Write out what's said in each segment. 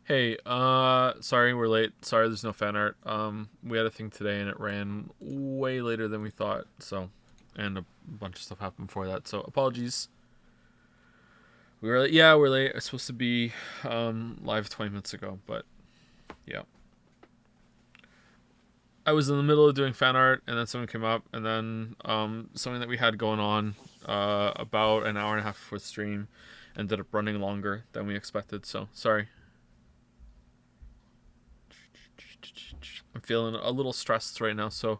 Hey, sorry we're late. Sorry there's no fan art. We had a thing today and it ran way later than we thought, so and a bunch of stuff happened before that. So apologies. We were late. Yeah, we're late. It's supposed to be live 20 minutes ago, but yeah. I was in the middle of doing fan art and then something came up and then something that we had going on about an hour and a half before the stream ended up running longer than we expected. So, sorry. I'm feeling a little stressed right now, so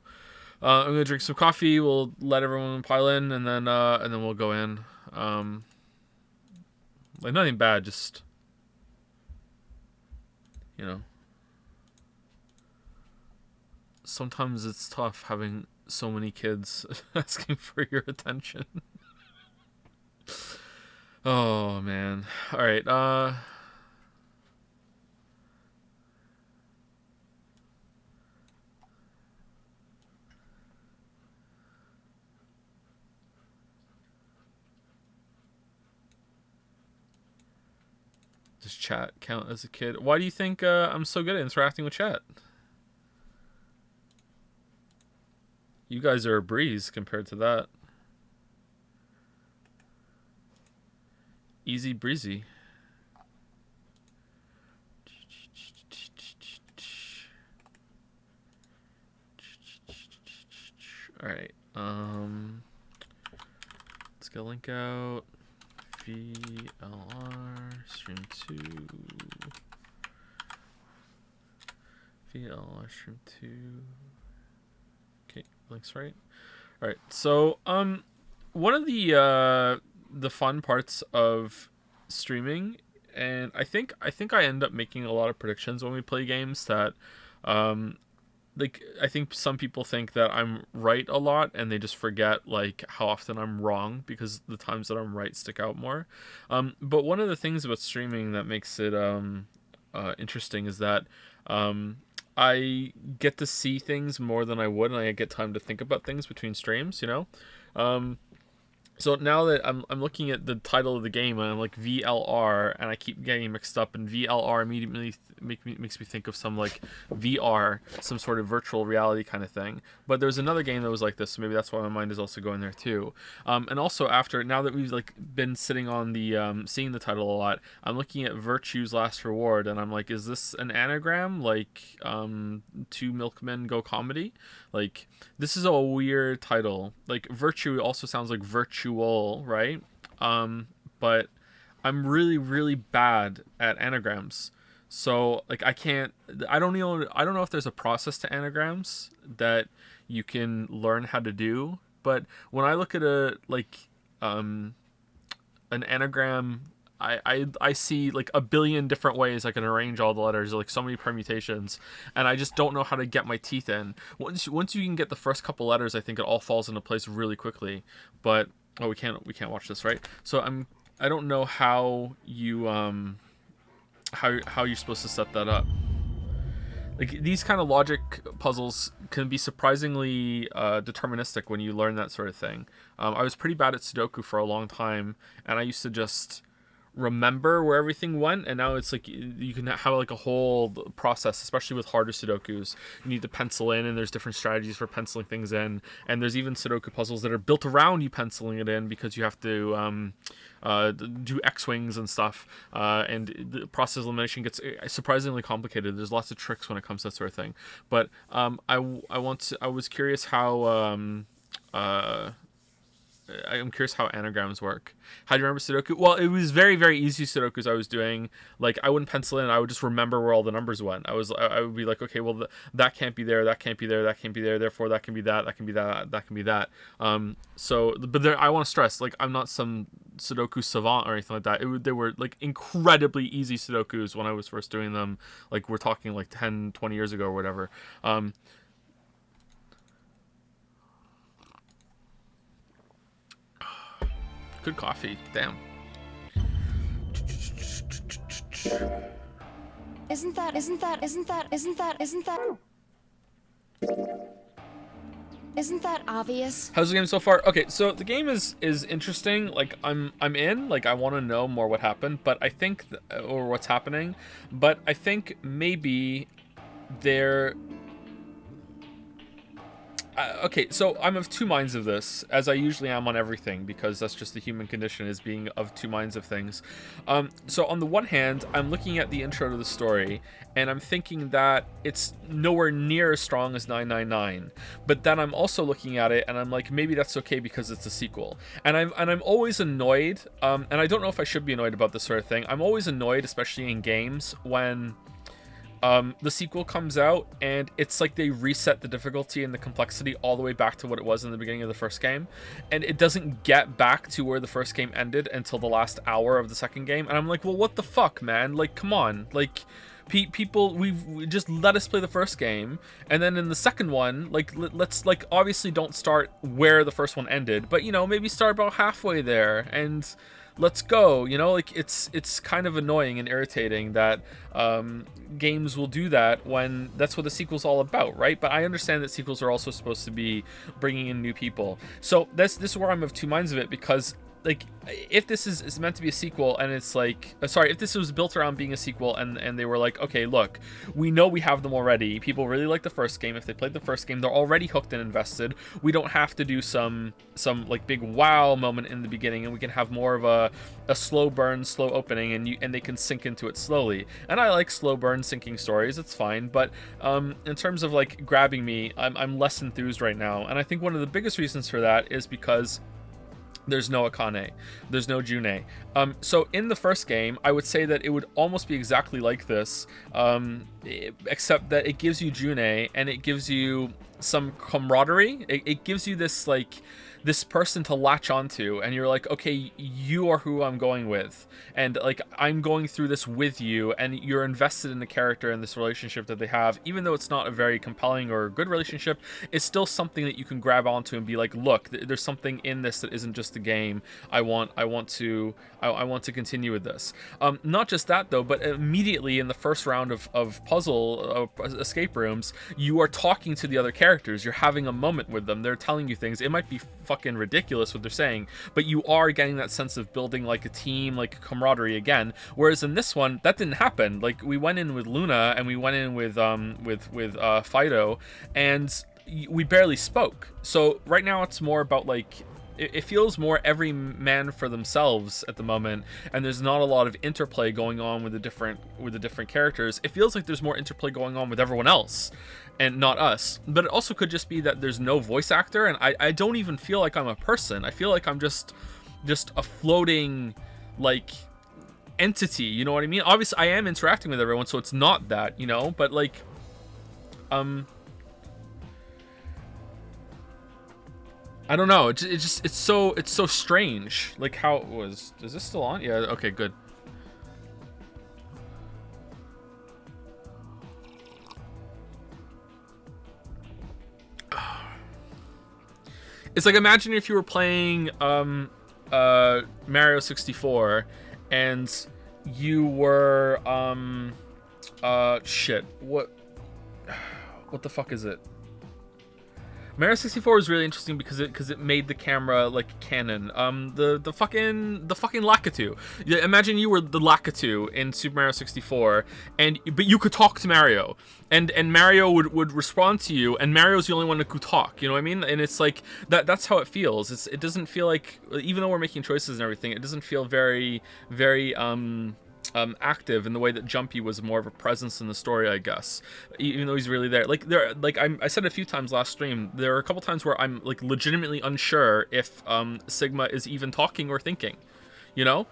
I'm gonna drink some coffee. We'll let everyone pile in, and then we'll go in. Like nothing bad, just you know, sometimes it's tough having so many kids asking for your attention. Oh man. All right. Does chat count as a kid? Why do you think I'm so good at interacting with chat? You guys are a breeze compared to that. Easy breezy. All right. Let's get a link out. VLR stream 2. VLR stream 2. Okay, links right. All right. So, one of the fun parts of streaming, and I end up making a lot of predictions when we play games that um like I think some people think that I'm right a lot and they just forget like how often I'm wrong because the times that I'm right stick out more. But one of the things about streaming that makes it interesting is that um, I get to see things more than I would, and I get time to think about things between streams. Um, so now that I'm looking at the title of the game and I'm like VLR and I keep getting mixed up, and VLR immediately makes me think of some like VR, some sort of virtual reality kind of thing. But there's another game that was like this, so maybe that's why my mind is also going there too. And also after now that we've like been sitting on the seeing the title a lot, I'm looking at Virtue's Last Reward and I'm like, is this an anagram like Two Milkmen Go Comedy? Like this is a weird title. Like virtue also sounds like virtual, right? But I'm really really bad at anagrams. So like I don't know if there's a process to anagrams that you can learn how to do, but when I look at a like um an anagram, I see like a billion different ways I can arrange all the letters, like so many permutations, and I just don't know how to get my teeth in. Once you can get the first couple letters, I think it all falls into place really quickly. But oh, we can't watch this, right? So I don't know how you how you're supposed to set that up. Like these kind of logic puzzles can be surprisingly deterministic when you learn that sort of thing. I was pretty bad at Sudoku for a long time, and I used to just remember where everything went, and now it's like you can have like a whole process, especially with harder Sudokus. You need to pencil in, and there's different strategies for penciling things in, and there's even Sudoku puzzles that are built around you penciling it in because you have to do X-wings and stuff, and the process of elimination gets surprisingly complicated. There's lots of tricks when it comes to that sort of thing. But I was curious how I'm curious how anagrams work. How do you remember Sudoku? Well, it was very, very easy Sudokus I was doing. Like, I wouldn't pencil in. I would just remember where all the numbers went. I would be like, okay, well, that can't be there. That can't be there. That can't be there. Therefore, that can be that. That can be that. That can be that. But there, I want to stress, like, I'm not some Sudoku savant or anything like that. They were, like, incredibly easy Sudokus when I was first doing them. Like, we're talking, like, 10, 20 years ago or whatever. Good coffee. Damn. Isn't that Isn't that obvious? How's the game so far? Okay, so the game is interesting. Like I'm in. Like I want to know more what happened, but I think or what's happening, but I think maybe there. Okay, so I'm of two minds of this, as I usually am on everything, because that's just the human condition, is being of two minds of things. So on the one hand, I'm looking at the intro to the story, and I'm thinking that it's nowhere near as strong as 999. But then I'm also looking at it, and I'm like, maybe that's okay because it's a sequel. And I'm always annoyed, and I don't know if I should be annoyed about this sort of thing. I'm always annoyed, especially in games, when the sequel comes out and it's like they reset the difficulty and the complexity all the way back to what it was in the beginning of the first game, and it doesn't get back to where the first game ended until the last hour of the second game. And I'm like, well, what the fuck, man? Like, come on. Like, people, we just let us play the first game, and then in the second one, like, let's, like, obviously don't start where the first one ended, but, you know, maybe start about halfway there and let's go. You know, like, it's kind of annoying and irritating that games will do that when that's what the sequel's all about, right? But I understand that sequels are also supposed to be bringing in new people. So this is where I'm of two minds of it, because, like, if this is meant to be a sequel, and it's like, sorry, if this was built around being a sequel, and they were like, okay, look, we know we have them already. People really like the first game. If they played the first game, they're already hooked and invested. We don't have to do some like big wow moment in the beginning, and we can have more of a slow burn, slow opening, and they can sink into it slowly. And I like slow burn, sinking stories. It's fine. But in terms of like grabbing me, I'm less enthused right now. And I think one of the biggest reasons for that is because there's no Akane, there's no June. So in the first game, I would say that it would almost be exactly like this, except that it gives you June and it gives you some camaraderie. It gives you this, like, this person to latch onto, and you're like, okay, you are who I'm going with, and like I'm going through this with you, and you're invested in the character and this relationship that they have. Even though it's not a very compelling or good relationship, it's still something that you can grab onto and be like, look, there's something in this that isn't just a game. I want to continue with this. Not just that though, but immediately in the first round of puzzle escape rooms, you are talking to the other characters. You're having a moment with them. They're telling you things. It might be fucking ridiculous what they're saying, but you are getting that sense of building like a team, like camaraderie again. Whereas in this one, that didn't happen. Like, we went in with Luna and we went in with Fido, and we barely spoke. So right now it's more about, like, it feels more every man for themselves at the moment, and there's not a lot of interplay going on with the different characters. It feels like there's more interplay going on with everyone else and not us. But it also could just be that there's no voice actor, and I don't even feel like I'm a person. I feel like I'm just a floating, like, entity, you know what I mean? Obviously I am interacting with everyone, so it's not that, you know, but like I don't know. It's so strange. Like, how it was. Is this still on? Yeah. Okay. Good. It's like, imagine if you were playing Mario 64, and you were shit. What the fuck is it? Mario 64 was really interesting because it made the camera like canon. The fucking Lakitu. Yeah, imagine you were the Lakitu in Super Mario 64, but you could talk to Mario, and Mario would respond to you, and Mario's the only one that could talk. You know what I mean? And it's like that's how it feels. It doesn't feel like, even though we're making choices and everything, it doesn't feel very active in the way that Jumpy was more of a presence in the story, I guess. Even though he's really there. I said a few times last stream, there are a couple times where I'm like legitimately unsure if Sigma is even talking or thinking, you know?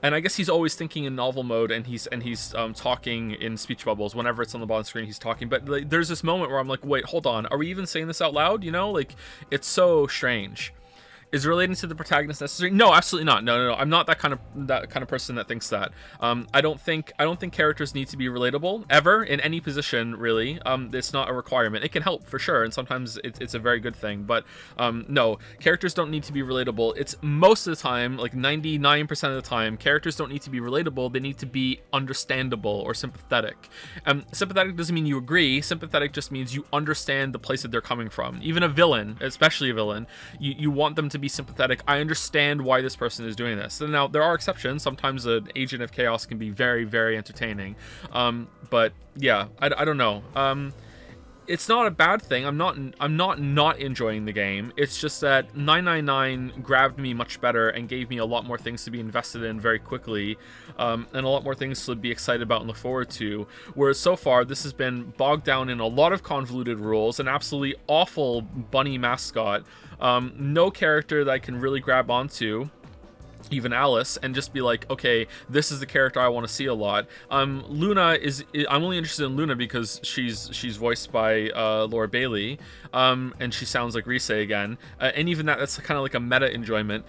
And I guess he's always thinking in novel mode, and he's talking in speech bubbles. Whenever it's on the bottom screen, he's talking. But like, there's this moment where I'm like, wait, hold on, are we even saying this out loud? You know, like, it's so strange. Is relating to the protagonist necessary? No, absolutely not. No. I'm not that kind of person that thinks that. I don't think characters need to be relatable ever in any position, really. It's not a requirement. It can help for sure, and sometimes it's a very good thing. But no, characters don't need to be relatable. It's most of the time, like 99% of the time, characters don't need to be relatable. They need to be understandable or sympathetic. Sympathetic doesn't mean you agree. Sympathetic just means you understand the place that they're coming from. Even a villain, especially a villain, you want them to be sympathetic. I understand why this person is doing this. And now there are exceptions. Sometimes an agent of chaos can be very, very entertaining. But yeah, I don't know. It's not a bad thing. I'm not enjoying the game. It's just that 999 grabbed me much better and gave me a lot more things to be invested in very quickly, and a lot more things to be excited about and look forward to. Whereas so far, this has been bogged down in a lot of convoluted rules, an absolutely awful bunny mascot, no character that I can really grab onto, even Alice, and just be like, okay, this is the character I want to see a lot. Luna I'm only interested in Luna because she's voiced by Laura Bailey, and she sounds like Rise again, and even that's kind of like a meta enjoyment.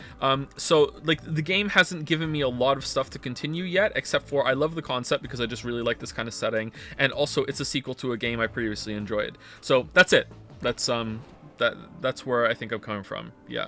So like the game hasn't given me a lot of stuff to continue yet, except for I love the concept because I just really like this kind of setting, and also it's a sequel to a game I previously enjoyed. So that's it. That's where I think I'm coming from. Yeah.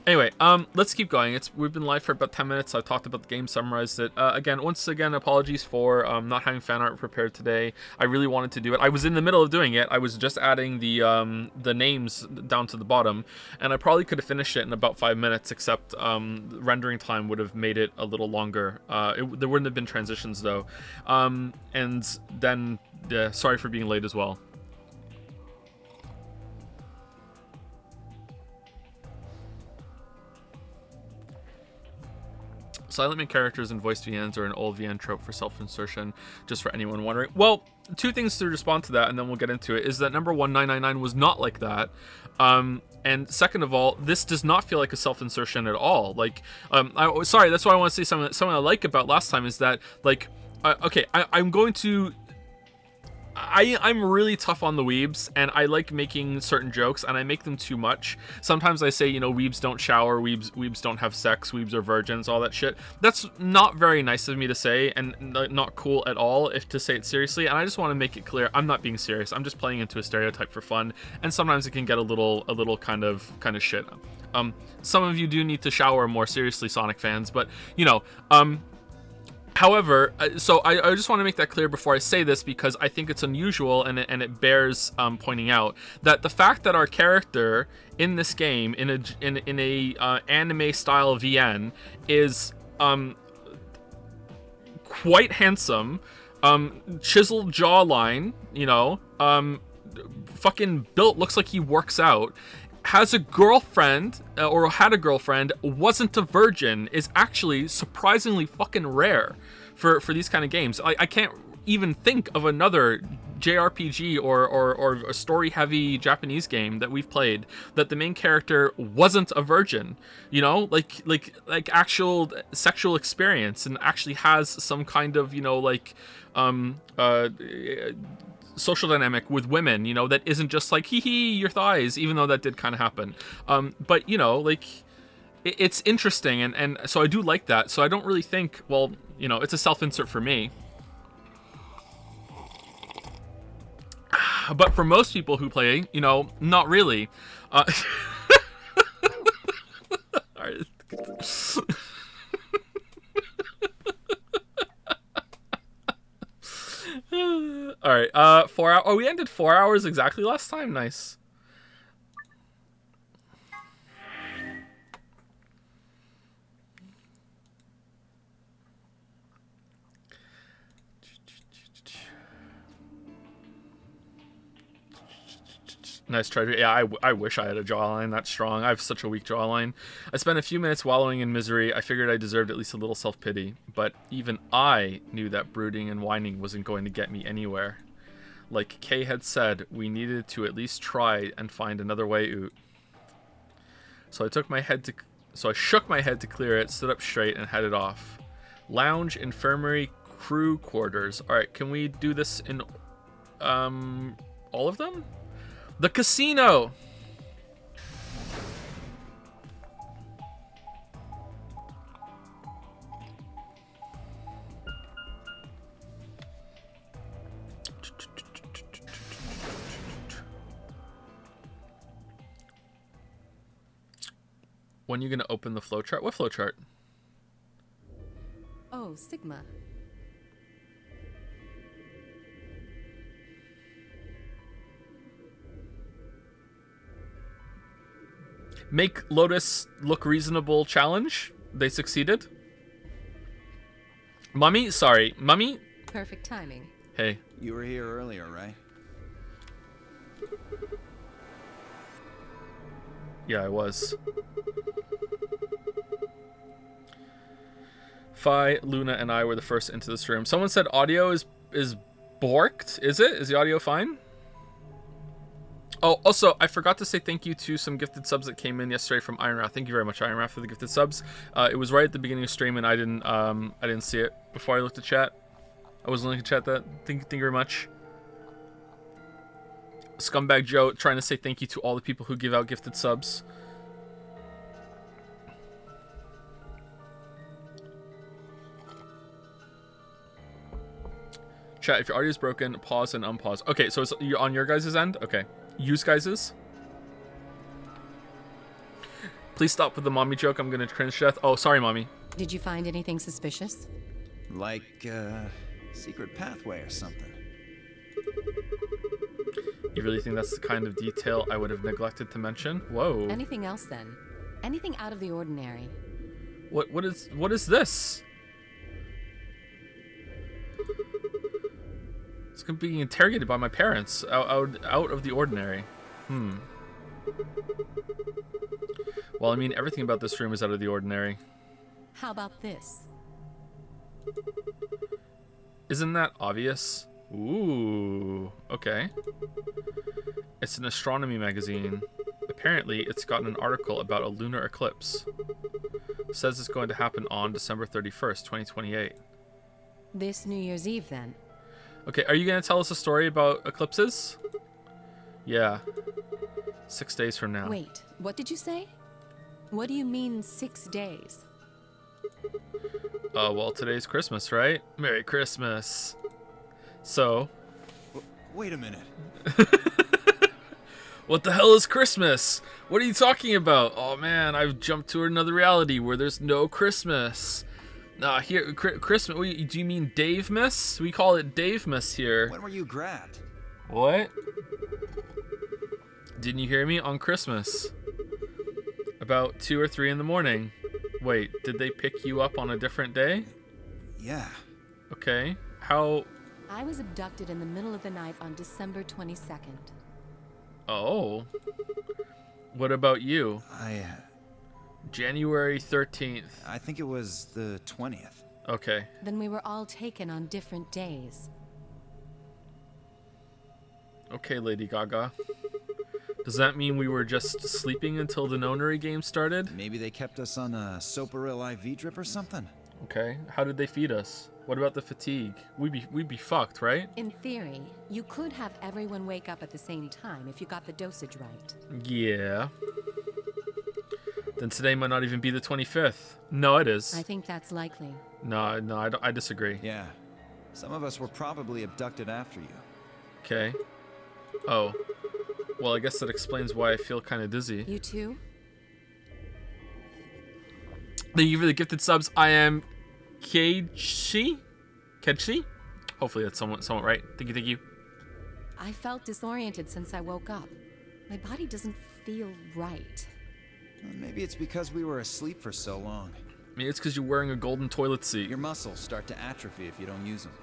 Anyway, let's keep going. We've been live for about 10 minutes. I've talked about the game, summarized it. Once again, apologies for not having fan art prepared today. I really wanted to do it. I was in the middle of doing it. I was just adding the names down to the bottom, and I probably could have finished it in about 5 minutes, except rendering time would have made it a little longer. There wouldn't have been transitions, though. And then, sorry for being late as well. Silent main characters and voiced VNs are an old VN trope for self-insertion, just for anyone wondering. Well, two things to respond to that, and then we'll get into it, is that number one, 999 was not like that. And second of all, this does not feel like a self-insertion at all. Like, sorry, that's why I want to say something I like about last time is that, like, okay, I'm going to... I'm really tough on the weebs, and I like making certain jokes, and I make them too much. Sometimes I say, you know, weebs don't shower, weebs don't have sex, weebs are virgins, all that shit. That's not very nice of me to say, and not cool at all if to say it seriously, and I just want to make it clear I'm not being serious. I'm just playing into a stereotype for fun, and sometimes it can get a little kind of shit. Some of you do need to shower more seriously, Sonic fans, but, you know, however, so I just want to make that clear before I say this, because I think it's unusual and it bears pointing out that the fact that our character in this game in a anime style VN is quite handsome, chiseled jawline, you know, fucking built, looks like he works out, has a girlfriend, or had a girlfriend, wasn't a virgin, is actually surprisingly fucking rare for these kind of games. I can't even think of another JRPG or a story-heavy Japanese game that we've played that the main character wasn't a virgin, you know, like actual sexual experience, and actually has some kind of, you know, like social dynamic with women, you know, that isn't just like, hee hee, your thighs, even though that did kind of happen. But, you know, like, it's interesting, and so I do like that. So I don't really think, well, you know, it's a self-insert for me. But for most people who play, you know, not really. All right. All right, 4 hours. Oh, we ended 4 hours exactly last time. Nice. Nice try. Yeah, I wish I had a jawline that strong. I have such a weak jawline. I spent a few minutes wallowing in misery. I figured I deserved at least a little self-pity. But even I knew that brooding and whining wasn't going to get me anywhere. Like Kay had said, we needed to at least try and find another way out. So I shook my head to clear it, stood up straight, and headed off. Lounge, infirmary, crew quarters. Alright, can we do this in all of them? The casino! When are you going to open the flowchart? What flowchart? Oh, Sigma. Make Lotus look reasonable challenge. They succeeded. Mummy? Sorry. Mummy? Perfect timing. Hey. You were here earlier, right? Yeah, I was. Phi, Luna, and I were the first into this room. Someone said audio is borked. Is it? Is the audio fine? Oh, also, I forgot to say thank you to some gifted subs that came in yesterday from Ironrath. Thank you very much, Ironrath, for the gifted subs. It was right at the beginning of stream, and I didn't see it before I looked at chat. I wasn't looking at chat. Thank you very much. Scumbag Joe trying to say thank you to all the people who give out gifted subs. Chat, if your audio is broken, pause and unpause. Okay, so it's on your guys' end? Okay. Use guys's. Please stop with the mommy joke. I'm gonna cringe to death. Oh, sorry, mommy. Did you find anything suspicious? Like, secret pathway or something. You really think that's the kind of detail I would have neglected to mention? Whoa. Anything else then? Anything out of the ordinary? What is this? It's being interrogated by my parents. Out of the ordinary. Well, I mean, everything about this room is out of the ordinary. How about this? Isn't that obvious? Ooh, okay. It's an astronomy magazine. Apparently, it's gotten an article about a lunar eclipse. It says it's going to happen on December 31st, 2028. This New Year's Eve, then? Okay, are you going to tell us a story about eclipses? Yeah. 6 days from now. Wait, what did you say? What do you mean 6 days? Well, today's Christmas, right? Merry Christmas. So... Wait a minute. What the hell is Christmas? What are you talking about? Oh man, I've jumped to another reality where there's no Christmas. Nah, here, Christmas, do you mean Dave-Miss? We call it Dave-Miss here. When were you grabbed? What? Didn't you hear me? On Christmas. About 2 or 3 in the morning. Wait, did they pick you up on a different day? Yeah. Okay. How... I was abducted in the middle of the night on December 22nd. Oh. What about you? January 13th. I think it was the 20th. Okay. Then we were all taken on different days. Okay, Lady Gaga. Does that mean we were just sleeping until the nonary game started? Maybe they kept us on a Soparil IV drip or something? Okay. How did they feed us? What about the fatigue? We'd be fucked, right? In theory, you could have everyone wake up at the same time if you got the dosage right. Yeah. Then today might not even be the 25th. No, it is. I think that's likely. No, I disagree. Yeah. Some of us were probably abducted after you. Okay. Oh. Well, I guess that explains why I feel kind of dizzy. You too? Thank you for the gifted subs. I am Kedshi? Hopefully that's somewhat right. Thank you. I felt disoriented since I woke up. My body doesn't feel right. Well, maybe it's because we were asleep for so long. I mean, it's because you're wearing a golden toilet seat. Your muscles start to atrophy if you don't use them.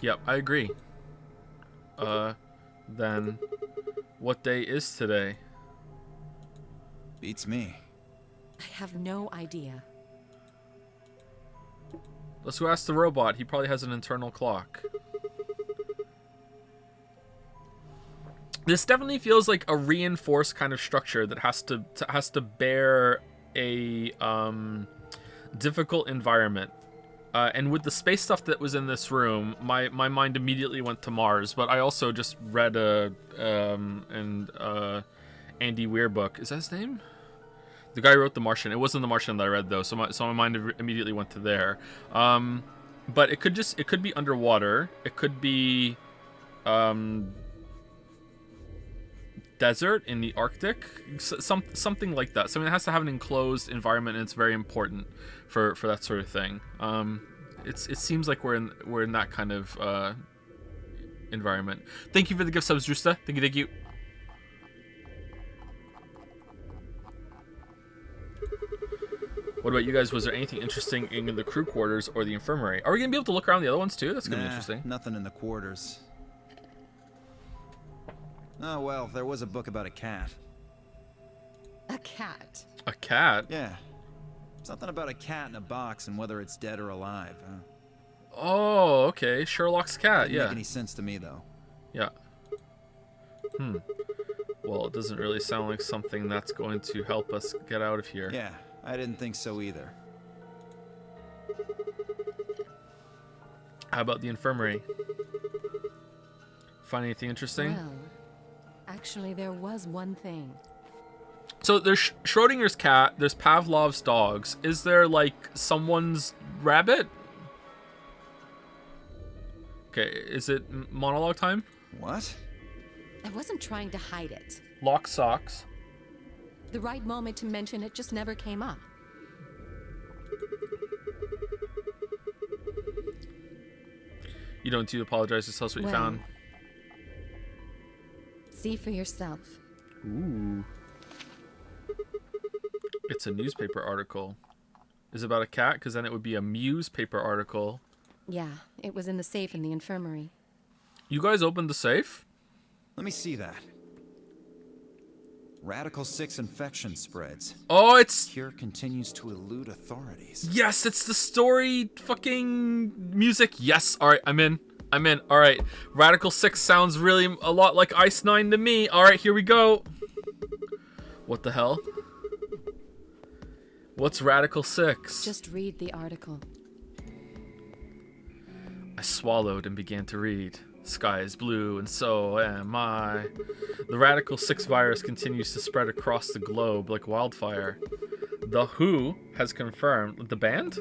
Yep, I agree. Then what day is today? Beats me. I have no idea. Let's go ask the robot. He probably has an internal clock. This definitely feels like a reinforced kind of structure that has to bear a difficult environment. And with the space stuff that was in this room, my mind immediately went to Mars. But I also just read Andy Weir book. Is that his name? The guy who wrote The Martian. It wasn't The Martian that I read though, so my mind immediately went to there. But it could be underwater. It could be desert in the Arctic, something like that. Something that has to have an enclosed environment, and it's very important for that sort of thing. It seems like we're in that kind of environment. Thank you for the gift subs, Drusta. Thank you. What about you guys? Was there anything interesting in the crew quarters or the infirmary? Are we gonna be able to look around the other ones too? That's gonna be interesting. Nothing in the quarters. Oh, well, there was a book about a cat. A cat? A cat? Yeah. Something about a cat in a box and whether it's dead or alive. Oh, okay. Sherlock's cat, Didn't yeah. make any sense to me, though. Yeah. Well, it doesn't really sound like something that's going to help us get out of here. Yeah, I didn't think so either. How about the infirmary? Find anything interesting? Well, actually, there was one thing. So there's Schrodinger's cat, there's Pavlov's dogs. Is there, like, someone's rabbit? Okay, is it monologue time? What? I wasn't trying to hide it. Lock socks. The right moment to mention it just never came up. You don't need to apologize, just tell us what you found. See for yourself. Ooh. It's a newspaper article. Is it about a cat? Because then it would be a Muse paper article. Yeah, it was in the safe in the infirmary. You guys opened the safe? Let me see that. Radical 6 infection spreads. Oh, it's... Cure continues to elude authorities. Yes, it's the story fucking music. Yes, alright, I'm in. Alright, Radical 6 sounds really a lot like Ice 9 to me. Alright, here we go. What the hell? What's Radical 6? Just read the article. I swallowed and began to read. Sky is blue, and so am I. The Radical 6 virus continues to spread across the globe like wildfire. The WHO has confirmed, the band?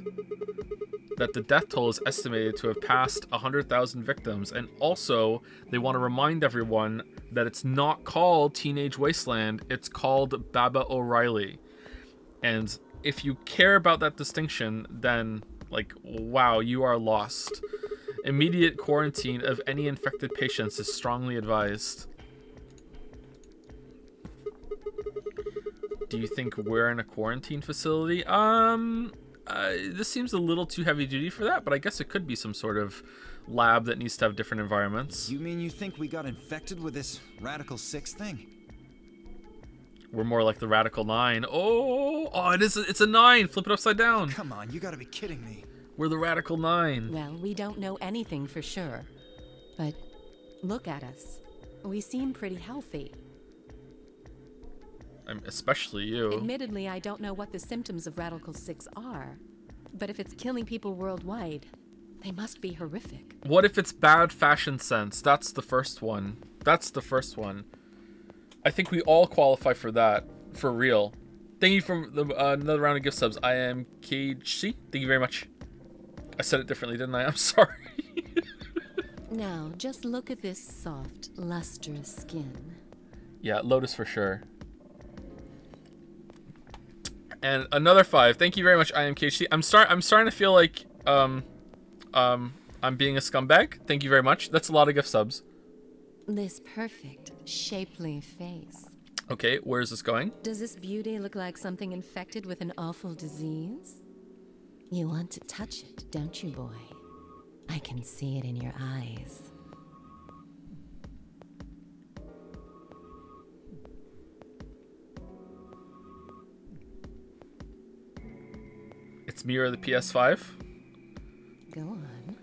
That the death toll is estimated to have passed 100,000 victims, and also they want to remind everyone that it's not called Teenage Wasteland, it's called Baba O'Reilly. And if you care about that distinction, then, like, wow, you are lost. Immediate quarantine of any infected patients is strongly advised. Do you think we're in a quarantine facility? This seems a little too heavy duty for that, but I guess it could be some sort of lab that needs to have different environments. You mean you think we got infected with this Radical 6 thing? We're more like the Radical 9. Oh, it's a 9. Flip it upside down. Come on, you gotta be kidding me. We're the Radical 9. Well, we don't know anything for sure. But look at us. We seem pretty healthy. Especially you. Admittedly, I don't know what the symptoms of Radical 6 are. But if it's killing people worldwide, they must be horrific. What if it's bad fashion sense? That's the first one. I think we all qualify for that. For real. Thank you for another round of gift subs. I am KHC. Thank you very much. I said it differently, didn't I? I'm sorry. Now, just look at this soft, lustrous skin. Yeah, Lotus for sure. And another 5. Thank you very much, I am KHC. I'm starting to feel like I'm being a scumbag. Thank you very much. That's a lot of gift subs. This perfect, shapely face. Okay, where is this going? Does this beauty look like something infected with an awful disease? You want to touch it, don't you, boy? I can see it in your eyes. It's Mirror of the PS5. Go on.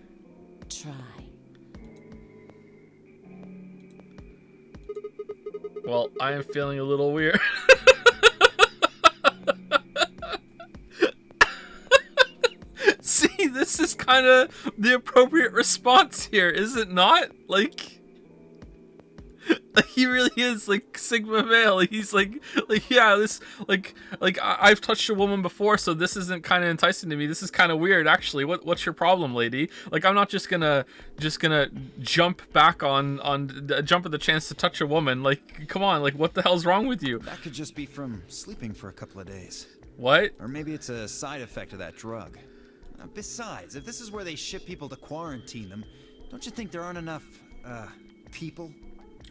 Try. Well, I am feeling a little weird. See, this is kind of the appropriate response here, is it not? Like, Like, he really is like Sigma male. He's like yeah, this I've touched a woman before, so this isn't kind of enticing to me. This is kind of weird, actually. What's your problem, lady? Like, I'm not just gonna jump back on jump at the chance to touch a woman. Like, come on, like, what the hell's wrong with you? That could just be from sleeping for a couple of days. What? Or maybe it's a side effect of that drug. Besides, if this is where they ship people to quarantine them, don't you think there aren't enough, people?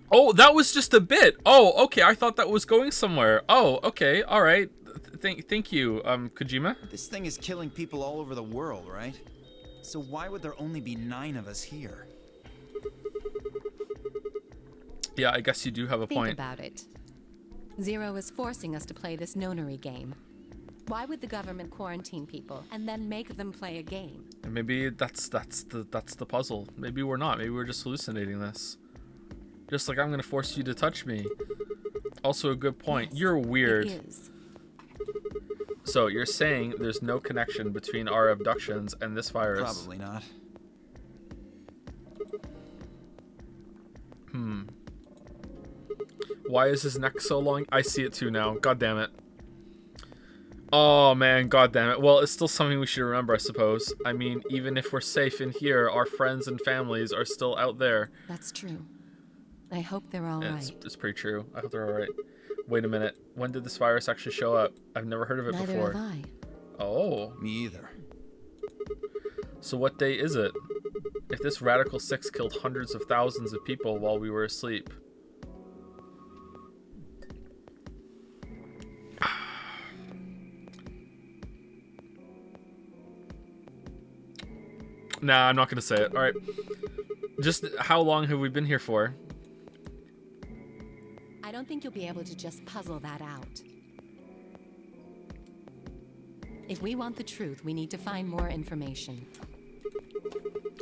Oh, that was just a bit. Oh, okay. I thought that was going somewhere. Oh, okay. All right. Thank you, Kojima. This thing is killing people all over the world, right? So why would there only be 9 of us here? Yeah, I guess you do have a point. Think about it. Zero is forcing us to play this nonary game. Why would the government quarantine people and then make them play a game? And maybe that's the puzzle. Maybe we're not. Maybe we're just hallucinating this. Just like I'm gonna force you to touch me. Also a good point. Yes, You're weird. it is. So you're saying there's no connection between our abductions and this virus? Probably not. Why is his neck so long? I see it too now. God damn it. Oh man, god damn it. Well, it's still something we should remember, I suppose. I mean, even if we're safe in here, our friends and families are still out there. That's true. I hope they're all And right. it's pretty true. I hope they're alright. Wait a minute. When did this virus actually show up? I've never heard of it Neither before. have I. Oh. Me either. So what day is it? If this Radical 6 killed hundreds of thousands of people while we were asleep. Nah, I'm not gonna say it. Alright. Just how long have we been here for? I don't think you'll be able to just puzzle that out. If we want the truth, we need to find more information.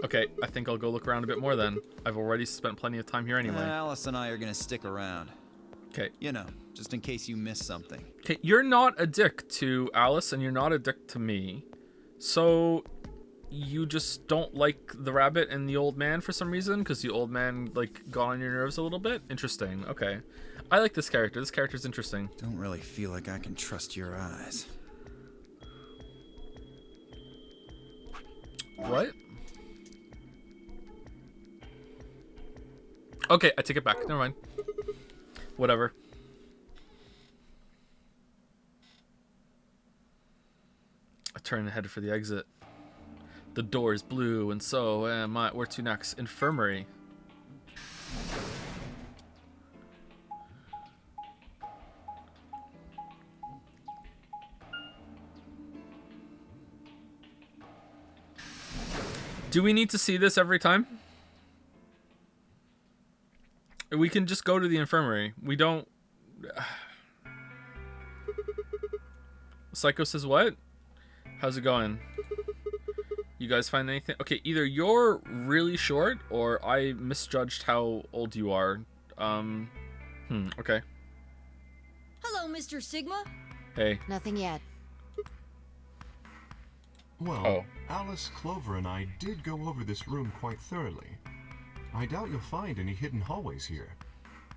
Okay, I think I'll go look around a bit more then. I've already spent plenty of time here anyway. Alice and I are gonna stick around. Okay. You know, just in case you miss something. Okay, you're not a dick to Alice and you're not a dick to me. So you just don't like the rabbit and the old man for some reason? Because the old man, like, got on your nerves a little bit? Interesting. Okay. I like this character. This character's interesting. Don't really feel like I can trust your eyes. What? Okay, I take it back. Never mind. Whatever. I turn and head for the exit. The door is blue, and so am I. Where to next? Infirmary. Do we need to see this every time? We can just go to the infirmary. We don't... Psycho says what? How's it going? You guys find anything? Okay, either you're really short or I misjudged how old you are. Okay. Hello, Mr. Sigma. Hey. Nothing yet. Well, Alice, Clover, and I did go over this room quite thoroughly. I doubt you'll find any hidden hallways here.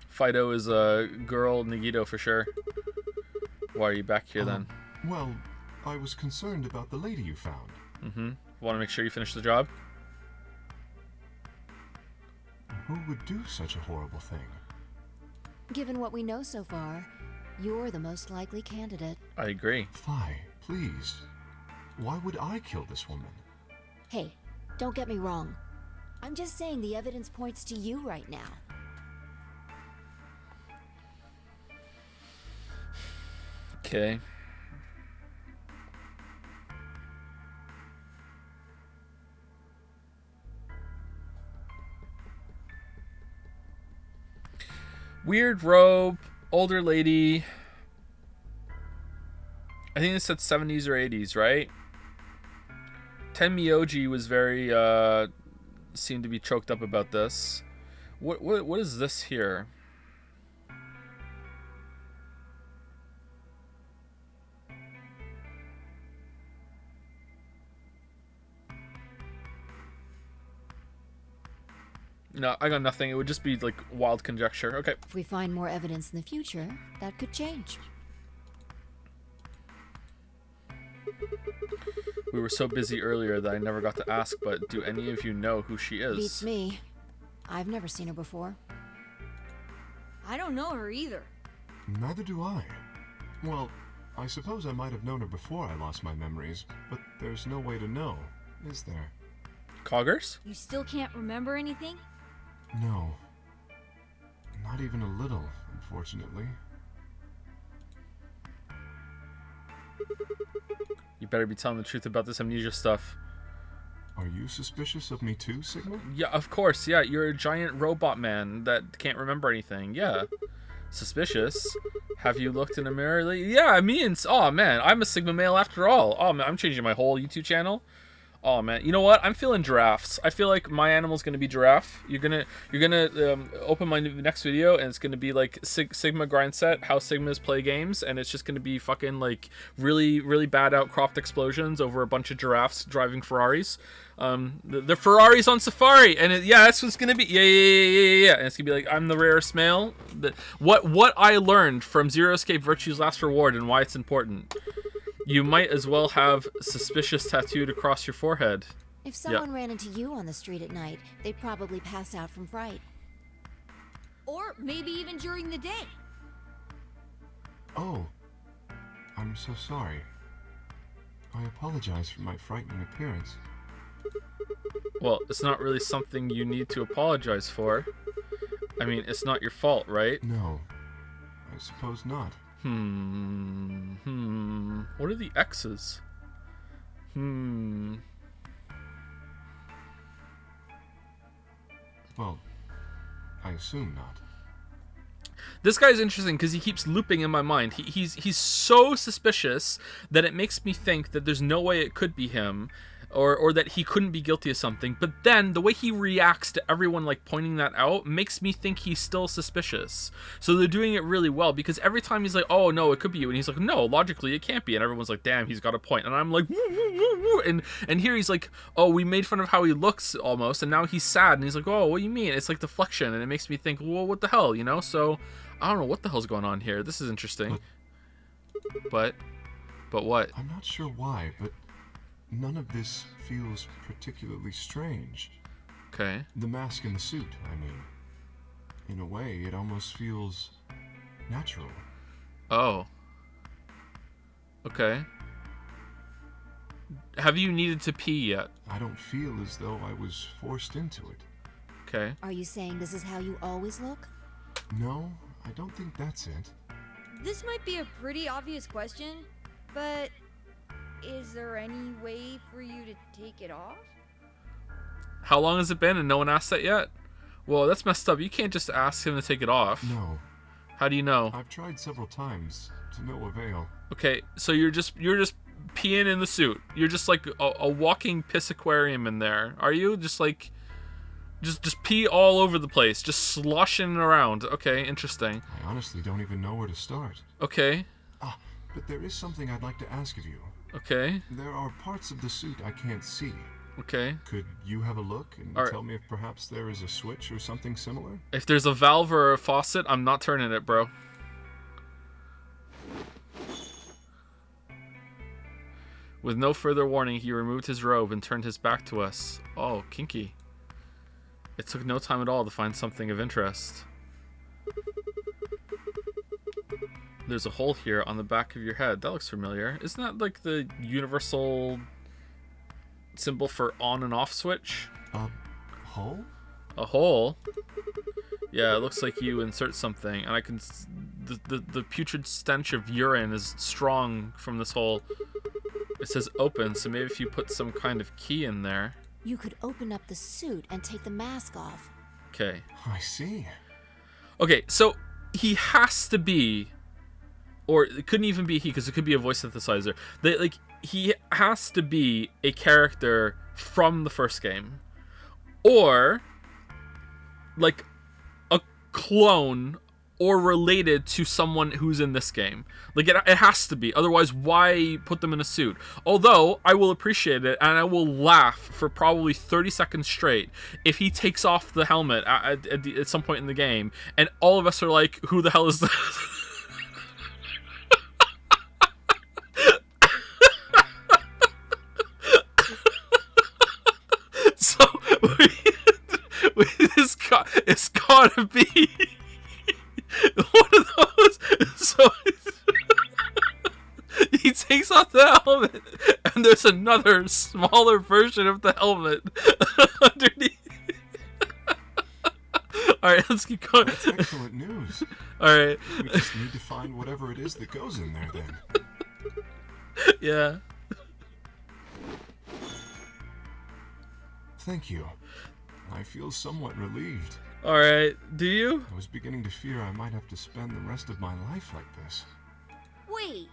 Fido is a girl, Nagito for sure. Why are you back here then? Well, I was concerned about the lady you found. Mm-hmm. Want to make sure you finish the job? Who would do such a horrible thing? Given what we know so far, you're the most likely candidate. I agree. Fi, please. Why would I kill this woman? Hey, don't get me wrong. I'm just saying the evidence points to you right now. Okay. Weird robe, older lady. I think it said 70s or 80s, right? Tenmyoji was very seemed to be choked up about this. What is this here? No, I got nothing. It would just be like wild conjecture. Okay. If we find more evidence in the future, that could change. We were so busy earlier that I never got to ask, but do any of you know who she is? Beats me. I've never seen her before. I don't know her either. Neither do I. Well, I suppose I might have known her before I lost my memories, but there's no way to know, is there? Coggers? You still can't remember anything? No. Not even a little, unfortunately. You better be telling the truth about this amnesia stuff. Are you suspicious of me too, Sigma? Yeah, of course. Yeah, you're a giant robot man that can't remember anything. Yeah. Suspicious. Have you looked in a mirror? Yeah, me and... Oh, man. I'm a Sigma male after all. Oh, man. I'm changing my whole YouTube channel. Oh, man. You know what? I'm feeling giraffes. I feel like my animal's going to be giraffe. You're gonna open my next video, and it's going to be like Sigma grind set, how Sigmas play games, and it's just going to be fucking like really, really bad outcropped explosions over a bunch of giraffes driving Ferraris. The Ferraris on safari, and that's what's gonna be. Yeah. And it's gonna be like, I'm the rarest male. What I learned from Zero Escape Virtue's Last Reward and why it's important. You might as well have suspicious tattooed across your forehead. If someone ran into you on the street at night, they'd probably pass out from fright. Or maybe even during the day. Oh. I'm so sorry. I apologize for my frightening appearance. Well, it's not really something you need to apologize for. I mean, it's not your fault, right? No. I suppose not. What are the X's? Well, I assume not. This guy's interesting because he keeps looping in my mind. He's so suspicious that it makes me think that there's no way it could be him, or that he couldn't be guilty of something. But then the way he reacts to everyone like pointing that out makes me think he's still suspicious. So they're doing it really well, because every time he's like, oh no, it could be you, and he's like, no, logically it can't be, and everyone's like, damn, he's got a point. And I'm like, woo, woo, woo, woo. And here he's like, oh, we made fun of how he looks almost, and now he's sad, and he's like, oh, what do you mean? It's like deflection, and it makes me think, well, what the hell, you know? So I don't know what the hell's going on here. This is interesting. But what? I'm not sure why, but none of this feels particularly strange. Okay. The mask and the suit, I mean. In a way, it almost feels natural. Oh. Okay. Have you needed to pee yet? I don't feel as though I was forced into it. Okay. Are you saying this is how you always look? No, I don't think that's it. This might be a pretty obvious question, but is there any way for you to take it off? How long has it been and no one asked that yet? Well, that's messed up. You can't just ask him to take it off. No. How do you know? I've tried several times, to no avail. Okay, so you're just peeing in the suit. You're just like a walking piss aquarium in there. Are you? Just like... Just pee all over the place. Just sloshing around. Okay, interesting. I honestly don't even know where to start. Okay. But there is something I'd like to ask of you. Okay. There are parts of the suit I can't see. Okay. Could you have a look and All right. tell me if perhaps there is a switch or something similar? If there's a valve or a faucet, I'm not turning it, bro. With no further warning, he removed his robe and turned his back to us. Oh, kinky. It took no time at all to find something of interest. There's a hole here on the back of your head. That looks familiar. Isn't that like the universal symbol for on and off switch? A hole? A hole? Yeah, it looks like you insert something, and I can... The putrid stench of urine is strong from this hole. It says open, so maybe if you put some kind of key in there... You could open up the suit and take the mask off. Okay. I see. Okay, so he has to be... Or it couldn't even be he, because it could be a voice synthesizer. He has to be a character from the first game. Or... like... a clone or related to someone who's in this game. Like, it has to be. Otherwise, why put them in a suit? Although, I will appreciate it, and I will laugh for probably 30 seconds straight if he takes off the helmet at some point in the game, and all of us are like, who the hell is this? So, it's gotta be one of those. So he takes off the helmet, and there's another smaller version of the helmet underneath. All right, let's keep going. That's excellent news. All right. We just need to find whatever it is that goes in there then. Yeah. Thank you. I feel somewhat relieved. All right. Do you? I was beginning to fear I might have to spend the rest of my life like this. Wait,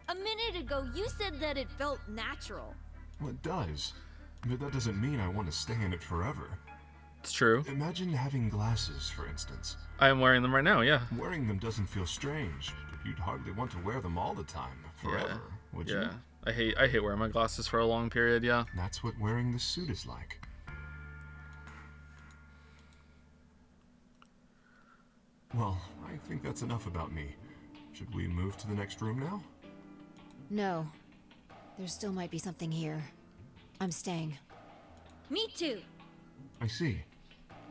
a minute ago you said that it felt natural. Well, it does. But that doesn't mean I want to stay in it forever. It's true. Imagine having glasses, for instance. I am wearing them right now. Yeah. Wearing them doesn't feel strange, but you'd hardly want to wear them all the time, forever, would you? Yeah. I hate wearing my glasses for a long period. Yeah. That's what wearing this suit is like. Well, I think that's enough about me. Should we move to the next room now? No. There still might be something here. I'm staying. Me too. I see.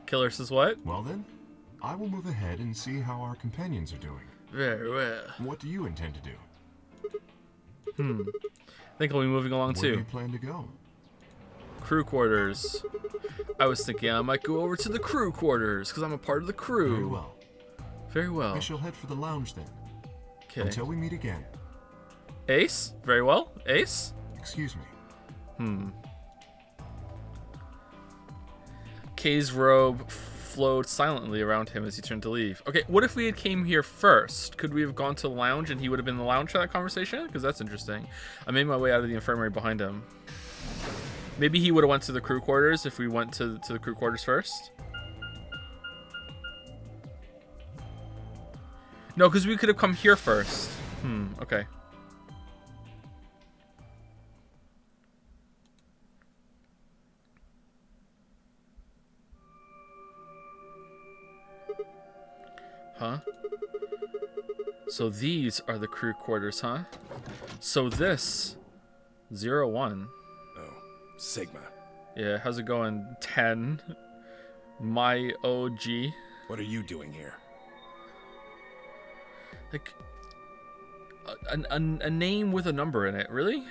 Killer says what? Well then, I will move ahead and see how our companions are doing. Very well. What do you intend to do? I think I'll be moving along Where do too. you plan to go? Crew quarters. I was thinking I might go over to the crew quarters because I'm a part of the crew. Very well. Very well. I shall head for the lounge then. Okay. Until we meet again. Ace? Very well. Ace? Excuse me. Kay's robe flowed silently around him as he turned to leave. Okay, what if we had came here first? Could we have gone to the lounge and he would have been in the lounge for that conversation? Because that's interesting. I made my way out of the infirmary behind him. Maybe he would have went to the crew quarters if we went to the crew quarters first. No, because we could have come here first. Okay. Huh? So these are the crew quarters, huh? So this 01. Oh, Sigma. Yeah, how's it going? 10. My OG. What are you doing here? Like a name with a number in it, really?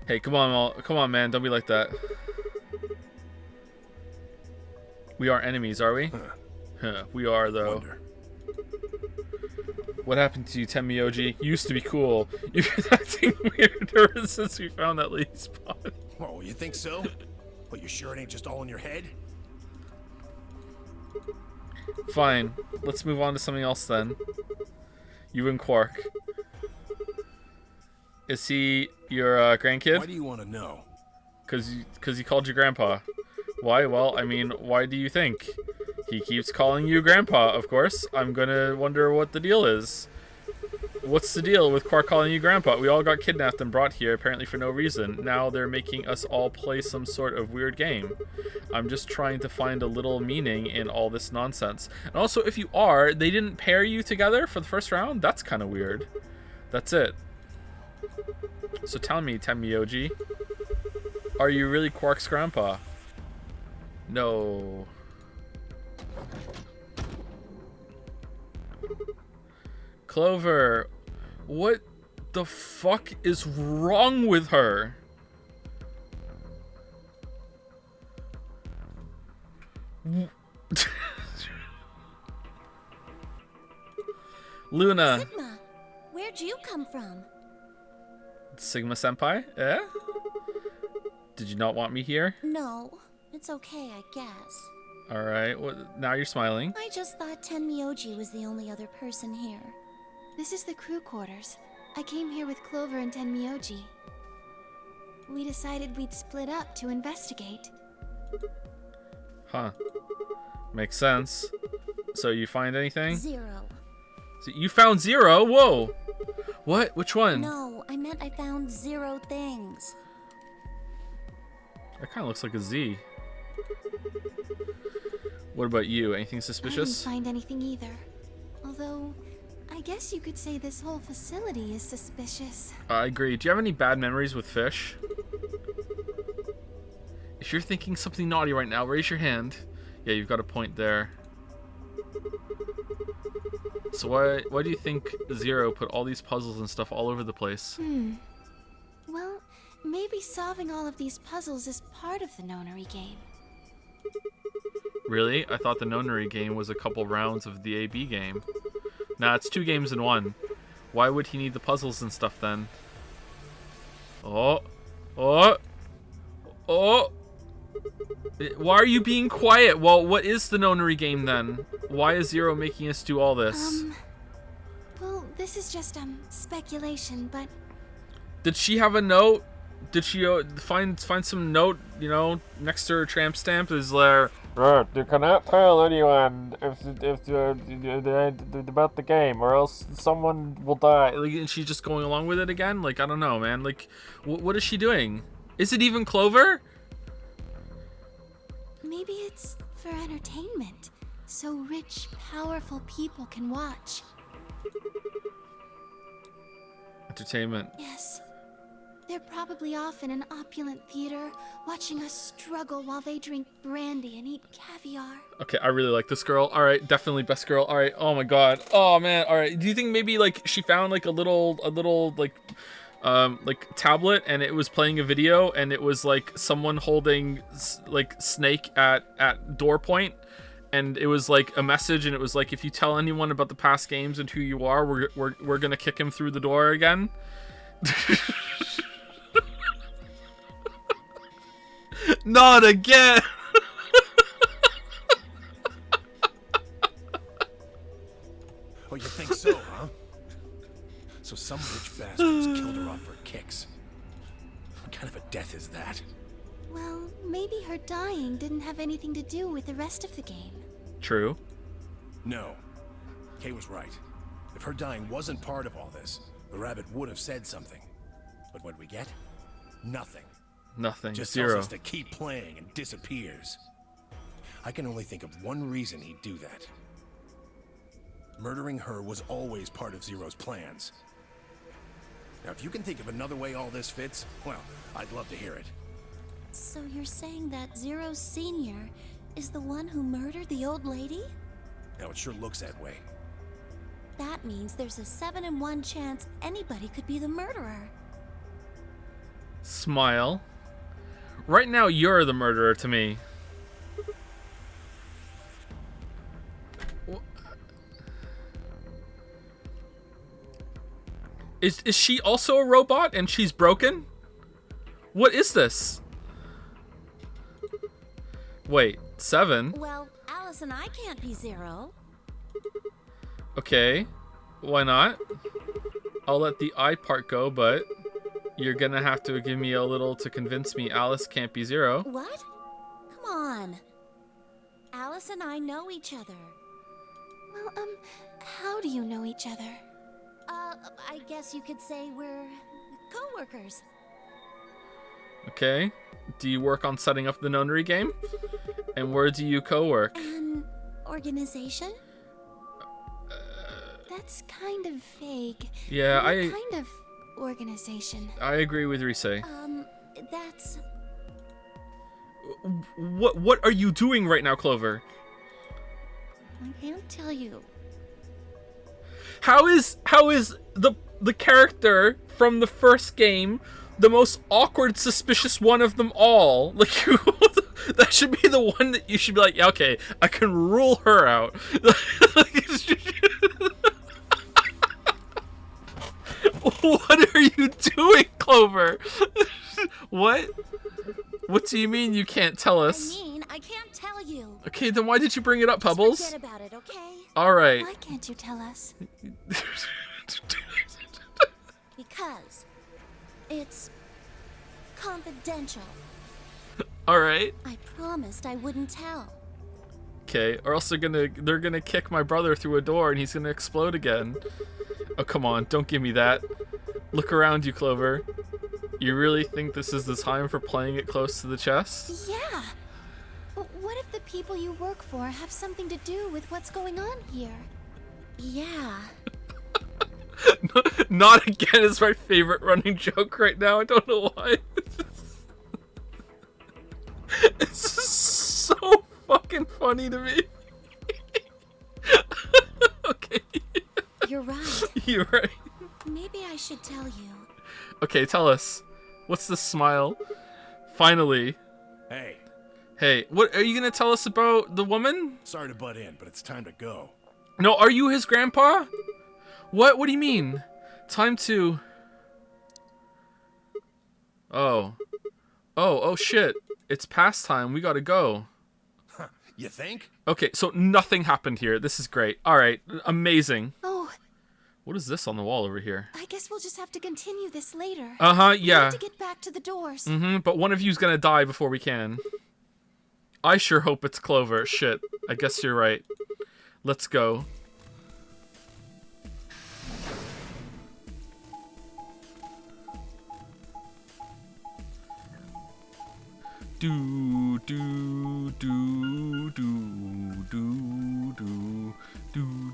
Hey, come on, man, don't be like that. We are enemies, are we? Huh, we are, though. Wonder. What happened to you, Tenmyoji? You used to be cool. You've been acting weird ever since we found that lady spot. Oh, you think so? But you sure it ain't just all in your head? Fine. Let's move on to something else then. You and Quark. Is he your grandkid? Why do you want to know? Cause he called you grandpa. Why? Well, I mean, why do you think? He keeps calling you grandpa, of course. I'm gonna wonder what the deal is. What's the deal with Quark calling you grandpa? We all got kidnapped and brought here, apparently for no reason. Now they're making us all play some sort of weird game. I'm just trying to find a little meaning in all this nonsense. And also, if you are, they didn't pair you together for the first round? That's kind of weird. That's it. So tell me, Tenmyoji, are you really Quark's grandpa? No. Clover, what the fuck is wrong with her? Luna. Sigma, where'd you come from? Sigma Senpai? Eh? Did you not want me here? No, it's okay, I guess. Alright, now you're smiling. I just thought Tenmyoji was the only other person here. This is the crew quarters. I came here with Clover and Tenmyoji. We decided we'd split up to investigate. Huh. Makes sense. So you find anything? 0. So you found 0? Whoa. What? Which one? No, I meant I found 0 things. That kind of looks like a Z. What about you? Anything I didn't suspicious? find anything either. Although, I guess you could say this whole facility is suspicious. I agree. Do you have any bad memories with fish? If you're thinking something naughty right now, raise your hand. Yeah, you've got a point there. So why do you think 0 put all these puzzles and stuff all over the place? Well, maybe solving all of these puzzles is part of the nonary game. Really? I thought the nonary game was a couple rounds of the AB game. Nah, it's 2 games in 1. Why would he need the puzzles and stuff then? Oh. Oh. Oh. Why are you being quiet? Well, what is the nonary game then? Why is 0 making us do all this? Well, this is just, speculation, but Did she have a note? Did she find some note, you know, next to her tramp stamp? Is there, you cannot tell anyone about the game, or else someone will die. Like, and she's just going along with it again? Like, I don't know, man. Like, what is she doing? Is it even Clover? maybe it's for entertainment, so rich, powerful people can watch. Entertainment. Yes. They're probably off in an opulent theater, watching us struggle while they drink brandy and eat caviar. Okay, I really like this girl. All right, definitely best girl. All right. Oh my god. Oh man. All right. Do you think maybe like she found like a little like tablet and it was playing a video and it was like someone holding like Snake at door point, and it was like a message and it was like, if you tell anyone about the past games and who you are, we're gonna kick him through the door again. Not again. Oh, you think so, huh? So some rich bastards killed her off for kicks. What kind of a death is that? Well, maybe her dying didn't have anything to do with the rest of the game. True. No. Kay was right. If her dying wasn't part of all this, the rabbit would have said something. But what we get? Nothing. Nothing. Just Zero. tells us to keep playing and disappears. I can only think of one reason he'd do that. Murdering her was always part of Zero's plans. Now, if you can think of another way all this fits, well, I'd love to hear it. So you're saying that Zero Sr. is the one who murdered the old lady? Now, it sure looks that way. That means there's a 7 in 1 chance anybody could be the murderer. Smile. Right now, you're the murderer to me. Is she also a robot and she's broken? What is this? Wait, 7? Well, Alice and I can't be Zero. Okay, why not? I'll let the I part go, but you're gonna have to give me a little to convince me Alice can't be Zero. What? Come on. Alice and I know each other. Well, how do you know each other? I guess you could say we're co-workers. Okay. Do you work on setting up the nonary game? And where do you co-work? An organization? That's kind of vague. Yeah, What kind of organization? I agree with Rise. That's... What are you doing right now, Clover? I can't tell you. How is the character from the first game the most awkward, suspicious one of them all? Like, that should be the one that you should be like, yeah, okay, I can rule her out. What are you doing, Clover? What? What do you mean you can't tell us? I mean, I can't tell you. Okay, then why did you bring it up, Just Pebbles? forget about it, okay? All right. Why can't you tell us? Because it's confidential. All right. I promised I wouldn't tell. Okay. Or else they're gonna kick my brother through a door and he's gonna explode again. Oh, come on! Don't give me that. Look around you, Clover. You really think this is the time for playing it close to the chest? Yeah. But what if the people you work for have something to do with what's going on here? Yeah. Not again is my favorite running joke right now. I don't know why. It's just so fucking funny to me. Okay. You're right. You're right. Maybe I should tell you. Okay, tell us. What's the smile? Finally. Hey, Hey, what are you gonna tell us about the woman? sorry to butt in, but it's time to go. No, are you his grandpa? What? What do you mean? Time to... Oh. Oh shit. It's past time. We gotta go. You think? Okay, so nothing happened here. This is great. Alright, amazing. Oh, What is this on the wall over here? I guess we'll just have to continue this later. Uh-huh, We yeah. have to get back to the doors. But one of you's gonna die before we can. I sure hope it's Clover. Shit. I guess you're right. Let's go. Do do do do do do do.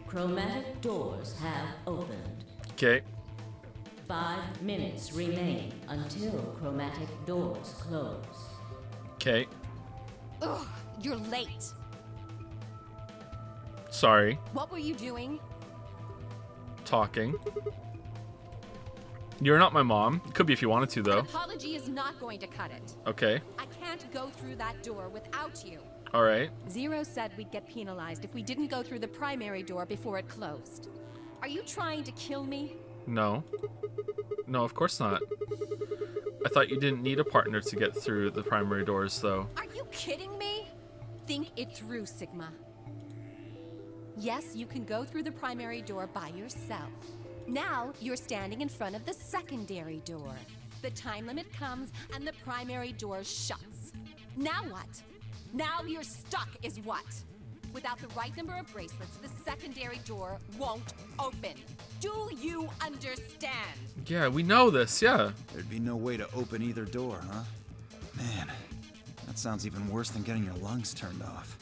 Chromatic doors have opened. Okay. 5 minutes remain until chromatic doors close. Okay. Ugh, you're late. Sorry. What were you doing? Talking. You're not my mom. Could be if you wanted to, An though. apology is not going to cut it. Okay. I can't go through that door without you. All right. Zero said we'd get penalized if we didn't go through the primary door before it closed. Are you trying to kill me? No. No, of course not. I thought you didn't need a partner to get through the primary doors, though. Are you kidding me? Think it through, Sigma. Yes, you can go through the primary door by yourself. Now you're standing in front of the secondary door. The time limit comes and the primary door shuts. Now what? Now you're stuck is what? Without the right number of bracelets, the secondary door won't open. Do you understand? Yeah, we know this, yeah. There'd be no way to open either door, huh? Man, that sounds even worse than getting your lungs turned off.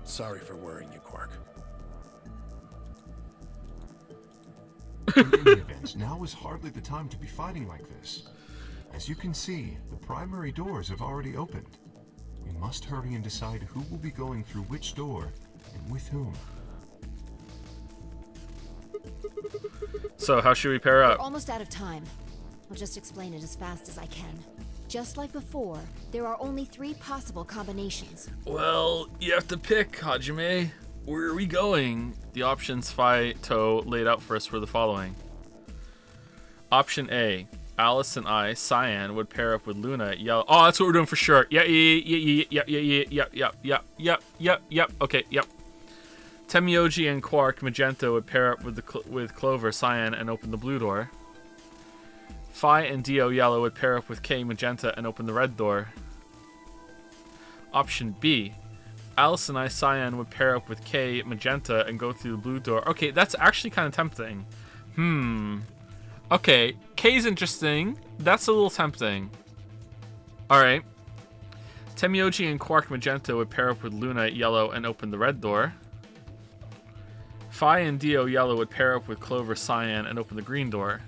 Sorry for worrying you, Quark. In any event, now is hardly the time to be fighting like this. As you can see, the primary doors have already opened. We must hurry and decide who will be going through which door and with whom. So, how should we pair We're up? almost out of time. I'll just explain it as fast as I can. Just like before, there are only 3 possible combinations. Well, you have to pick, Hajime. Where are we going? The options Phi-To laid out for us were the following. Option A. Alice and I, Cyan, would pair up with Luna, Yellow. Oh, that's what we're doing for sure. Yeah. Okay, yep. Temioji and Quark, Magenta, would pair up with Clover, Cyan, and open the blue door. Phi and Dio, Yellow, would pair up with K, Magenta, and open the red door. Option B. Alice and I, Cyan, would pair up with K, Magenta, and go through the blue door. Okay, that's actually kind of tempting. Okay, K's interesting. That's a little tempting. Alright. Temioji and Quark Magenta would pair up with Luna Yellow and open the red door. Phi and Dio Yellow would pair up with Clover Cyan and open the green door.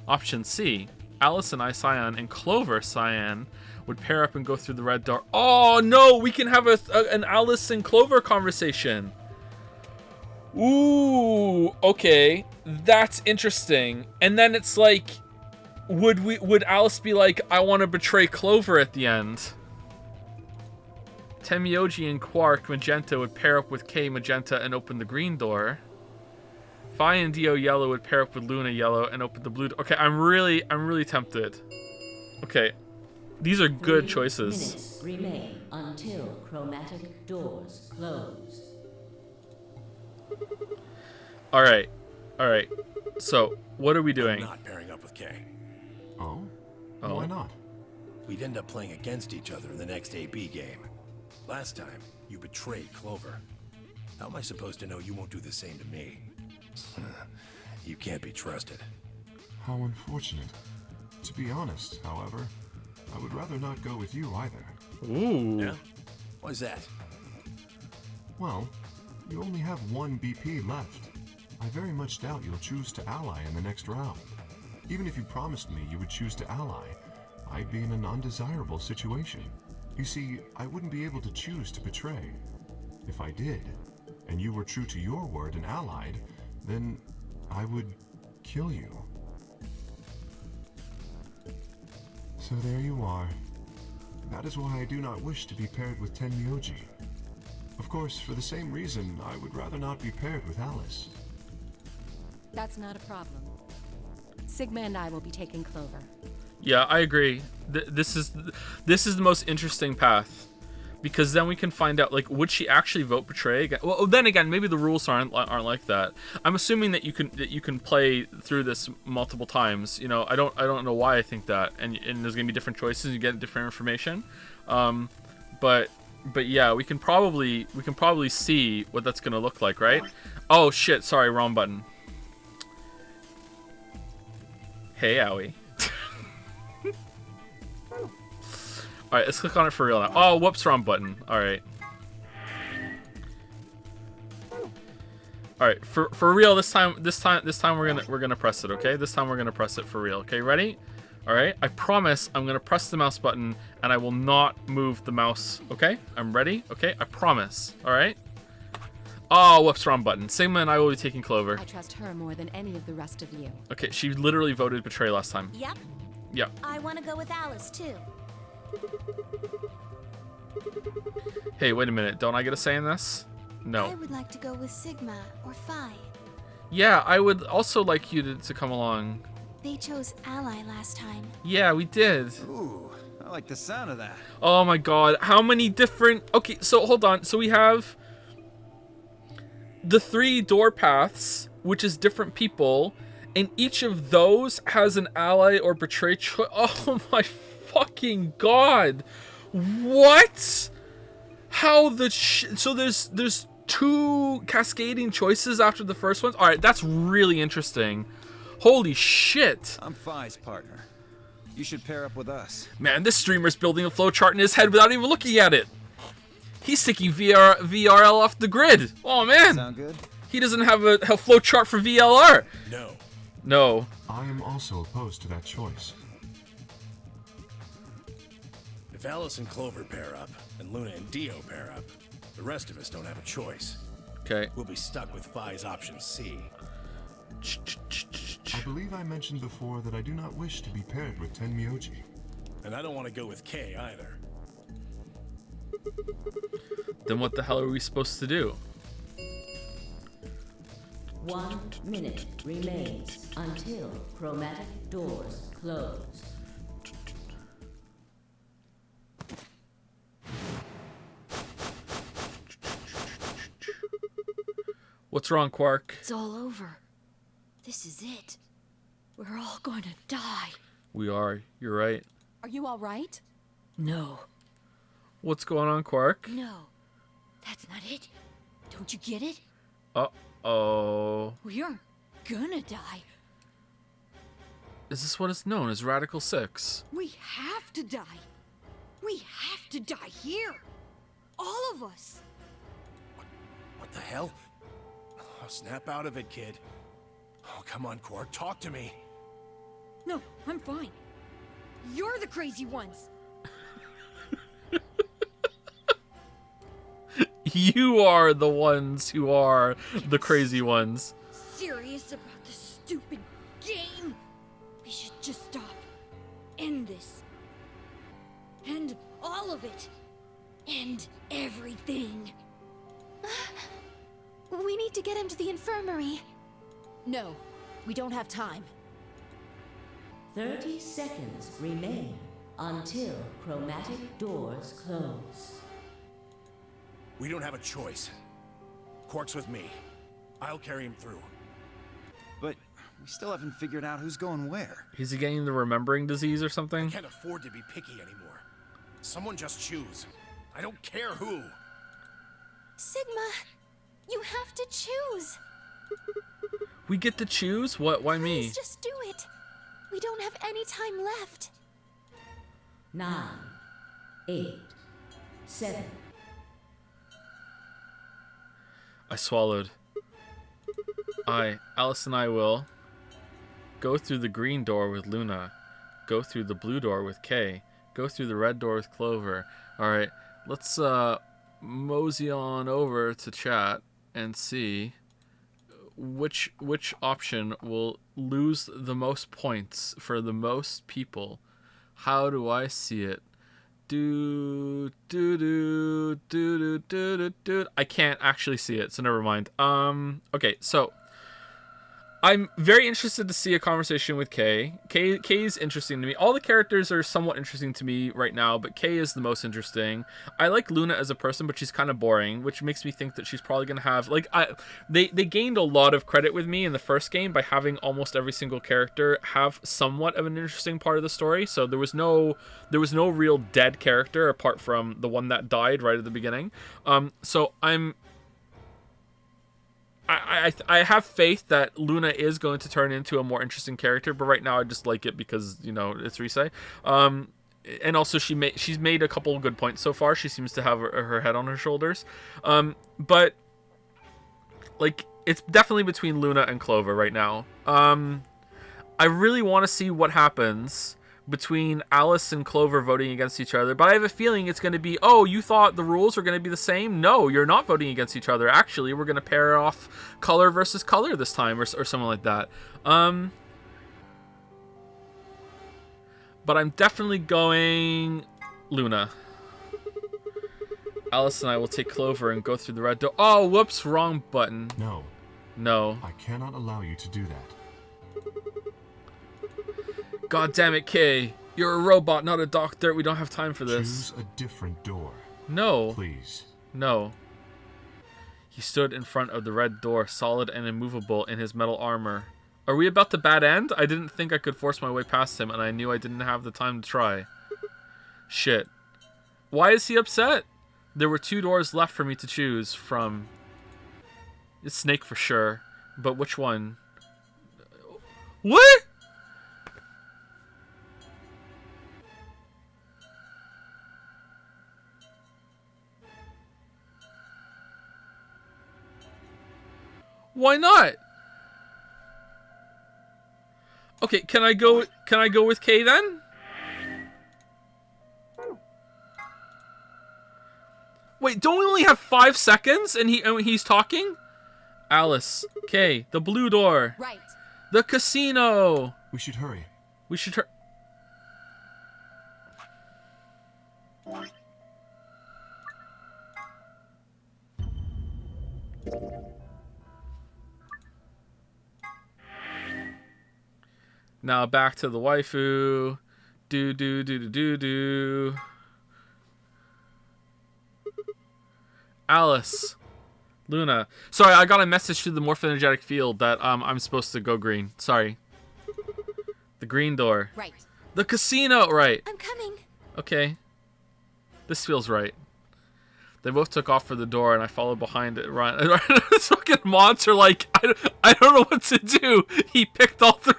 Option C. Alice and I Cyan and Clover Cyan would pair up and go through the red door. Oh no, we can have an Alice and Clover conversation. Ooh, okay, that's interesting. And then it's like, would Alice be like, I want to betray Clover at the end? Tenmyoji and Quark Magenta would pair up with K Magenta and open the green door. Phi and Dio Yellow would pair up with Luna Yellow and open the blue door. Okay, I'm really tempted. Okay, these are good 3 choices. minutes remain until chromatic doors close. All right. So, what are we doing? I'm not pairing up with Kay. Oh? Oh. Why not? We'd end up playing against each other in the next AB game. Last time, you betrayed Clover. How am I supposed to know you won't do the same to me? You can't be trusted. How unfortunate. To be honest, however, I would rather not go with you either. Ooh. Yeah? Why's that? Well, you only have one BP left. I very much doubt you'll choose to ally in the next round. Even if you promised me you would choose to ally, I'd be in an undesirable situation. You see, I wouldn't be able to choose to betray. If I did, and you were true to your word and allied, then I would kill you. So there you are. That is why I do not wish to be paired with Tenmyoji. Of course, for the same reason, I would rather not be paired with Alice. That's not a problem. Sigma and I will be taking Clover. Yeah, I agree. This is the most interesting path, because then we can find out, like, would she actually vote betray again? Well, then again, maybe the rules aren't like that. I'm assuming that you can play through this multiple times. You know, I don't know why I think that, and there's gonna be different choices. You get different information, but yeah, we can probably see what that's gonna look like, right? Oh shit! Sorry, wrong button. Hey, Owie. Alright, let's click on it for real now. Oh, whoops, wrong button. Alright. Alright, for real this time we're gonna press it, okay? This time we're gonna press it for real. Okay, ready? Alright, I promise I'm gonna press the mouse button and I will not move the mouse. Okay? I'm ready? Okay, I promise. Alright? Oh, whoops, wrong button. Sigma and I will be taking Clover. I trust her more than any of the rest of you. Okay, she literally voted betray last time. Yep. Yep. I want to go with Alice, too. Hey, wait a minute. Don't I get a say in this? No. I would like to go with Sigma or Phi. Yeah, I would also like you to come along. They chose Ally last time. Yeah, we did. Ooh, I like the sound of that. Oh my god, how many different... Okay, so hold on. So we have the 3 door paths, which is different people, and each of those has an ally or betray choice. Oh my fucking god. What? How the so there's 2 cascading choices after the first one? Alright, that's really interesting. Holy shit. I'm Phi's partner. You should pair up with us. Man, this streamer's building a flowchart in his head without even looking at it. He's taking VRL off the grid. Oh man. Sound good? He doesn't have a flowchart for VLR. No. No. I am also opposed to that choice. If Alice and Clover pair up, and Luna and Dio pair up, the rest of us don't have a choice. Okay. We'll be stuck with Phi's option C. I believe I mentioned before that I do not wish to be paired with Tenmyoji. And I don't want to go with Kay either. Then what the hell are we supposed to do? 1 minute remains until chromatic doors close. What's wrong, Quark? It's all over. This is it. We're all going to die. We are. You're right. Are you all right? No. What's going on, Quark? No. That's not it. Don't you get it? Uh-oh. We aren't gonna die. Is this what is known as Radical 6? We have to die. We have to die here. All of us. What the hell? Oh, snap out of it, kid. Oh, come on, Quark, talk to me. No, I'm fine. You're the crazy ones. You are the ones who are the crazy ones. Serious about this stupid game? We should just stop. End this. End all of it. End everything. We need to get him to the infirmary. No, we don't have time. 30 seconds remain until chromatic doors close. We don't have a choice. Quark's with me. I'll carry him through. But we still haven't figured out who's going where. Is he getting the remembering disease or something? I can't afford to be picky anymore. Someone just choose. I don't care who. Sigma, you have to choose. We get to choose? What? Why me? Please just do it. We don't have any time left. 9, 8, 7. I swallowed. Alice and I will go through the green door with Luna, go through the blue door with Kay, go through the red door with Clover. Alright, let's mosey on over to chat and see which option will lose the most points for the most people. How do I see it? I can't actually see it, so never mind. Okay, so I'm very interested to see a conversation with Kay. Kay's interesting to me. All the characters are somewhat interesting to me right now, but Kay is the most interesting. I like Luna as a person, but she's kind of boring, which makes me think that she's probably going to have... They gained a lot of credit with me in the first game by having almost every single character have somewhat of an interesting part of the story. So there was no real dead character apart from the one that died right at the beginning. So I have faith that Luna is going to turn into a more interesting character, but right now I just like it because, you know, it's Risei. And also she's made a couple of good points so far. She seems to have her head on her shoulders. But like it's definitely between Luna and Clover right now. I really want to see what happens between Alice and Clover voting against each other, but I have a feeling it's going to be, oh, you thought the rules were going to be the same? No, you're not voting against each other. Actually, we're going to pair off color versus color this time, or something like that. But I'm definitely going Luna. Alice and I will take Clover and go through the red door. Oh, whoops, wrong button. No. I cannot allow you to do that. God damn it, Kay. You're a robot, not a doctor. We don't have time for this. Choose a different door. No. Please. No. He stood in front of the red door, solid and immovable in his metal armor. Are we about to bad end? I didn't think I could force my way past him, and I knew I didn't have the time to try. Shit. Why is he upset? There were 2 doors left for me to choose from. It's Snake for sure, but which one? What? Why not? Okay, can I go with Kay then? Wait, don't we only have 5 seconds and he's talking? Alice, Kay, the blue door. Right. The casino. We should hurry. We should hurry. Now back to the waifu. Do. Alice. Luna. Sorry, I got a message through the morphogenetic field that I'm supposed to go green. Sorry. The green door. Right. The casino. Right. I'm coming. Okay. This feels right. They both took off for the door, and I followed behind it. Ryan, this fucking monster, like, I don't know what to do. He picked all 3.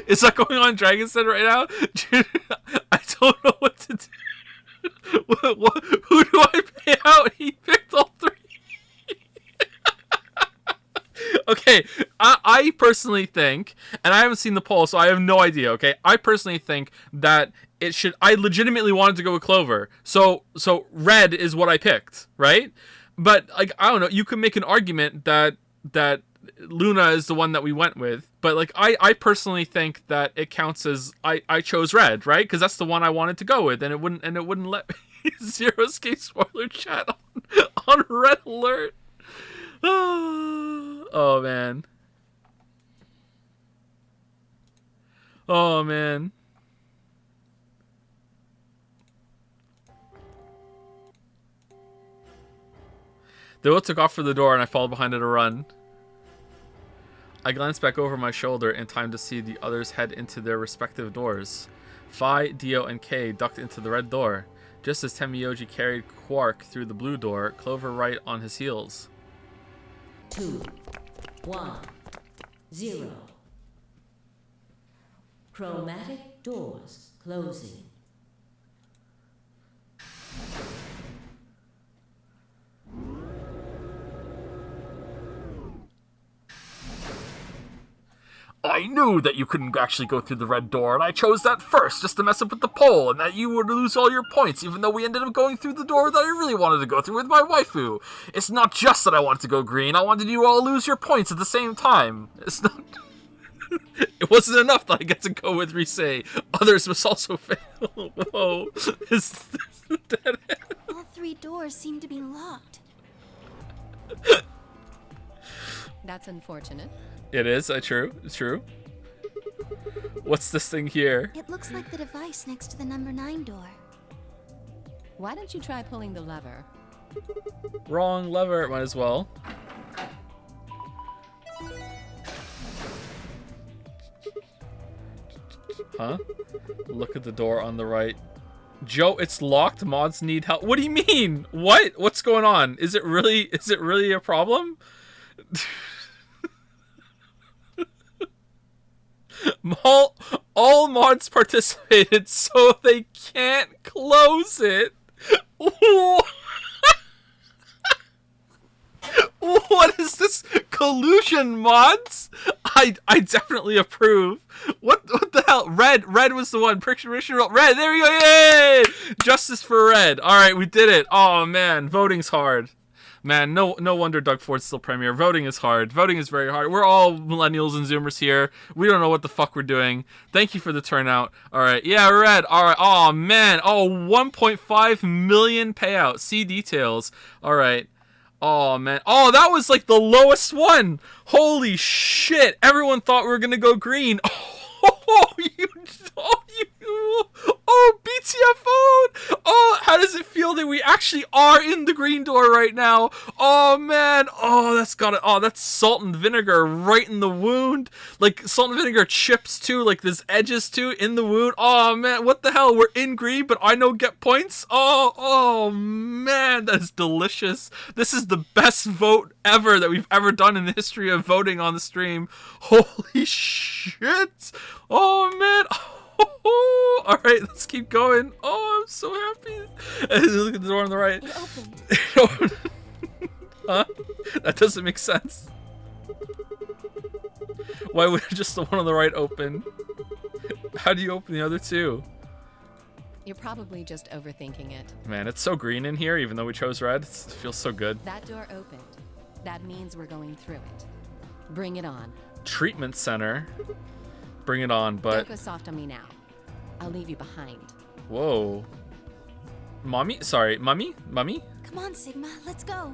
Is that going on Dragon's Den right now? I don't know what to do. Who do I pay out? He picked all 3. Okay, I personally think, and I haven't seen the poll, so I have no idea. Okay, I personally think that it should. I legitimately wanted to go with Clover, so red is what I picked, right? But like I don't know, you could make an argument that Luna is the one that we went with, but like I personally think that it counts as I chose red, right? Because that's the one I wanted to go with, and it wouldn't let me Zero Escape spoiler chat on red alert. Oh man. Oh man. They both took off for the door and I followed behind at a run. I glanced back over my shoulder in time to see the others head into their respective doors. Phi, Dio, and Kay ducked into the red door, just as Tenmyoji carried Quark through the blue door, Clover right on his heels. 2, 1, 0. Chromatic doors closing. I knew that you couldn't actually go through the red door, and I chose that first just to mess up with the poll, and that you would lose all your points, even though we ended up going through the door that I really wanted to go through with my waifu. It's not just that I wanted to go green, I wanted you all to lose your points at the same time. It's not... It wasn't enough that I get to go with Risei. Others must also fail. Whoa. Is this dead end? All 3 doors seem to be locked. That's unfortunate. It is, true. It's true. What's this thing here? It looks like the device next to the number 9 door. Why don't you try pulling the lever? Wrong lever, might as well. Huh? Look at the door on the right. Joe, it's locked. Mods need help. What do you mean? What? What's going on? Is it really a problem? All mods participated, so they can't close it. What is this collusion, mods? I definitely approve. What the hell? Red was the one. Red. There we go. Yay! Justice for red. All right, we did it. Oh man, voting's hard. Man, no wonder Doug Ford's still premier. Voting is hard. Voting is very hard. We're all millennials and Zoomers here. We don't know what the fuck we're doing. Thank you for the turnout. All right. Yeah, red. All right. Oh, man. Oh, 1.5 million payout. See details. All right. Oh, man. Oh, that was like the lowest one. Holy shit. Everyone thought we were going to go green. BTF. Oh, how does it feel that we actually are in the green door right now? Oh man, that's salt and vinegar right in the wound. Like salt and vinegar chips too, like there's edges too in the wound. Oh man, what the hell? We're in green, but I don't get points. Oh man, that's delicious. This is the best vote ever that we've ever done in the history of voting on the stream. Holy shit. Oh man. All right, let's keep going. Oh, I'm so happy. Look at the door on the right. It opened. Huh? That doesn't make sense. Why would just the one on the right open? How do you open the other two? You're probably just overthinking it. Man, it's so green in here, even though we chose red. It feels so good. That door opened. That means we're going through it. Bring it on. Treatment center. Bring it on, but... Don't go soft on me now. I'll leave you behind. Whoa. Mommy? Sorry, Mummy? Mummy? Come on, Sigma, let's go.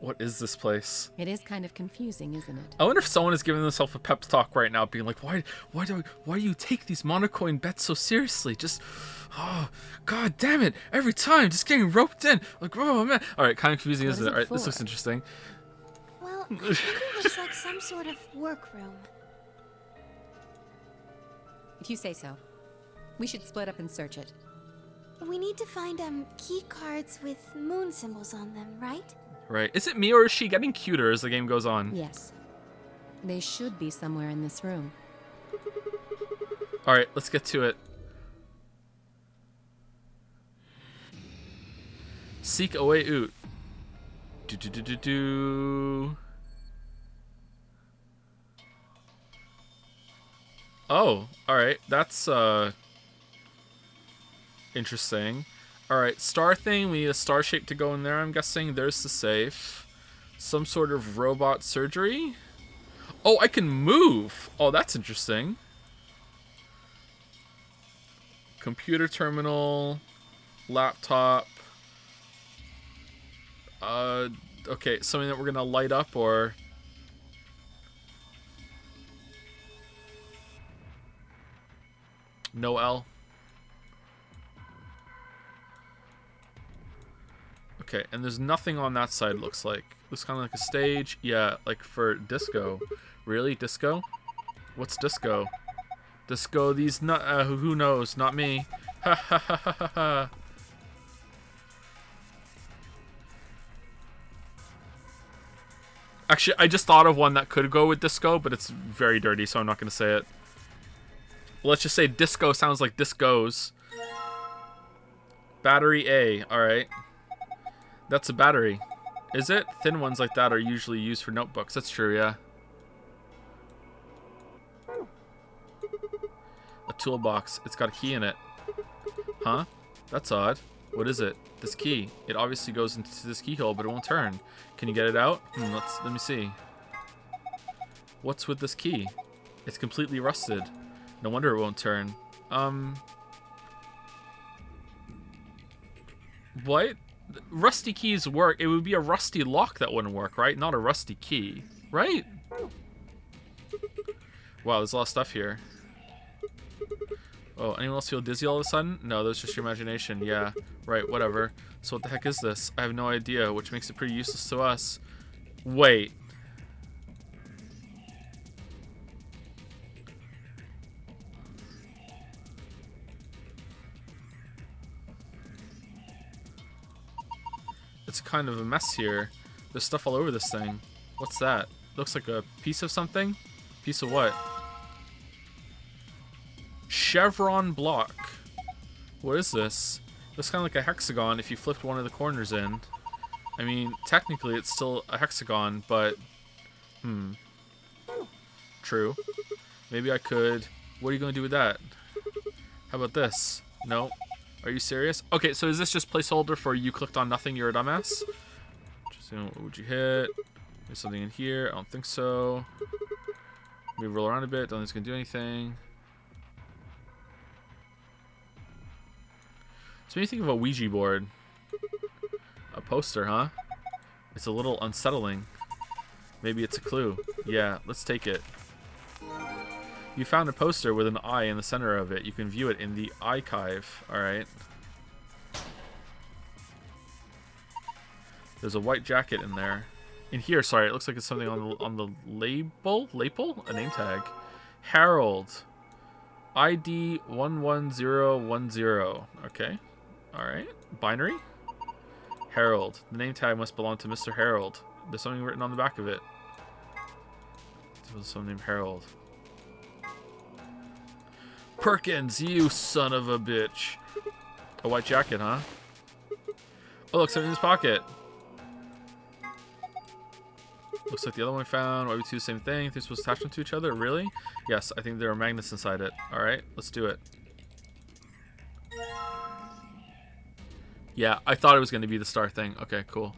What is this place? It is kind of confusing, isn't it? I wonder if someone is giving themselves a pep talk right now, being like, why do you take these monocoin bets so seriously? Just, oh, god damn it, every time, just getting roped in. Like, oh man. All right, kind of confusing, isn't it? All right, this looks interesting. Well, I think it looks like some sort of workroom. if you say so. We should split up and search it. We need to find key cards with moon symbols on them, right? Right. Is it me or is she getting cuter as the game goes on? Yes. They should be somewhere in this room. All right, let's get to it. Seek a way out. Do. Oh, all right. That's interesting. All right, star thing. We need a star shape to go in there. I'm guessing there's the safe. Some sort of robot surgery. Oh, I can move. Oh, that's interesting. Computer terminal, laptop. Okay, something that we're gonna light up or. No L. Okay, and there's nothing on that side, looks like. Looks kind of like a stage. Yeah, like for disco. Really? Disco? What's disco? Disco, these not, who knows? Not me. Ha ha ha ha ha ha. Actually, I just thought of one that could go with disco, but it's very dirty, so I'm not going to say it. Let's just say disco sounds like discos. Battery A. Alright. That's a battery. Is it? Thin ones like that are usually used for notebooks. That's true, yeah. A toolbox. It's got a key in it. Huh? That's odd. What is it? This key. It obviously goes into this keyhole, but it won't turn. Can you get it out? Let me see. What's with this key? It's completely rusted. No wonder it won't turn. What? Rusty keys work. It would be a rusty lock that wouldn't work, right? Not a rusty key, right? Wow, there's a lot of stuff here. Oh, anyone else feel dizzy all of a sudden? No, that's just your imagination. Yeah, right, whatever. So what the heck is this? I have no idea, which makes it pretty useless to us. Wait. It's kind of a mess here. There's stuff all over this thing. What's that? Looks like a piece of something? Piece of what? Chevron block. What is this? Looks kind of like a hexagon if you flipped one of the corners in. I mean, technically it's still a hexagon, but... True. Maybe I could... What are you going to do with that? How about this? No. Are you serious? Okay, so is this just placeholder for you clicked on nothing, you're a dumbass? Just, what would you hit? There's something in here. I don't think so. Maybe roll around a bit. Don't think it's going to do anything. So when you think of a Ouija board, a poster, huh? It's a little unsettling. Maybe it's a clue. Yeah, let's take it. You found a poster with an eye in the center of it. You can view it in the archive. Alright. There's a white jacket in there. In here, sorry, it looks like it's something on the label? Label? A name tag. Harold. ID 11010. Okay. Alright. Binary? Harold. The name tag must belong to Mr. Harold. There's something written on the back of it. There's someone named Harold. Perkins, you son of a bitch. A white jacket, huh? Oh, look, something in his pocket. Looks like the other one we found. Why we do the same thing? They're supposed to attach them to each other? Really? Yes, I think there are magnets inside it. Alright, let's do it. Yeah, I thought it was going to be the star thing. Okay, cool.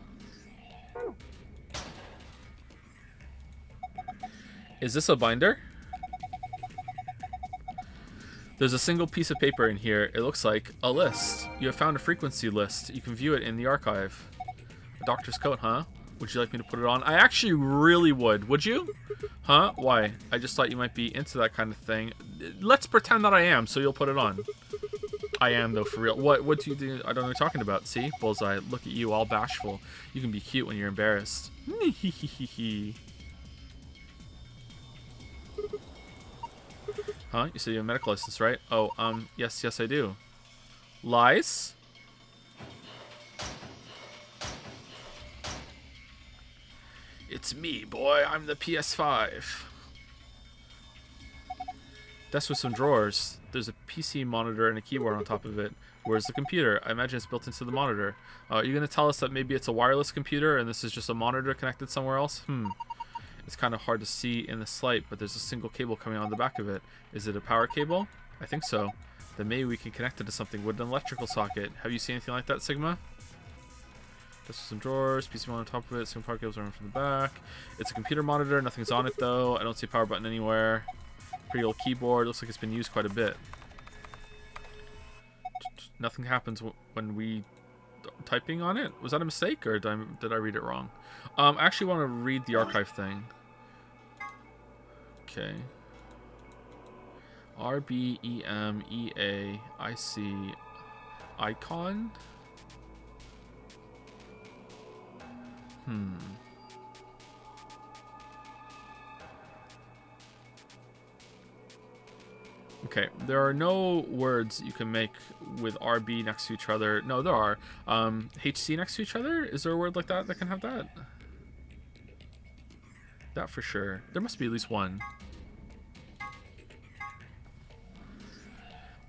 Is this a binder? There's a single piece of paper in here. It looks like a list. You have found a frequency list. You can view it in the archive. A doctor's coat, huh? Would you like me to put it on? I actually really would. Would you? Huh? Why? I just thought you might be into that kind of thing. Let's pretend that I am, so you'll put it on. I am, though, for real. What do you do? I don't know what you're talking about. See? Bullseye. Look at you, all bashful. You can be cute when you're embarrassed. Huh? You said you have a medical license, right? Oh, yes, I do. Lies? It's me, boy. I'm the PS5. Desk with some drawers. There's a PC monitor and a keyboard on top of it. Where's the computer? I imagine it's built into the monitor. Are you going to tell us that maybe it's a wireless computer and this is just a monitor connected somewhere else? It's kind of hard to see in this light, but there's a single cable coming on the back of it. Is it a power cable? I think so. Then maybe we can connect it to something with an electrical socket. Have you seen anything like that, Sigma? This is some drawers, PC monitor on top of it, some power cables running from the back. It's a computer monitor, nothing's on it though. I don't see a power button anywhere. Pretty old keyboard, looks like it's been used quite a bit. Nothing happens when we typing on it. Was that a mistake or did I read it wrong? I actually want to read the archive thing. Okay. RBEMEAIC icon. Okay, there are no words you can make with RB next to each other. No, there are. HC next to each other? Is there a word like that that can have that? That for sure. There must be at least one.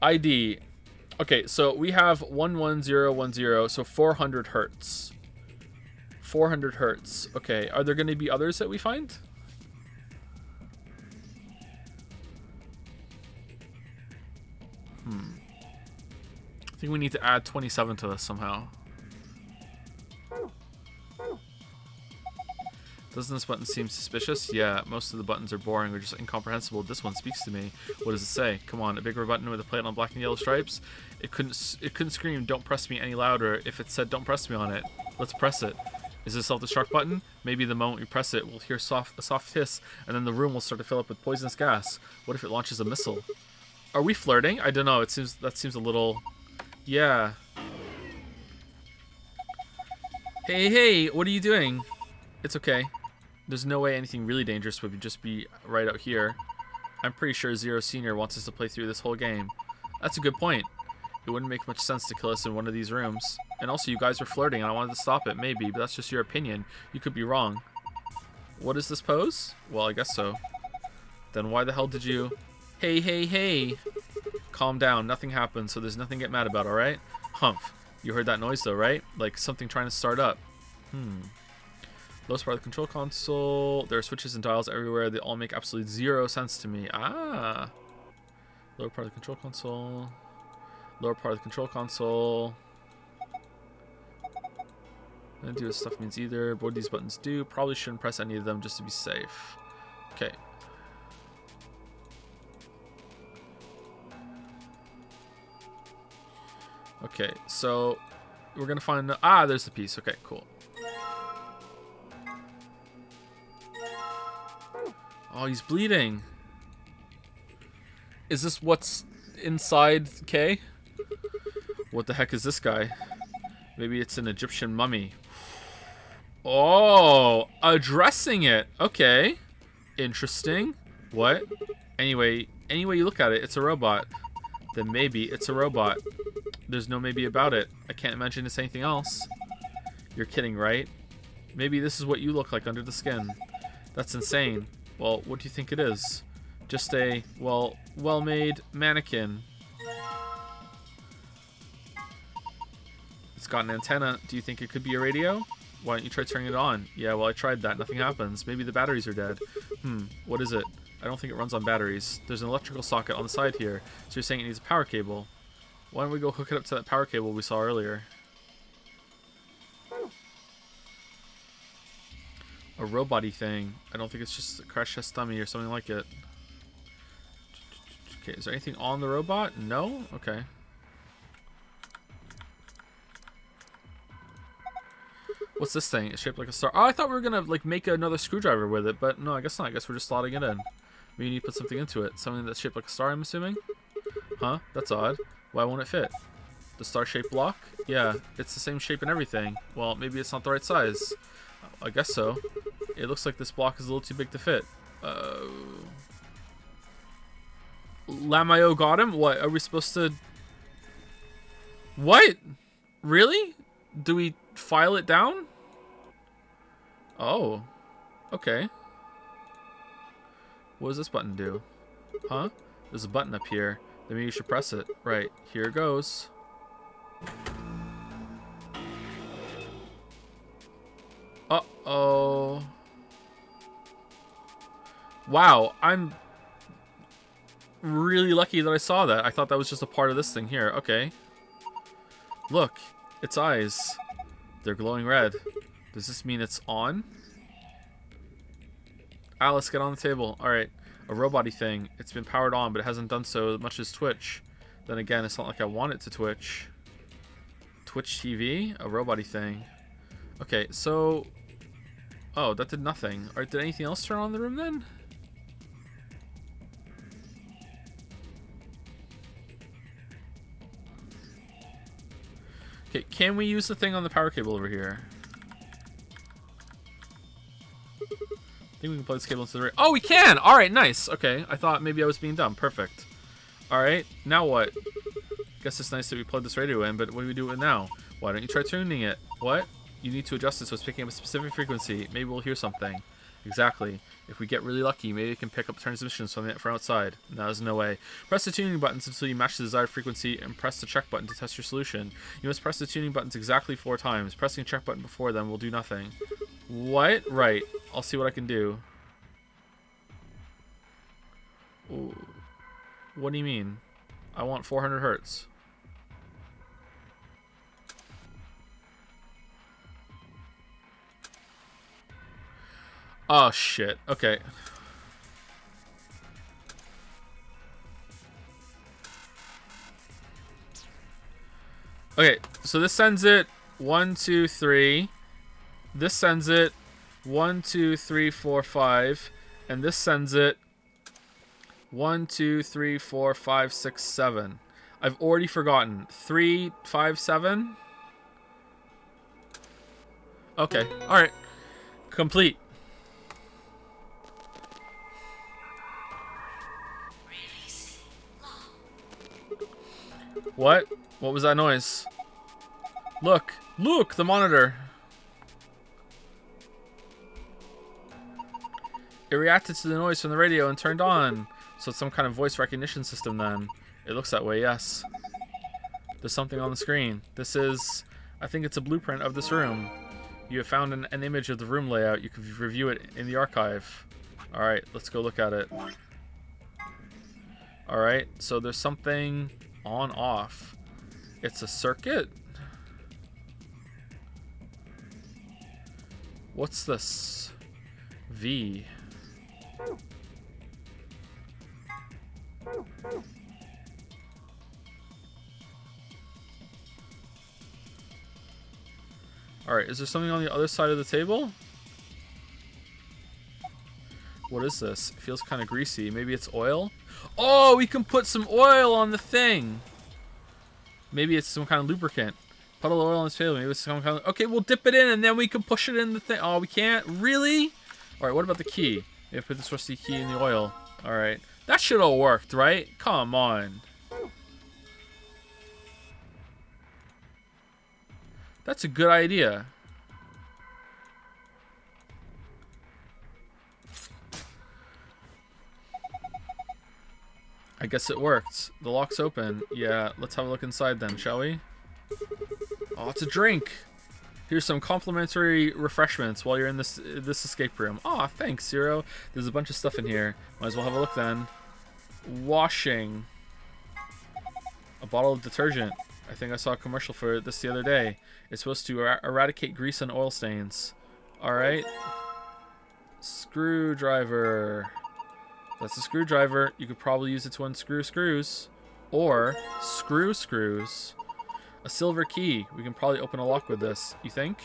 ID. Okay, so we have 11010, so 400 hertz. 400 hertz. Okay, are there going to be others that we find? I think we need to add 27 to this somehow. Doesn't this button seem suspicious? Yeah, most of the buttons are boring or just incomprehensible. This one speaks to me. What does it say? Come on, a bigger button with a plate on black and yellow stripes? It couldn't scream, don't press me any louder if it said don't press me on it. Let's press it. Is this a self-destruct button? Maybe the moment we press it, we'll hear a soft hiss, and then the room will start to fill up with poisonous gas. What if it launches a missile? Are we flirting? I don't know. That seems a little... Yeah. Hey, what are you doing? It's okay. There's no way anything really dangerous would just be right out here. I'm pretty sure Zero Senior wants us to play through this whole game. That's a good point. It wouldn't make much sense to kill us in one of these rooms. And also, you guys were flirting, and I wanted to stop it, maybe, but that's just your opinion. You could be wrong. What is this pose? Well, I guess so. Then why the hell did you... Hey. Calm down. Nothing happened, so there's nothing to get mad about, alright? Humph. You heard that noise, though, right? Like something trying to start up. Lowest part of the control console. There are switches and dials everywhere. They all make absolutely zero sense to me. Ah. Lower part of the control console. Lower part of the control console. Didn't do what stuff means either. What do these buttons do? Probably shouldn't press any of them just to be safe. Okay. Okay, so we're gonna find... Ah, there's the piece. Okay, cool. Oh, he's bleeding. Is this what's inside K? What the heck is this guy? Maybe it's an Egyptian mummy. Oh, addressing it. Okay. Interesting. What? Anyway you look at it, it's a robot. Then maybe it's a robot. There's no maybe about it. I can't imagine it's anything else. You're kidding, right? Maybe this is what you look like under the skin. That's insane. Well, what do you think it is? Just a, well-made mannequin. It's got an antenna. Do you think it could be a radio? Why don't you try turning it on? Yeah, well, I tried that. Nothing happens. Maybe the batteries are dead. What is it? I don't think it runs on batteries. There's an electrical socket on the side here. So you're saying it needs a power cable. Why don't we go hook it up to that power cable we saw earlier? A robot-y thing. I don't think it's just a crash test dummy or something like it. Okay, is there anything on the robot? No? Okay. What's this thing? It's shaped like a star. Oh, I thought we were gonna like make another screwdriver with it, but no, I guess not. I guess we're just slotting it in. Maybe you need to put something into it. Something that's shaped like a star, I'm assuming? Huh? That's odd. Why won't it fit? The star-shaped block? Yeah, it's the same shape and everything. Well, maybe it's not the right size. I guess so. It looks like this block is a little too big to fit. Lamayo got him? What, are we supposed to... What? Really? Do we file it down? Oh. Okay. What does this button do? Huh? There's a button up here. Then maybe you should press it. Right. Here goes. Uh-oh. Wow. I'm really lucky that I saw that. I thought that was just a part of this thing here. Okay. Look. Its eyes. They're glowing red. Does this mean it's on? Alice, get on the table. Alright. A robot-y thing. It's been powered on, but it hasn't done so much as Twitch. Then again, it's not like I want it to Twitch. Twitch TV? A robot-y thing. Okay, so... Oh, that did nothing. Alright, did anything else turn on in the room then? Okay, can we use the thing on the power cable over here? I think we can plug this cable into the... Oh, we can! Alright, nice. Okay, I thought maybe I was being dumb. Perfect. Alright, now what? Guess it's nice that we plugged this radio in, but what do we do with it now? Why don't you try tuning it? What? You need to adjust it so it's picking up a specific frequency. Maybe we'll hear something. Exactly. If we get really lucky, maybe it can pick up transmissions from outside. No, there's no way. Press the tuning buttons until you match the desired frequency and press the check button to test your solution. You must press the tuning buttons exactly 4 times. Pressing the check button before them will do nothing. What? Right. I'll see what I can do. Ooh. What do you mean? I want 400 hertz. Oh, shit. Okay. Okay, so this sends it 1, 2, 3. This sends it 1, 2, 3, 4, 5. And this sends it 1, 2, 3, 4, 5, 6, 7. I've already forgotten. 3, 5, 7? Okay, alright. Complete. What? What was that noise? Look! Look! The monitor! It reacted to the noise from the radio and turned on. So it's some kind of voice recognition system then. It looks that way, yes. There's something on the screen. This is... I think it's a blueprint of this room. You have found an image of the room layout. You can review it in the archive. Alright, let's go look at it. Alright, so there's something... on off. It's a circuit? What's this? V. Alright, is there something on the other side of the table? What is this? It feels kind of greasy. Maybe it's oil? Oh, we can put some oil on the thing. Maybe it's some kind of lubricant. Puddle oil on this table. Maybe it's some kind of... Okay, we'll dip it in and then we can push it in the thing. Oh, we can't? Really? Alright, what about the key? Maybe put this rusty key in the oil. Alright. That should have worked, right? Come on. That's a good idea. I guess it worked. The lock's open. Yeah, let's have a look inside then, shall we? Oh, it's a drink. Here's some complimentary refreshments while you're in this escape room. Aw, thanks, Zero. There's a bunch of stuff in here. Might as well have a look then. Washing. A bottle of detergent. I think I saw a commercial for this the other day. It's supposed to eradicate grease and oil stains. Alright. Screwdriver. That's a screwdriver. You could probably use it to unscrew screws. Or screw screws. A silver key. We can probably open a lock with this. You think?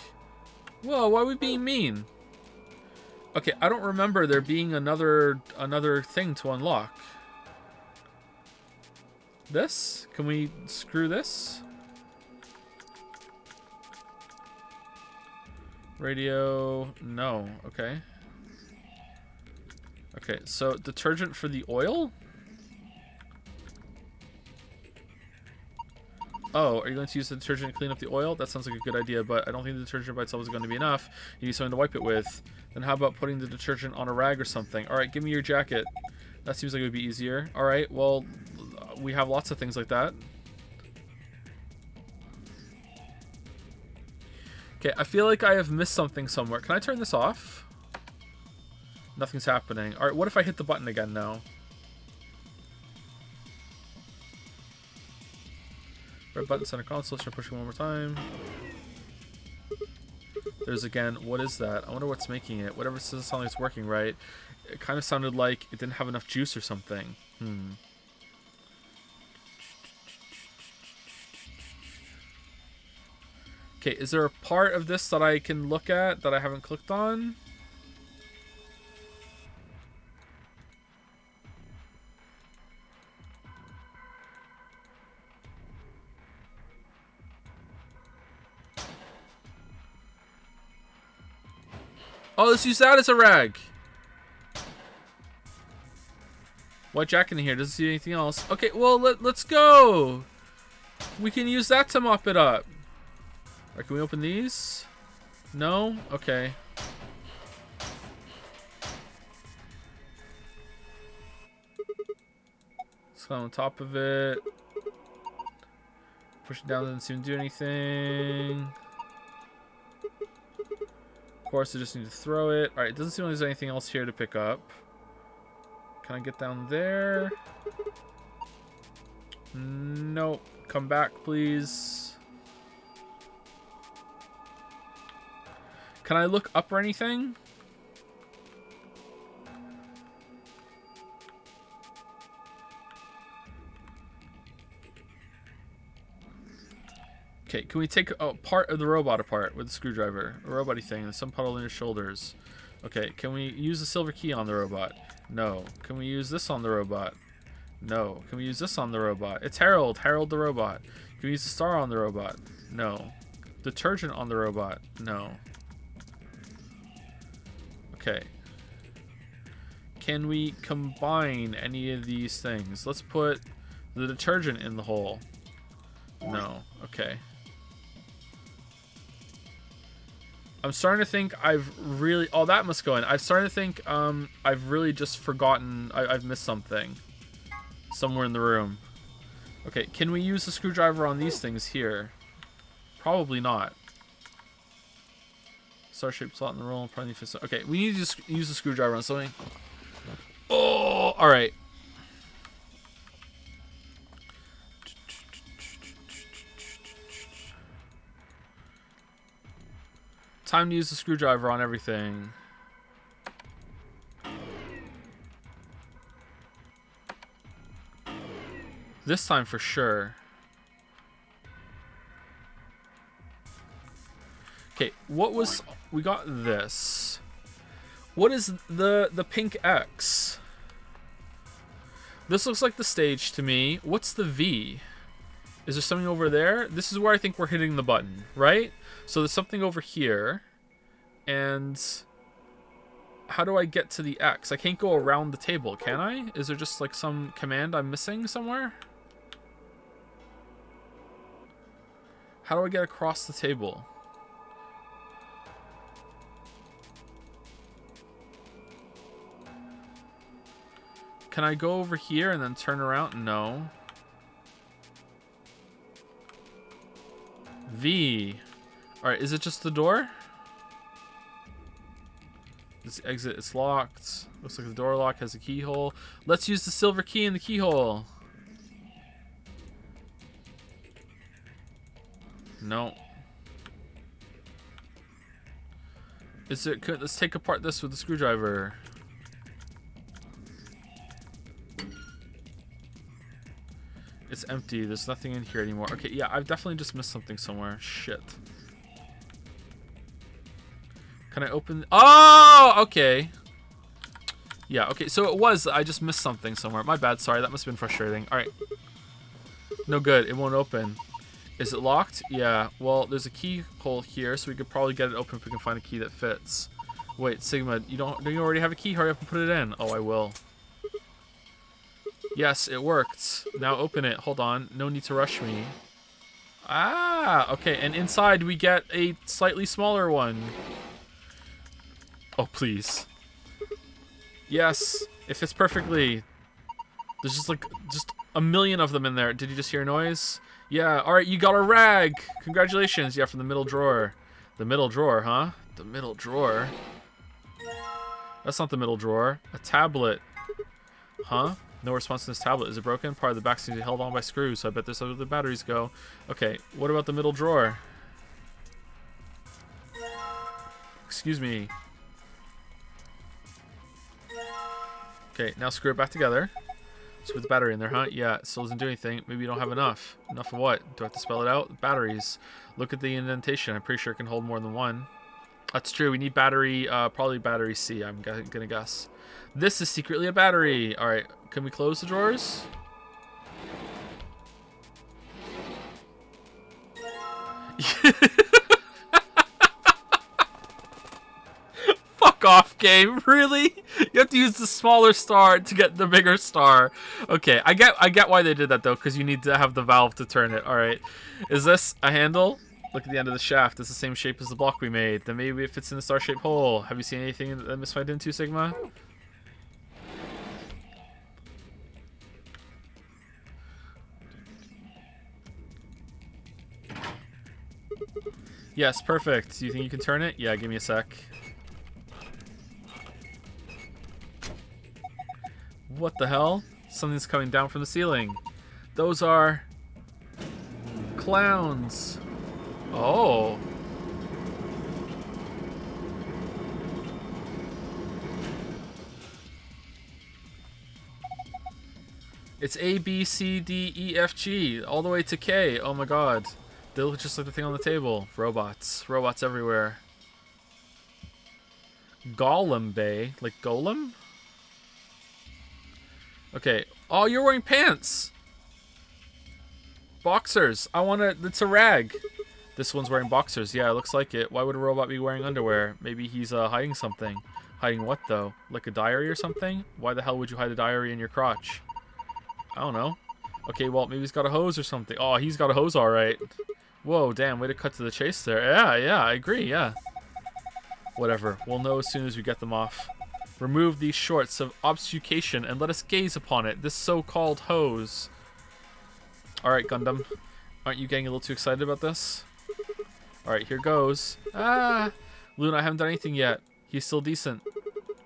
Whoa, why are we being mean? Okay, I don't remember there being another thing to unlock. This? Can we screw this? Radio... No. Okay. Okay, so detergent for the oil? Oh, are you going to use the detergent to clean up the oil? That sounds like a good idea, but I don't think the detergent by itself is going to be enough. You need something to wipe it with. Then how about putting the detergent on a rag or something? Alright, give me your jacket. That seems like it would be easier. Alright, well, we have lots of things like that. Okay, I feel like I have missed something somewhere. Can I turn this off? Nothing's happening. Alright, what if I hit the button again now? Red button, center console, start pushing one more time. There's again, what is that? I wonder what's making it. Whatever doesn't sound like it's working right. It kind of sounded like it didn't have enough juice or something. Okay, is there a part of this that I can look at that I haven't clicked on? Oh, let's use that as a rag. White jacket in here. Doesn't see anything else. Okay, well, let's go. We can use that to mop it up. Alright, can we open these? No? Okay. Let's go on top of it. Push it down, doesn't seem to do anything. Of course, I just need to throw it. Alright, it doesn't seem like there's anything else here to pick up. Can I get down there? Nope. Come back, please. Can I look up or anything? Okay, can we take a part of the robot apart with a screwdriver? A robot-y thing. There's some puddle in his shoulders. Okay, can we use the silver key on the robot? No. Can we use this on the robot? No. Can we use this on the robot? It's Harold. Harold the robot. Can we use the star on the robot? No. Detergent on the robot? No. Okay. Can we combine any of these things? Let's put the detergent in the hole. No. Okay. I'm starting to think I've really... Oh, that must go in. I'm starting to think I've really just forgotten... I've missed something. Somewhere in the room. Okay, can we use the screwdriver on these things here? Probably not. Star-shaped slot in the roll. Probably need to... Okay, we need to just use the screwdriver on something. Oh, alright. Time to use the screwdriver on everything. This time for sure. Okay, what was... We got this. What is the pink X? This looks like the stage to me. What's the V? Is there something over there? This is where I think we're hitting the button, right? So there's something over here. And how do I get to the X? I can't go around the table, can I? Is there just like some command I'm missing somewhere? How do I get across the table? Can I go over here and then turn around? No. V. Alright, is it just the door? This exit is locked. Looks like the door lock has a keyhole. Let's use the silver key in the keyhole. No. Is it good? Let's take apart this with the screwdriver. It's empty. There's nothing in here anymore. Okay, yeah, I've definitely just missed something somewhere. Shit. Can I open... Oh, okay. Yeah, okay, so it was... I just missed something somewhere. My bad, sorry. That must have been frustrating. Alright. No good. It won't open. Is it locked? Yeah. Well, there's a keyhole here, so we could probably get it open if we can find a key that fits. Wait, Sigma, do you already have a key? Hurry up and put it in. Oh, I will. Yes, it worked. Now open it. Hold on. No need to rush me. Ah, okay. And inside we get a slightly smaller one. Oh, please. Yes, it fits perfectly. There's just like just a million of them in there. Did you just hear a noise? Yeah. All right, you got a rag. Congratulations. Yeah, from the middle drawer. The middle drawer, huh? The middle drawer. That's not the middle drawer. A tablet. Huh? No response to this tablet. Is it broken? Part of the back seems to be held on by screws, so I bet there's where the batteries go. Okay, what about the middle drawer? Excuse me. Okay, now screw it back together. So with the battery in there, huh? Yeah, it still doesn't do anything. Maybe you don't have enough. Enough of what? Do I have to spell it out? Batteries. Look at the indentation. I'm pretty sure it can hold more than one. That's true. We need battery, probably battery C, I'm gonna guess. This is secretly a battery. All right, can we close the drawers? Fuck off, game. Really? You have to use the smaller star to get the bigger star. Okay, I get why they did that though, because you need to have the valve to turn it. All right, is this a handle? Look at the end of the shaft. It's the same shape as the block we made. Then maybe it fits in the star-shaped hole. Have you seen anything that misfired into, Sigma? Yes, perfect. Do you think you can turn it? Yeah, give me a sec. What the hell? Something's coming down from the ceiling. Those are clowns. Oh. It's A, B, C, D, E, F, G, all the way to K. Oh my god. They look just like the thing on the table. Robots. Robots everywhere. Golem Bay. Like Golem? Okay. Oh, you're wearing pants! Boxers. I want to... It's a rag. This one's wearing boxers. Yeah, it looks like it. Why would a robot be wearing underwear? Maybe he's hiding something. Hiding what, though? Like a diary or something? Why the hell would you hide a diary in your crotch? I don't know. Okay, well, maybe he's got a hose or something. Oh, he's got a hose, all right. Whoa, damn, way to cut to the chase there. Yeah, I agree, yeah. Whatever, we'll know as soon as we get them off. Remove these shorts of obfuscation and let us gaze upon it, this so-called hose. All right, Gundam. Aren't you getting a little too excited about this? All right, here goes. Ah! Luna, I haven't done anything yet. He's still decent.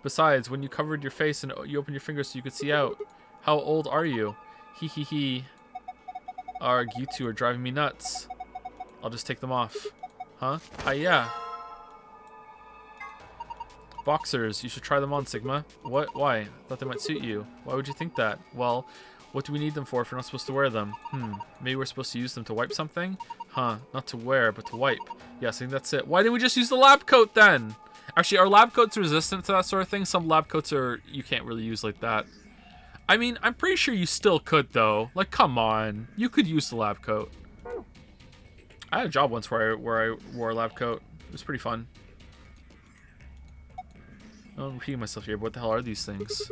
Besides, when you covered your face and you opened your fingers so you could see out. How old are you? Hee hee hee. Arg, you two are driving me nuts. I'll just take them off. Huh? Hi-ya. Boxers, you should try them on, Sigma. What? Why? Thought they might suit you. Why would you think that? Well, what do we need them for if we're not supposed to wear them? Maybe we're supposed to use them to wipe something? Huh, not to wear, but to wipe. Yes, I think that's it. Why didn't we just use the lab coat then? Actually, are lab coats resistant to that sort of thing? Some lab coats you can't really use like that. I mean, I'm pretty sure you still could, though. Like, come on. You could use the lab coat. I had a job once where I wore a lab coat. It was pretty fun. I'm repeating myself here, but what the hell are these things?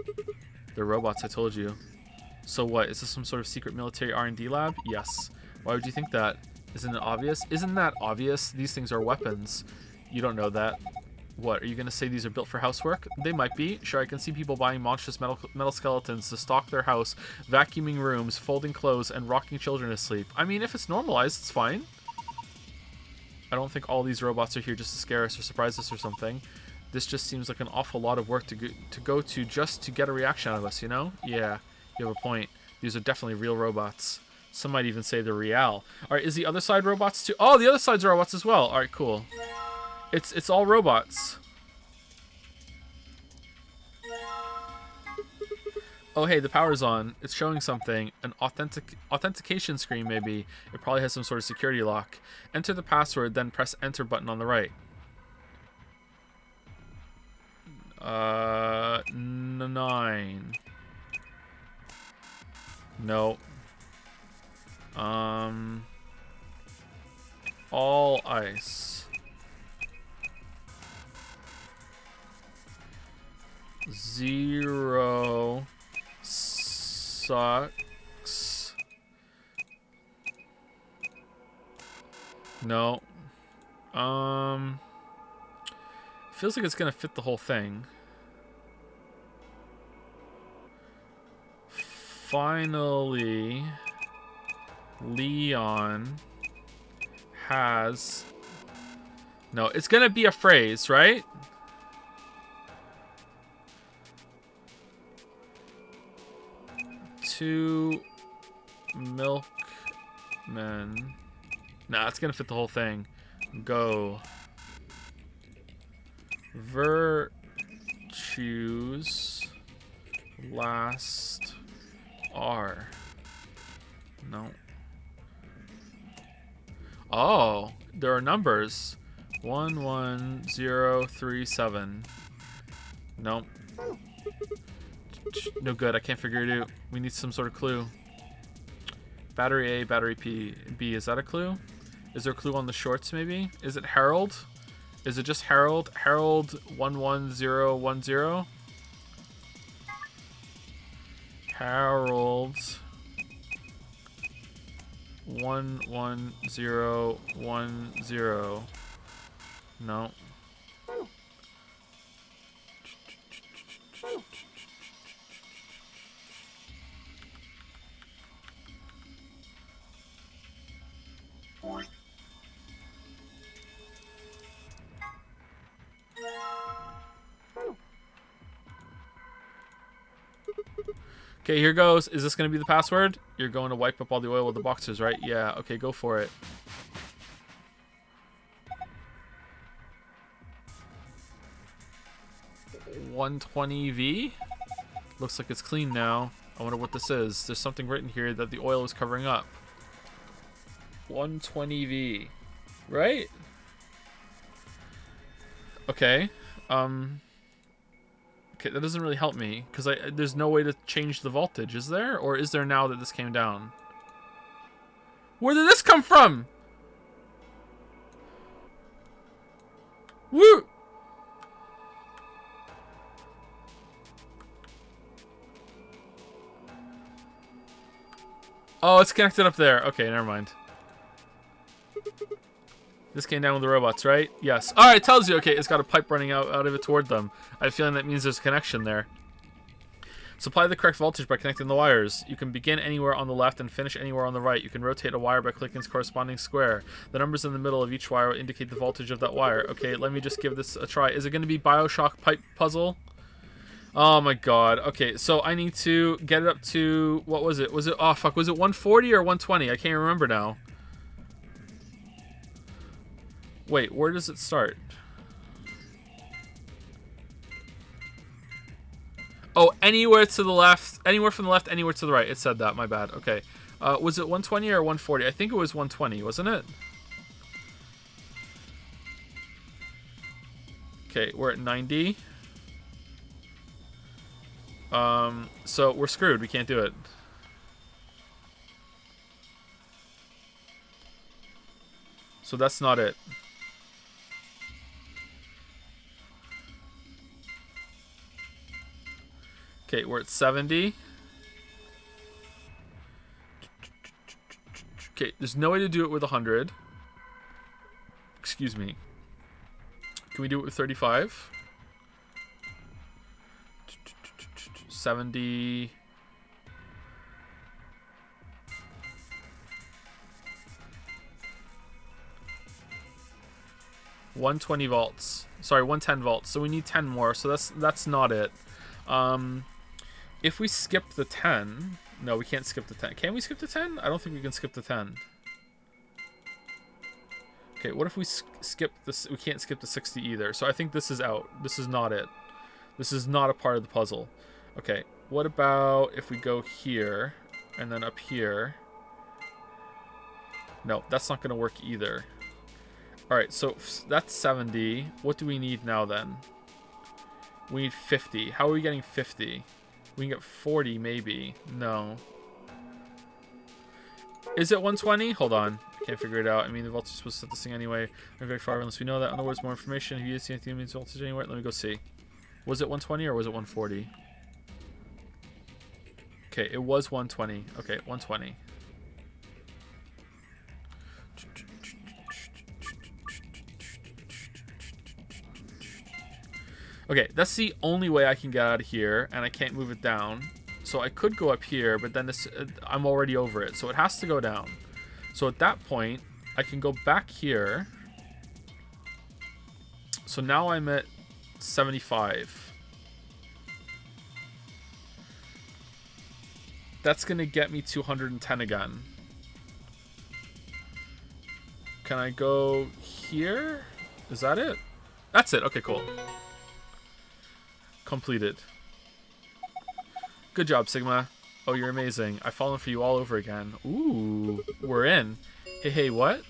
They're robots, I told you. So what? Is this some sort of secret military R&D lab? Yes. Why would you think that? Isn't it obvious? Isn't that obvious? These things are weapons. You don't know that. What, are you going to say these are built for housework? They might be. Sure, I can see people buying monstrous metal skeletons to stock their house, vacuuming rooms, folding clothes, and rocking children to sleep. I mean, if it's normalized, it's fine. I don't think all these robots are here just to scare us or surprise us or something. This just seems like an awful lot of work to go to just to get a reaction out of us, you know? Yeah, you have a point. These are definitely real robots. Some might even say they're real. Alright, is the other side robots too? Oh, the other side's robots as well. Alright, cool. It's all robots. Oh, hey, the power's on. It's showing something. An authentication screen, maybe. It probably has some sort of security lock. Enter the password, then press enter button on the right. 9. No. All ice. 0 sucks. No. Feels like it's gonna fit the whole thing. Finally, Leon has... No, it's gonna be a phrase, right? Two milkmen. Nah, it's gonna fit the whole thing. Go. Virtues last are. No. Oh, there are numbers. 11037. Nope. No good. I can't figure it out. We need some sort of clue. Battery A, battery B. Is that a clue? Is there a clue on the shorts maybe? Is it Harold? Is it just Harold? Harold 11010? Harold 11010. No. Okay, here goes. Is this going to be the password? You're going to wipe up all the oil with the boxers, right? Yeah, okay, go for it. $120V? Looks like it's clean now. I wonder what this is. There's something written here that the oil is covering up. 120V. Right? Okay. Okay, that doesn't really help me, because there's no way to change the voltage, is there? Or is there now that this came down? Where did this come from? Woo! Oh, it's connected up there. Okay, never mind. This came down with the robots, right? Yes. Alright, it tells you. Okay, it's got a pipe running out of it toward them. I have a feeling that means there's a connection there. Supply the correct voltage by connecting the wires. You can begin anywhere on the left and finish anywhere on the right. You can rotate a wire by clicking its corresponding square. The numbers in the middle of each wire will indicate the voltage of that wire. Okay, let me just give this a try. Is it going to be Bioshock pipe puzzle? Oh my god. Okay, so I need to get it up to... What was it? Was it... Oh, fuck. Was it 140 or 120? I can't remember now. Wait, where does it start? Oh, anywhere to the left. Anywhere from the left, anywhere to the right. It said that. My bad. Okay. Was it 120 or 140? I think it was 120, wasn't it? Okay, we're at 90. So we're screwed. We can't do it. So that's not it. Okay, we're at 70. Okay, there's no way to do it with 100. Excuse me. Can we do it with 35? 70. $120 volts. Sorry, 110 volts. So we need 10 more. So that's not it. If we skip the 10... No, we can't skip the 10. Can we skip the 10? I don't think we can skip the 10. Okay, what if we skip this? We can't skip the 60 either. So I think this is out. This is not it. This is not a part of the puzzle. Okay, what about if we go here and then up here? No, that's not going to work either. Alright, so that's 70. What do we need now then? We need 50. How are we getting 50? We can get 40 maybe. No. Is it 120? Hold on. I can't figure it out. I mean, the voltage is supposed to set this thing anyway. I'm very far unless we know that. In other words, more information. Have you seen anything that means voltage anywhere? Let me go see. Was it 120 or was it 140? Okay, it was 120. Okay, 120. Okay, that's the only way I can get out of here, and I can't move it down. So I could go up here, but then I'm already over it, so it has to go down. So at that point, I can go back here. So now I'm at 75. That's going to get me 210 again. Can I go here? Is that it? That's it. Okay, cool. Completed. Good job, Sigma. Oh, you're amazing. I've fallen for you all over again. Ooh, we're in. Hey, what?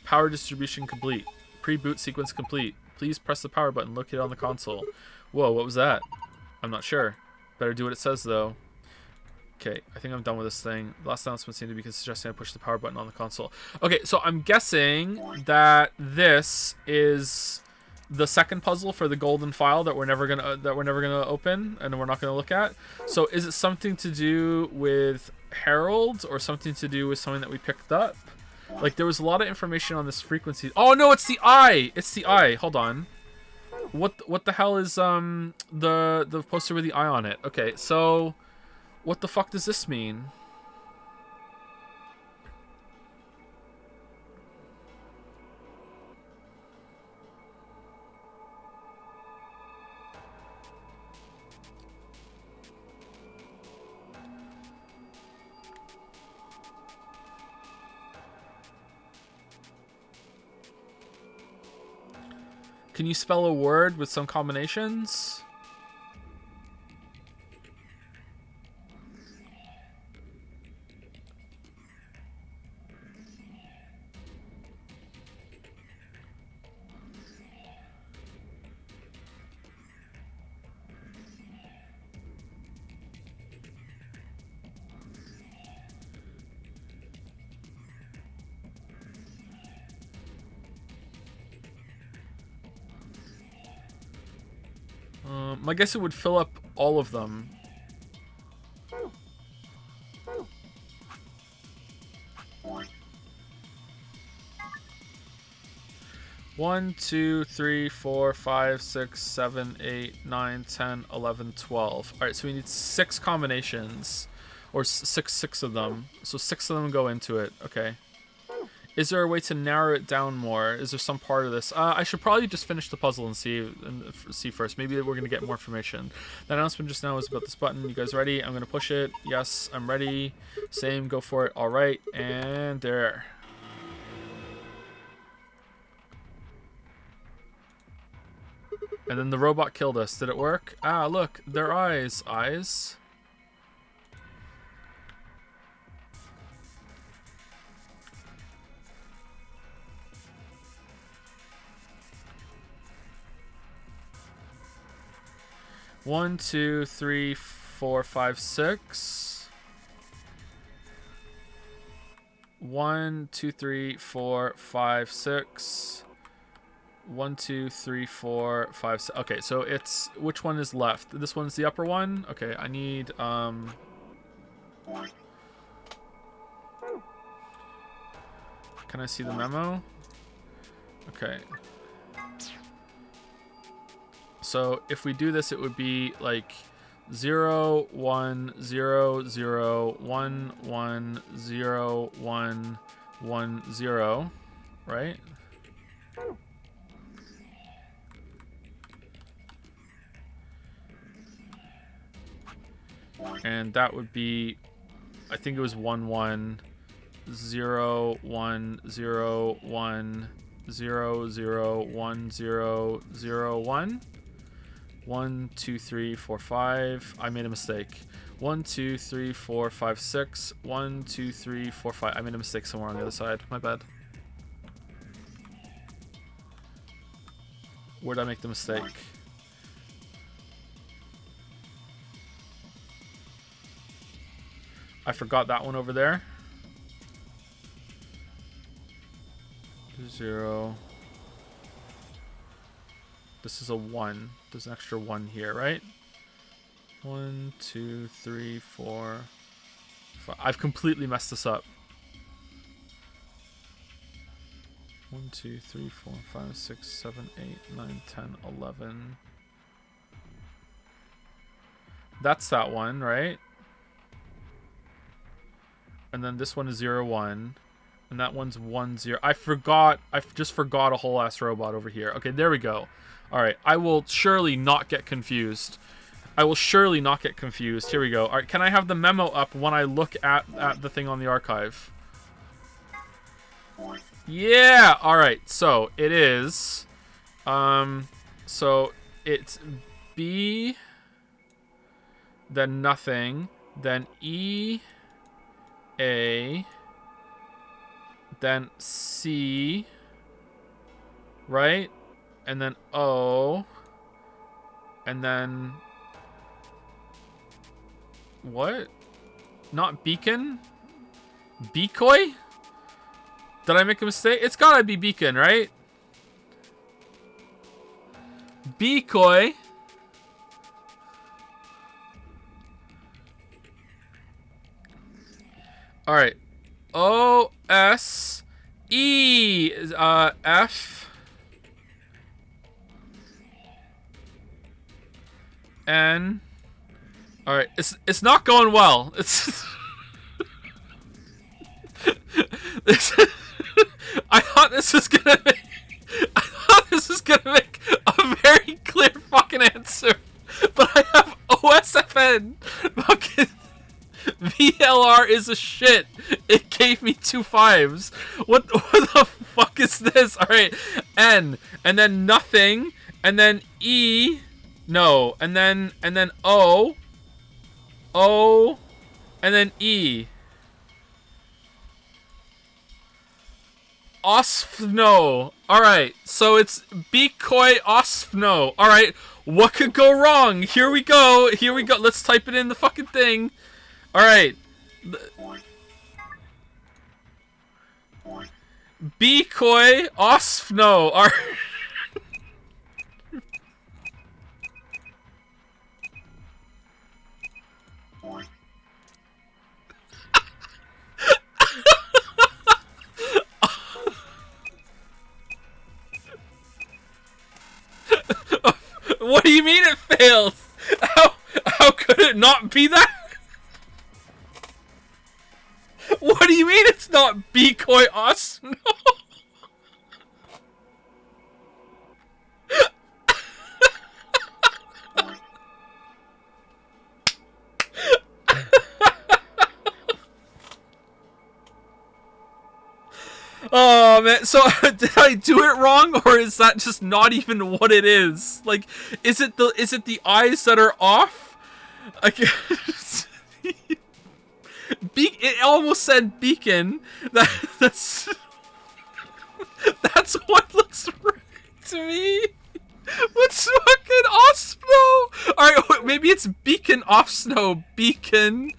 Power distribution complete. Pre-boot sequence complete. Please press the power button located on the console. Whoa, what was that? I'm not sure. Better do what it says, though. Okay, I think I'm done with this thing. The last announcement seemed to be suggesting I push the power button on the console. Okay, so I'm guessing that this is the second puzzle for the golden file that we're never gonna open and we're not gonna look at. So is it something to do with Harold or something to do with something that we picked up? Like there was a lot of information on this frequency. Oh no, it's the eye. It's the eye. Hold on. What the hell is the poster with the eye on it? Okay, so what the fuck does this mean? Can you spell a word with some combinations? I guess it would fill up all of them. One, 2, 3, 4, 5, 6, 7, 8, 9, 10, 11, 12. All right, so we need 6 combinations, or six of them. So 6 of them go into it. Okay. Is there a way to narrow it down more? Is there some part of this? I should probably just finish the puzzle and see first. Maybe we're gonna get more information. The announcement just now was about this button. You guys ready? I'm gonna push it. Yes, I'm ready. Same, go for it. All right, and there. And then the robot killed us. Did it work? Ah, look, their eyes. Eyes. One, 2, 3, 4, 5, 6. 1, 2, 3, 4, 5, 6. 1, 2, 3, 4, 5, 6. Okay, so it's which one is left? This one's the upper one. Okay, I need Can I see the memo? Okay. So if we do this, it would be like 0, 1, 0, 0, 1, 1, 0, 1, 1, 0, right? And that would be, I think it was 1, 1, 0, 1, 0, 1, 0, 0, 1, 0, 0, 1. 1, 2, 3, 4, 5. I made a mistake. 1, 2, 3, 4, 5, 6. 1, 2, 3, 4, 5. I made a mistake somewhere on the other side. My bad. Where'd I make the mistake? I forgot that one over there. 0. This is a 1. There's an extra 1 here, right? 1, 2, 3, 4, 5. I've completely messed this up. 1, 1, 2, 3, 4, 5, 6, 7, 8, 9, 10, 11. That's that one, right? And then this one is 0, 1. And that one's 1, 0. I just forgot a whole ass robot over here. Okay, there we go. Alright, I will surely not get confused. I will surely not get confused. Here we go. Alright, can I have the memo up when I look at the thing on the archive? Yeah! Alright, so it is... so it's B... then nothing, then E... A... then C... right? And then O... and then... what? Not beacon? Decoy? Did I make a mistake? It's gotta be beacon, right? Decoy. Alright. O S E F N. Alright, it's not going well. It's I thought this was gonna make a very clear fucking answer. But I have OSFN. Fucking VLR is a shit. It gave me 2 5s. What the fuck is this? Alright. N. And then nothing. And then E. No. And then O. O. And then E. Osfno. Alright. So it's Decoy Osfno. Alright. What could go wrong? Here we go. Here we go. Let's type it in the fucking thing. Alright. Decoy Osfno. Alright. What do you mean it failed? How could it not be that? What do you mean it's not Decoy Osno? Oh man, so did I do it wrong, or is that just not even what it is? Like, is it the eyes that are off? It almost said beacon. That's what looks right to me. What's fucking off snow? Alright, maybe it's beacon off snow. Beacon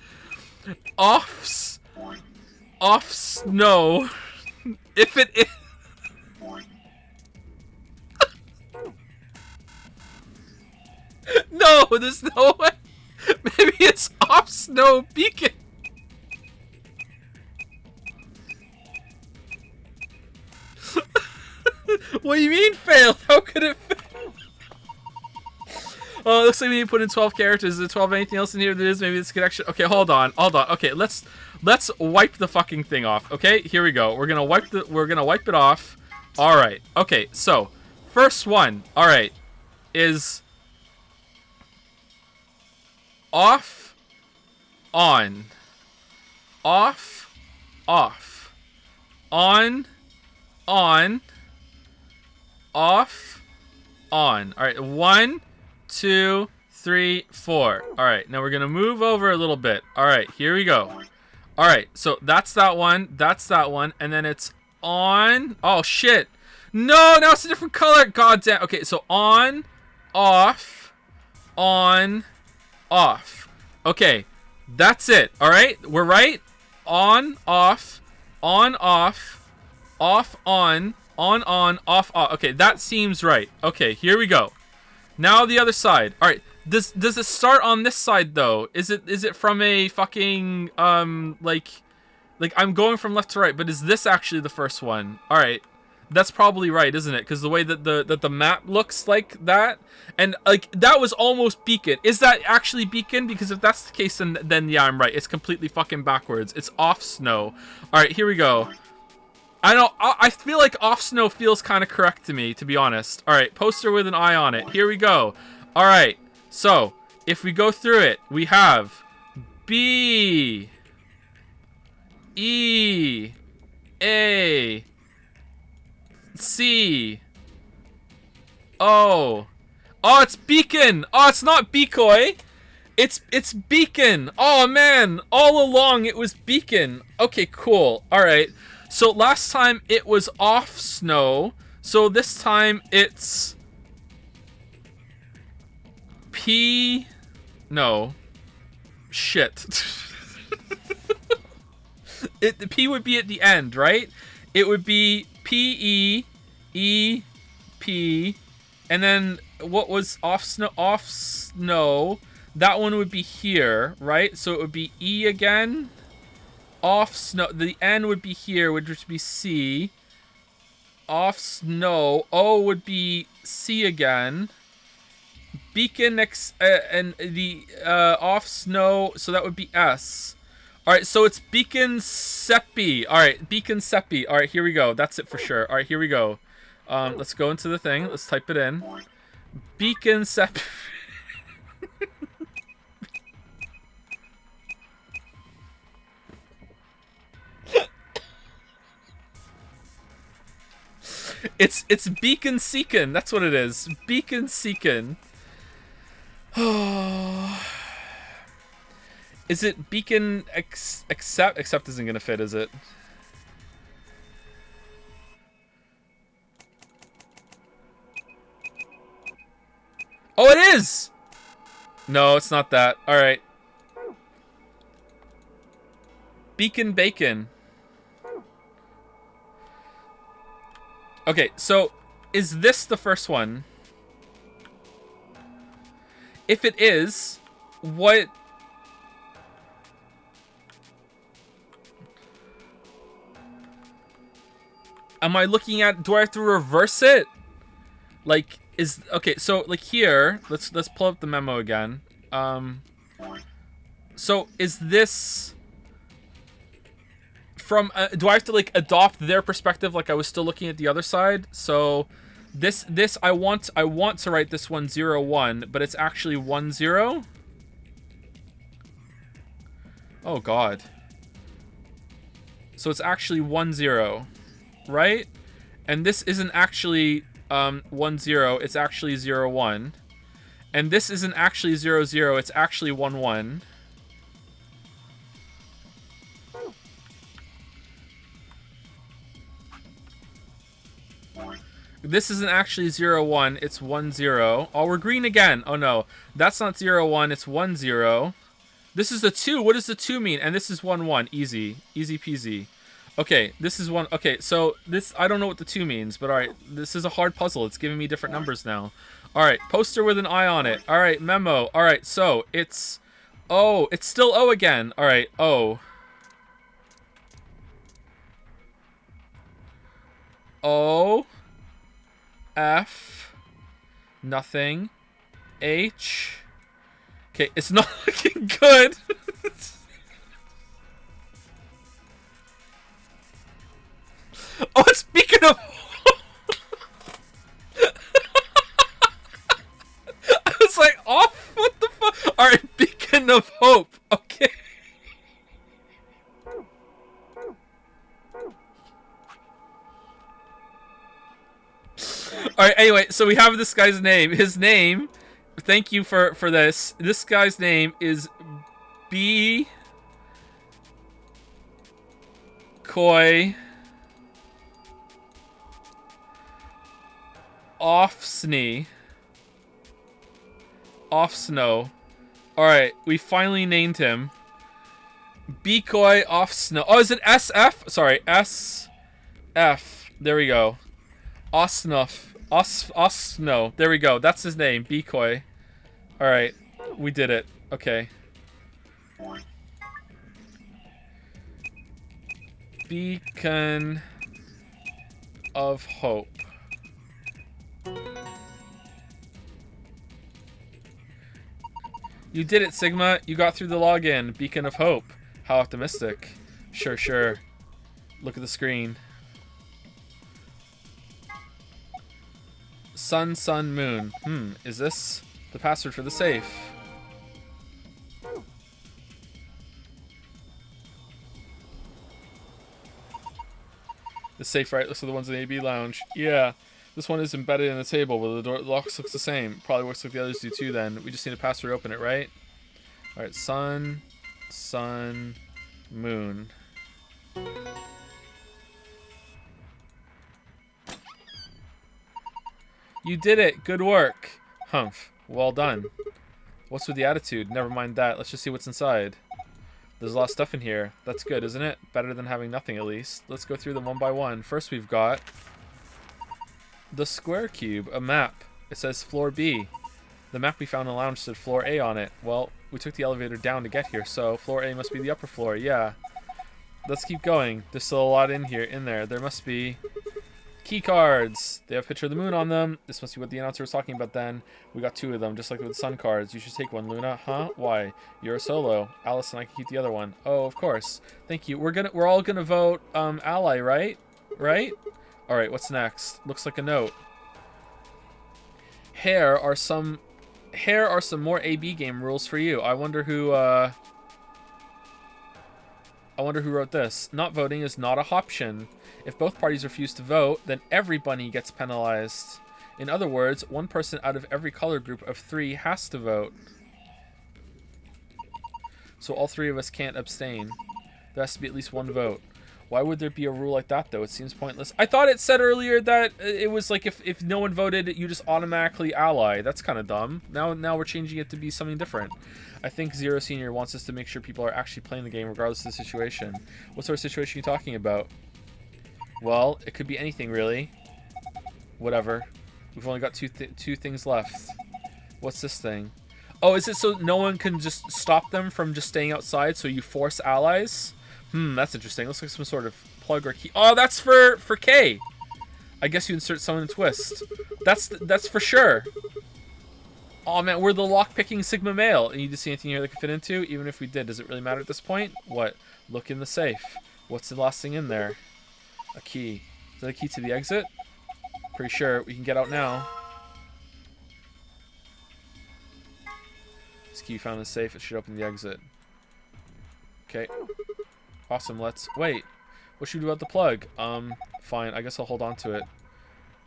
off snow. If it is... No, there's no way. Maybe it's off snow beacon. What do you mean failed? How could it fail? Oh, it looks like we need to put in 12 characters. Is there 12 anything else in here that is? Maybe this connection. Okay, hold on. Okay, let's wipe the fucking thing off. Okay, here we go. We're gonna wipe it off. Alright. Okay, so first one, alright, is off, on. Off, off. On, off, on. Alright, 1, 2, 3, 4. Alright, now we're gonna move over a little bit. Alright, here we go. Alright, so that's that one, and then it's on. Oh shit. No, now it's a different color. God damn. Okay, so on, off, on, off. Okay, that's it. Alright, we're right. On, off, on, off, off, on, off, off. Okay, that seems right. Okay, here we go. Now the other side. Alright, does it start on this side though? Is it from a fucking like I'm going from left to right, but is this actually the first one? Alright. That's probably right, isn't it? Because the way that the map looks like that, and like that was almost Beacon. Is that actually Beacon? Because if that's the case, then yeah, I'm right. It's completely fucking backwards. It's Off Snow. All right, here we go. I know. I feel like Off Snow feels kind of correct to me, to be honest. All right, poster with an eye on it. Here we go. All right. So if we go through it, we have B, E, A, C, O. Oh, it's Beacon. Oh, it's not Beacoy. It's Beacon. Oh man, all along it was Beacon. Okay, cool. All right. So last time it was Off Snow. So this time it's P. No. Shit. The P would be at the end, right? It would be P E E P, and then what was Off Snow? Off Snow. That one would be here, right? So it would be E again. Off Snow. The N would be here, which would be C. Off Snow. O would be C again. Beacon and the Off Snow. So that would be S. All right, so it's Beacon Seppi. All right, Beacon Seppi. All right, here we go. That's it for sure. All right, here we go. Let's go into the thing. Let's type it in. Beacon Seppi. It's Beacon Seekin. That's what it is. Beacon Seekin. Is it Beacon Accept? Accept isn't gonna fit, is it? Oh, it is! No, it's not that. Alright. Beacon Bacon. Okay, so is this the first one? If it is, what... Am I looking at... Do I have to reverse it? Like, is... Okay, so, like, here... Let's pull up the memo again. So, is this... From... do I have to, like, adopt their perspective like I was still looking at the other side? So, this... I want to write this one 0, 1, but it's actually 1, 0? Oh, God. So, it's actually 1, 0. Right? And this isn't actually 1, 0, it's actually 0, 1. And this isn't actually 0, 0, it's actually 1, 1. This isn't actually 0, 1, it's 1, 0. Oh, we're green again. Oh no, that's not 0, 1, it's 1, 0. This is the 2. What does the 2 mean? And this is 1, 1. Easy. Easy peasy. Okay, this is 1. Okay, so this, I don't know what the 2 means, but alright, this is a hard puzzle. It's giving me different numbers now. Alright, poster with an eye on it. Alright, memo. Alright, so it's O. It's still O again. Alright, O. O. F. Nothing. H. Okay, it's not looking good. Oh, speaking of... I was like, oh, what the fuck? Alright, Beacon of Hope. Okay. Alright, anyway, so we have this guy's name. His name, thank you for this. This guy's name is B... Koi... Off Snow. Alright, we finally named him. Beacoy Off Snow. Oh, is it SF? Sorry, SF. There we go. Osnuff. Osno. There we go. That's his name. Beacoy. Alright, we did it. Okay. Beacon of hope. You did it, Sigma. You got through the login. Beacon of hope. How optimistic. Sure, sure. Look at the screen. Sun, sun, moon. Is this the password for the safe? The safe, right? Looks like the ones in the AB lounge. Yeah. This one is embedded in the table, but the door locks looks the same. Probably works like the others do too then. We just need a password to open it, right? Alright, sun, sun, moon. You did it! Good work! Humph. Well done. What's with the attitude? Never mind that. Let's just see what's inside. There's a lot of stuff in here. That's good, isn't it? Better than having nothing, at least. Let's go through them one by one. First, we've got the square cube, a map. It says floor B. The map we found in the lounge said floor A on it. Well, we took the elevator down to get here, so floor A must be the upper floor. Yeah. Let's keep going. There's still a lot in there. There must be key cards. They have a picture of the moon on them. This must be what the announcer was talking about then. We got 2 of them, just like with the sun cards. You should take one, Luna. Huh? Why? You're a solo. Alice and I can keep the other one. Oh, of course. Thank you. We're all gonna vote ally, right? Right? Alright, what's next? Looks like a note. Here are some more AB game rules for you. I wonder who wrote this. Not voting is not a option. If both parties refuse to vote, then everybody gets penalized. In other words, one person out of every color group of 3 has to vote. So all 3 of us can't abstain. There has to be at least 1 vote. Why would there be a rule like that, though? It seems pointless. I thought it said earlier that it was like if no one voted, you just automatically ally. That's kind of dumb. Now we're changing it to be something different. I think Zero Senior wants us to make sure people are actually playing the game regardless of the situation. What sort of situation are you talking about? Well, it could be anything, really. Whatever. We've only got two things left. What's this thing? Oh, is it so no one can just stop them from just staying outside, so you force allies? That's interesting. Looks like some sort of plug or key. Oh, that's for K. I guess you insert someone in twist. That's for sure. Oh man, we're the lock-picking Sigma male. And you just see anything here that could fit into? Even if we did, does it really matter at this point? What? Look in the safe. What's the last thing in there? A key. Is that a key to the exit? Pretty sure we can get out now. This key found in the safe. It should open the exit. Okay. Awesome, let's... Wait. What should we do about the plug? Fine. I guess I'll hold on to it.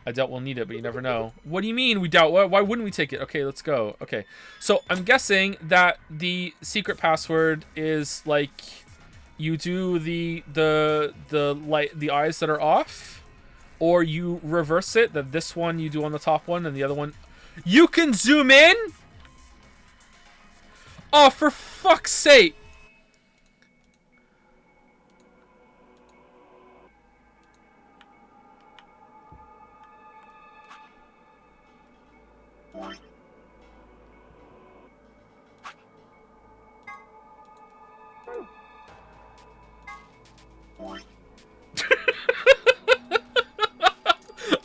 I doubt we'll need it, but you never know. What do you mean we doubt? Why wouldn't we take it? Okay, let's go. Okay. So, I'm guessing that the secret password is, like... You do the light, the eyes that are off, or you reverse it. That this one you do on the top one, and the other one, you can zoom in. Oh, for fuck's sake!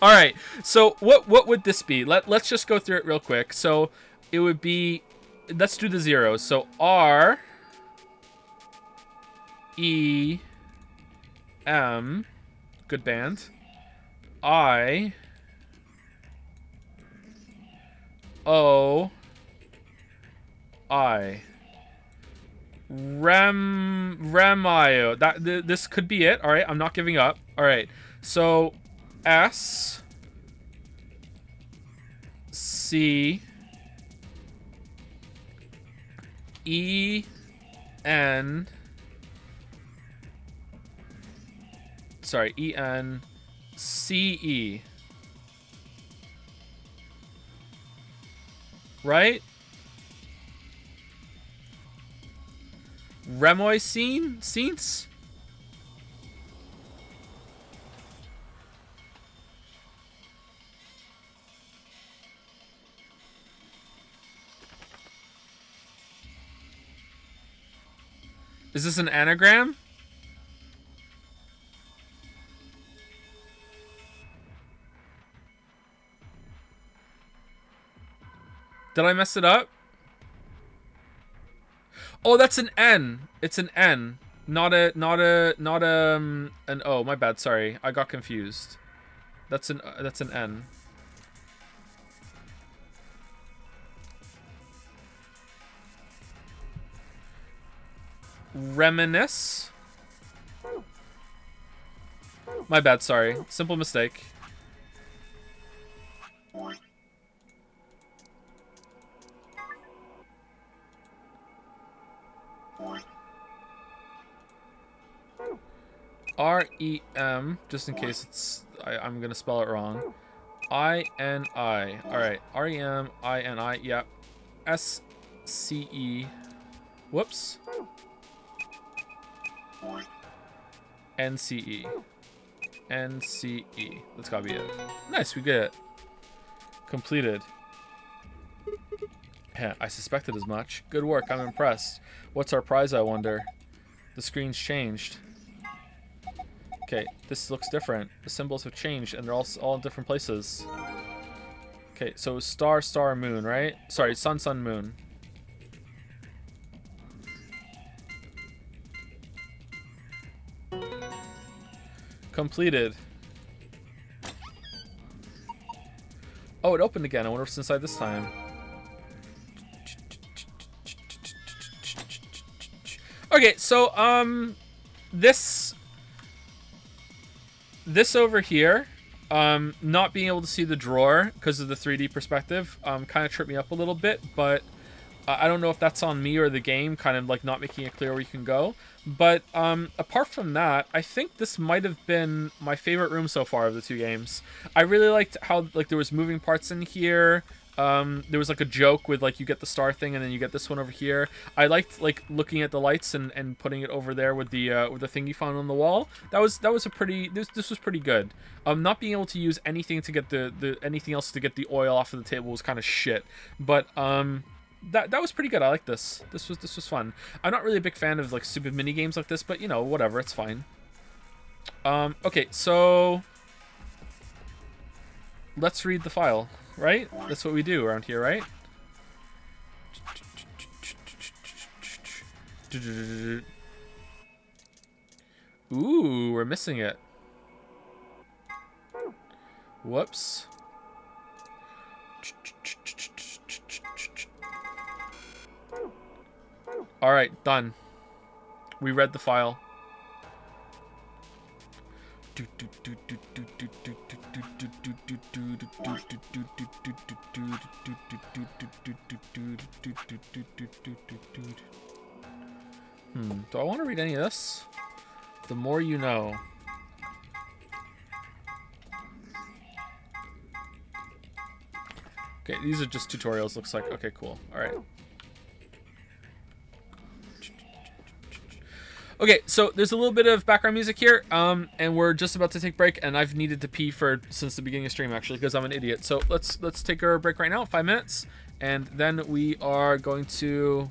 All right. So what would this be? Let's just go through it real quick. So it would be, let's do the zeros. So R E M, good band. I O I Remio. This could be it. All right, I'm not giving up. All right. So S C E N E N C E. Right? Remoicine? Scenes? Is this an anagram? Did I mess it up? Oh, that's an N. It's an N. Not an O. My bad, sorry. I got confused. That's an N. Reminisce? My bad, sorry. Simple mistake. R-E-M, just in case I'm gonna spell it wrong. I-N-I. Alright, R-E-M, I-N-I, yeah. S-C-E. Whoops. N-C-E. N-C-E. That's gotta be it. Nice, we get it. Completed. Yeah, I suspected as much. Good work, I'm impressed. What's our prize, I wonder? The screen's changed. Okay, this looks different. The symbols have changed, and they're all in different places. Okay, so star, star, moon, right? Sorry, sun, sun, moon. Completed. Oh, it opened again. I wonder what's inside this time. Okay, so, this over here, not being able to see the drawer because of the 3D perspective, kind of tripped me up a little bit, but I don't know if that's on me or the game, kind of like not making it clear where you can go. But apart from that, I think this might have been my favorite room so far of the two games. I really liked how like there was moving parts in here. There was like a joke with like you get the star thing and then you get this one over here. I liked like looking at the lights and putting it over there with the thing you found on the wall. That was a pretty this was pretty good. Not being able to use anything to get the anything else to get the oil off of the table was kind of shit. But that was pretty good. I like this. This was fun. I'm not really a big fan of like stupid mini games like this, but you know, whatever, it's fine. Okay, so let's read the file, right? That's what we do around here, right? Ooh, we're missing it. Whoops. Alright, done. We read the file. Do I want to read any of this? The more you know. Okay, these are just tutorials, looks like. Okay, cool. Alright. Okay, so there's a little bit of background music here, and we're just about to take a break, and I've needed to pee since the beginning of stream, actually, because I'm an idiot. So let's take our break right now, 5 minutes, and then we are going to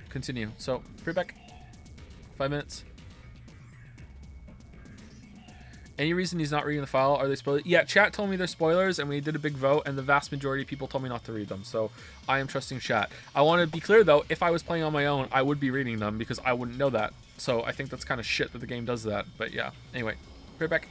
continue. So, be back. 5 minutes. Any reason he's not reading the file? Are they spoilers? Yeah, chat told me they're spoilers, and we did a big vote, and the vast majority of people told me not to read them. So I am trusting chat. I want to be clear, though, if I was playing on my own, I would be reading them because I wouldn't know that. So I think that's kind of shit that the game does that. But yeah, anyway, right back.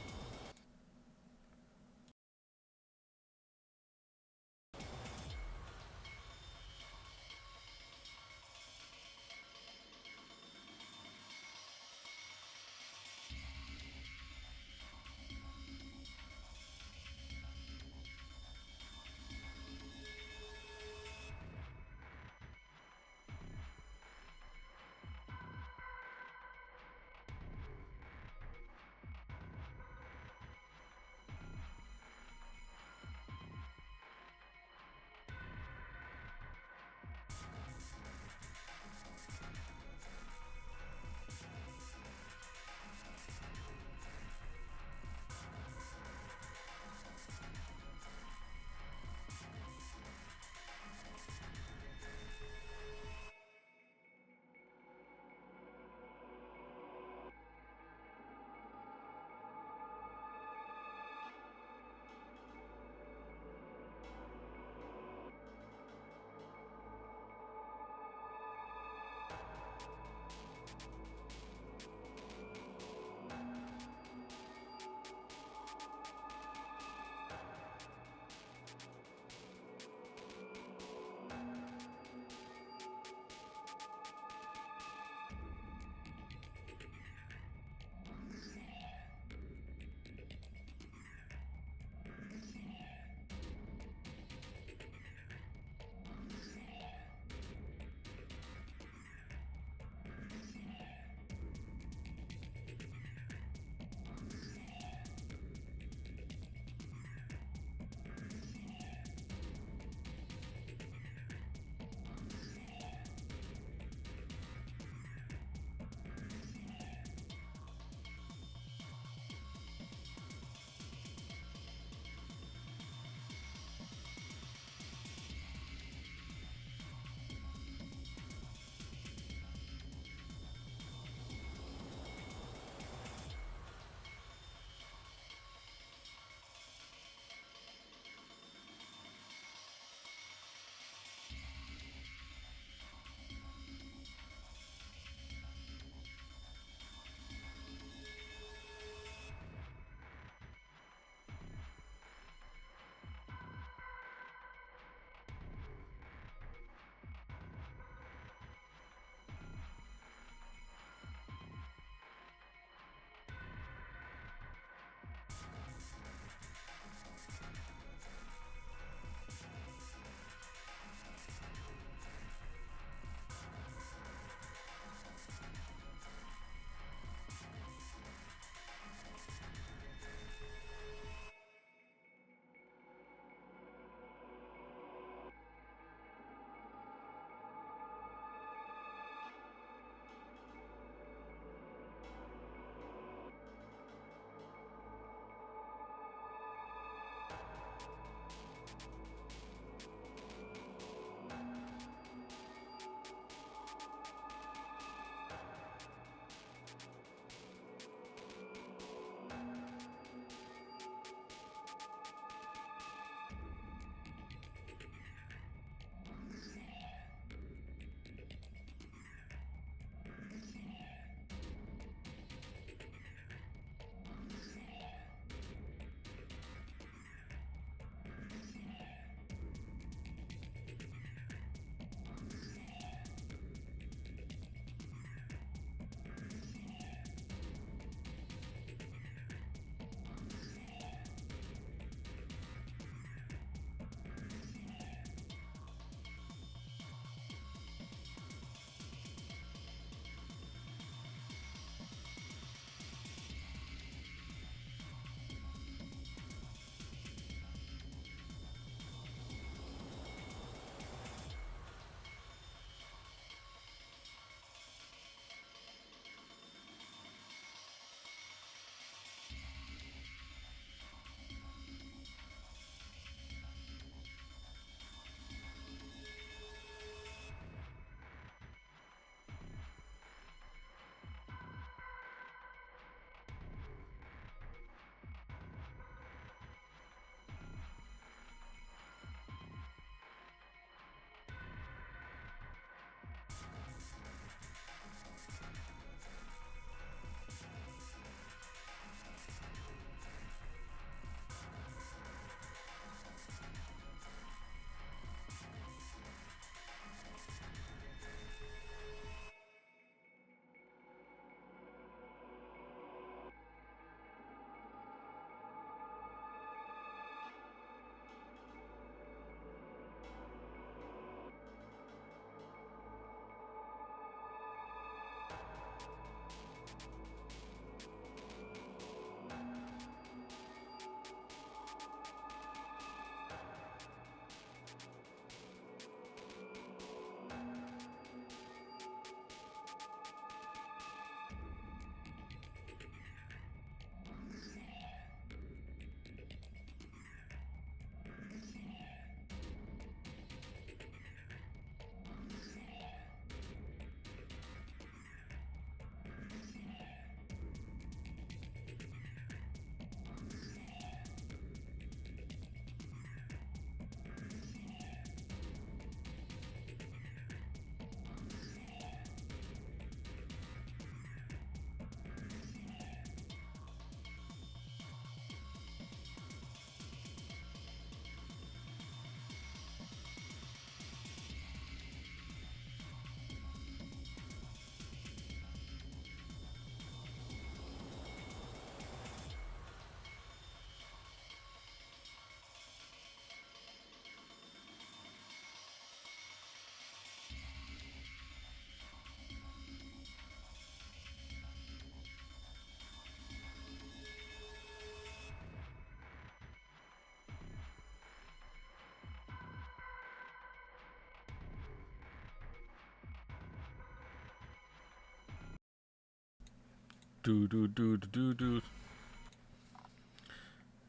Do do do do do do.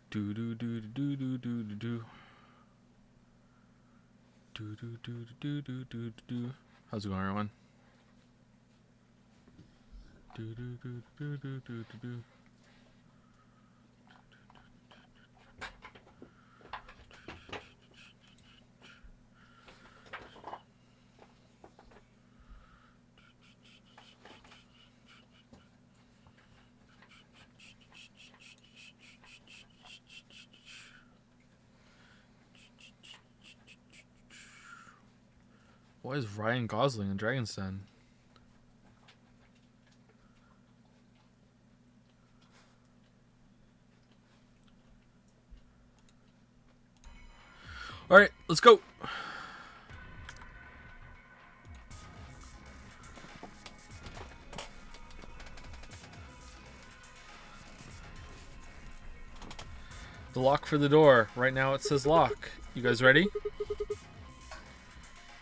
Do do do do do do do do. Do do do do do do do. How's it going, everyone? Do do do do do do do do. Why is Ryan Gosling in Dragon's Den? All right, let's go. The lock for the door. Right now it says lock. You guys ready?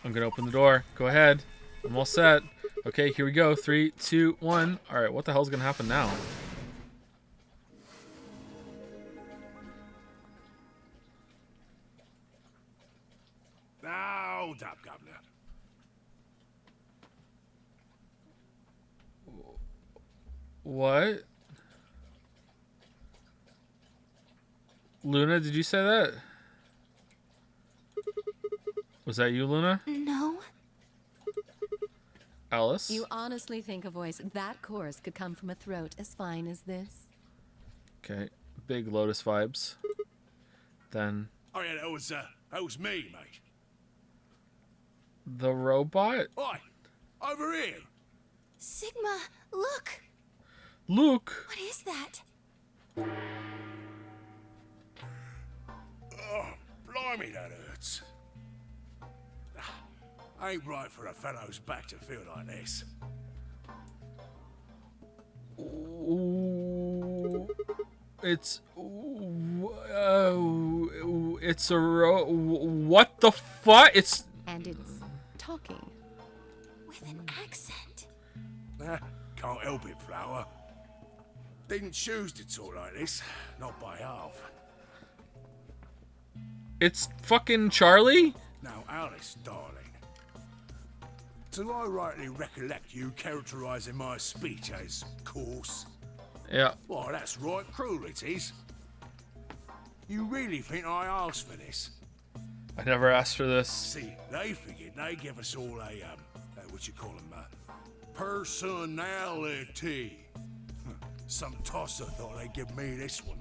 I'm gonna open the door. Go ahead. I'm all set. Okay, here we go. 3, 2, 1. All right, what the hell's gonna happen now? Hold up, Governor. What? Luna, did you say that? Was that you, Luna? No. Alice? You honestly think a voice that coarse could come from a throat as fine as this? Okay, big Lotus vibes. Then Oh yeah, that was me, mate. the robot? Oi, over here. Sigma, look! Luke! What is that? Oh, blimey, that hurts. Ain't right for a fellow's back to feel like this. Ooh, it's it's what the fuck? It's And it's talking. With an accent. Can't help it, Flower. Didn't choose to talk like this, not by half. it's fucking Charlie? Now, Alice, darling. Do I rightly recollect you characterising my speech as coarse? Yeah. Why, that's right cruel it is. You really think I asked for this? I never asked for this. See, they figured they'd give us all a, what you call them, personality. Some tosser thought they'd give me this one.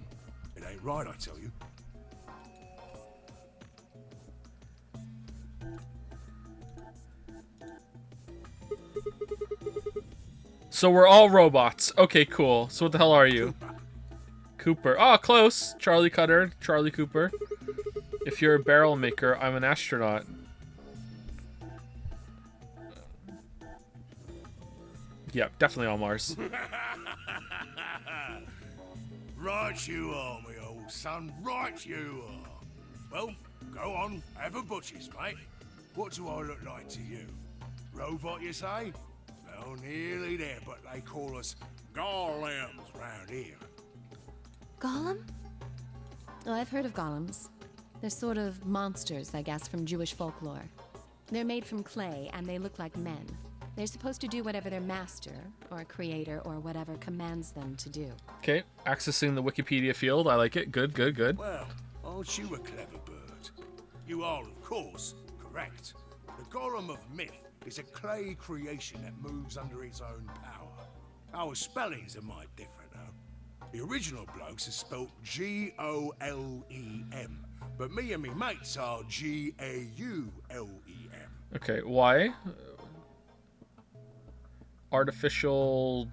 It ain't right, I tell you. So we're all robots. Okay, cool. So what the hell are you? Cooper. Oh, close. Charlie Cutter. Charlie Cooper. If you're a barrel maker, I'm an astronaut. Yeah, definitely on Mars. Right you are, me old son. Right you are. Well, go on. Have a butcher's, mate. What do I look like to you? Robot, you say? Well, nearly there, but they call us golems round here. Gollum? Oh, I've heard of golems. They're sort of monsters, I guess, from Jewish folklore. They're made from clay, and they look like men. They're supposed to do whatever their master, or creator, or whatever commands them to do. Okay, accessing the Wikipedia field. I like it. Good, good, good. Well, aren't you a clever bird? You are, of course, correct. The golem of myth is a clay creation that moves under its own power. Our spellings are might different, though. The original blokes are spelt G-O-L-E-M, but me and me mates are G-A-U-L-E-M. Okay, why? Artificial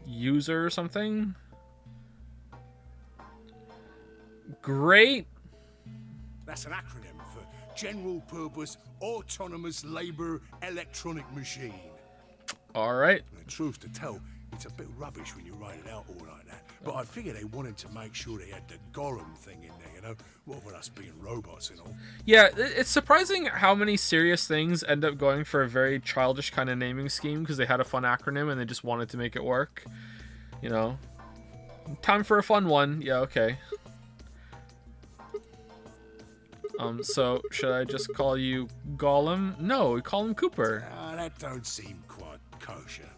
user or something? Great. That's an acronym for General Purpose Autonomous Labour Electronic Machine. All right. And the truth to tell, it's a bit rubbish when you write it out all like that. But I figure they wanted to make sure they had the golem thing in there, you know? What with us being robots and all. Yeah, it's surprising how many serious things end up going for a very childish kind of naming scheme because they had a fun acronym and they just wanted to make it work. You know, time for a fun one. Yeah, okay. So should I just call you Gollum? No, we call him Cooper. That don't seem quite kosher.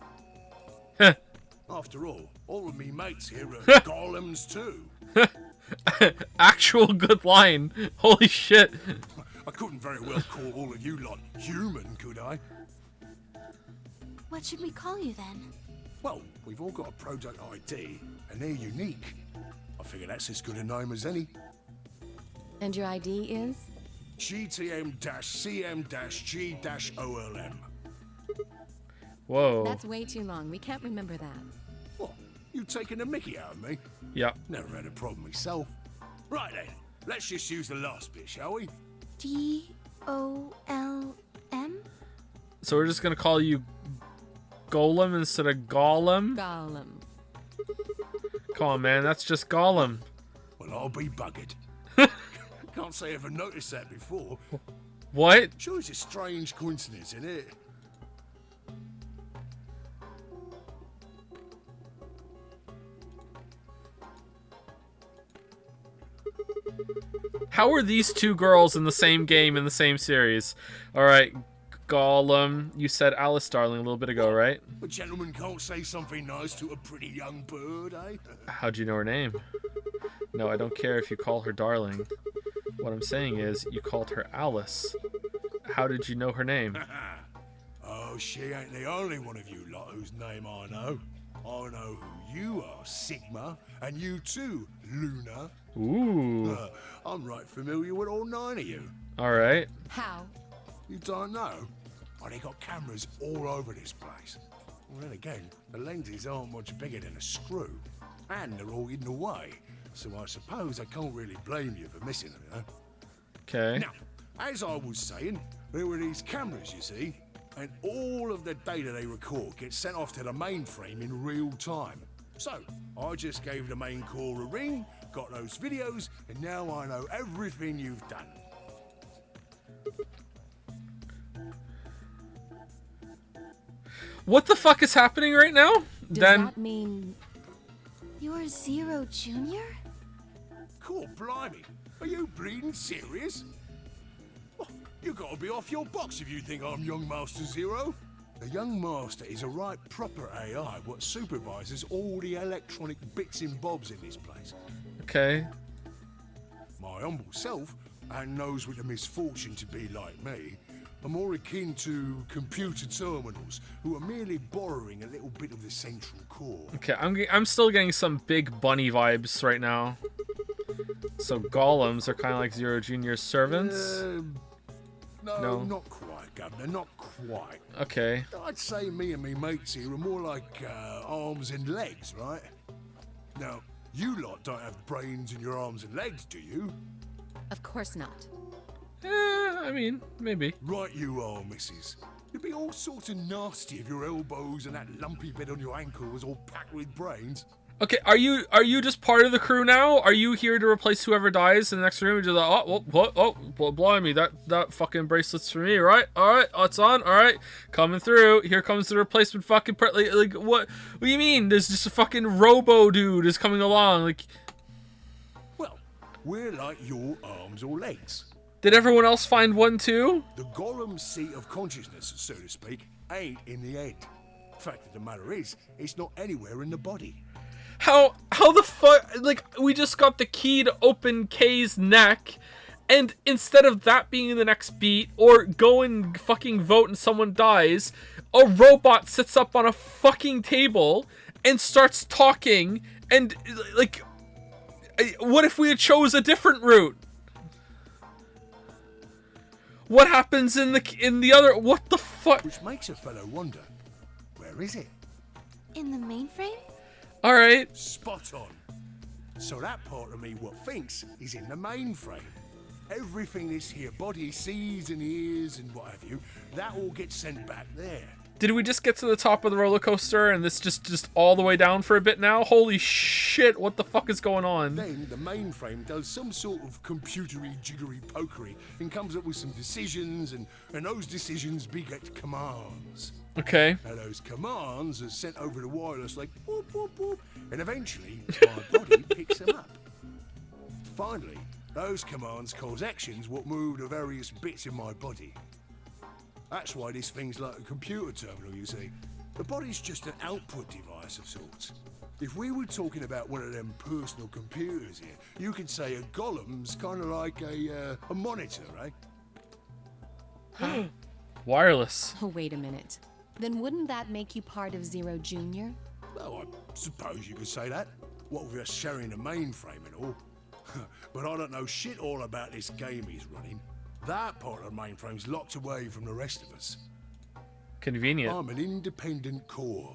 Heh. After all of me mates here are golems too. Actual good line. Holy shit. I couldn't very well call all of you lot human, could I? What should we call you then? Well, we've all got a product ID, and they're unique. I figure that's as good a name as any. And your ID is? GTM-CM-G-OLM. Whoa. That's way too long. We can't remember that. What? You taking a mickey out of me? Yep. Never had a problem myself. Right then, let's just use the last bit, shall we? G-O-L-M? So we're just gonna call you Golem instead of Gollum? Gollum. Come on, man. That's just Gollum. Well, I'll be buggered. Can't say I ever noticed that before. What? Sure, it's a strange coincidence, isn't it? How are these two girls in the same game in the same series? Alright, Gollum. You said Alice Darling a little bit ago, right? A gentleman can't say something nice to a pretty young bird, eh? How'd you know her name? No, I don't care if you call her Darling. What I'm saying is, you called her Alice. How did you know her name? Oh, she ain't the only one of you lot whose name I know. I know who you are, Sigma, and you too, Luna. Ooh. I'm right familiar with all 9 of you. Alright. How? You don't know? Oh, they got cameras all over this place. Well, then again, the lenses aren't much bigger than a screw. And they're all hidden away. So I suppose I can't really blame you for missing them, you know? Okay. Now, as I was saying, there were these cameras, you see, and all of the data they record gets sent off to the mainframe in real time. So, I just gave the main core a ring, got those videos, and now I know everything you've done. What the fuck is happening right now? Does that mean... You're Zero Junior? Cool, blimey. Are you bleeding serious? Oh, you gotta be off your box if you think I'm Young Master Zero. The Young Master is a right proper AI what supervises all the electronic bits and bobs in this place. Okay. My humble self, and those with the misfortune to be like me, are more akin to computer terminals who are merely borrowing a little bit of the central core. Okay, I'm still getting some big bunny vibes right now. So golems are kind of like Zero Junior's servants? No, not quite, Governor, not quite. Okay. I'd say me and me mates here are more like arms and legs, right? Now, you lot don't have brains in your arms and legs, do you? Of course not. I mean, maybe. Right you are, missus. You'd be all sorts of nasty if your elbows and that lumpy bit on your ankle was all packed with brains. Okay, are you just part of the crew now? Are you here to replace whoever dies in the next room? You're just like, well, blimey, that fucking bracelet's for me, right? All right, it's on. All right, coming through. Here comes the replacement fucking like what do you mean? There's just a fucking robo dude is coming along. Like, well, we're like your arms or legs. Did everyone else find one too? The Golem's seat of consciousness, so to speak, ain't in the head. Fact of the matter is, it's not anywhere in the body. How the fuck? Like, we just got the key to open Kay's neck, and instead of that being the next beat, or go and fucking vote and someone dies, a robot sits up on a fucking table and starts talking, and, like, what if we had chose a different route? What happens in the other? What the fuck? Which makes a fellow wonder, where is it? In the mainframe? All right. Spot on. So that part of me what thinks is in the mainframe. Everything this here body sees and hears and what have you, that all gets sent back there. Did we just get to the top of the roller coaster and this just all the way down for a bit now? Holy shit, what the fuck is going on? Then the mainframe does some sort of computery jiggery pokery and comes up with some decisions, and those decisions beget commands. Okay. Now those commands are sent over the wireless like whoop whoop whoop, and eventually my body picks them up. Finally, those commands cause actions what move the various bits in my body. That's why this thing's like a computer terminal, you see. The body's just an output device of sorts. If we were talking about one of them personal computers here, you could say a golem's kind of like a monitor, right? Wireless. Oh, wait a minute. Then wouldn't that make you part of Zero Junior? Well, I suppose you could say that. What with us sharing the mainframe and all. But I don't know shit all about this game he's running. That part of the mainframe's locked away from the rest of us. Convenient. I'm an independent core.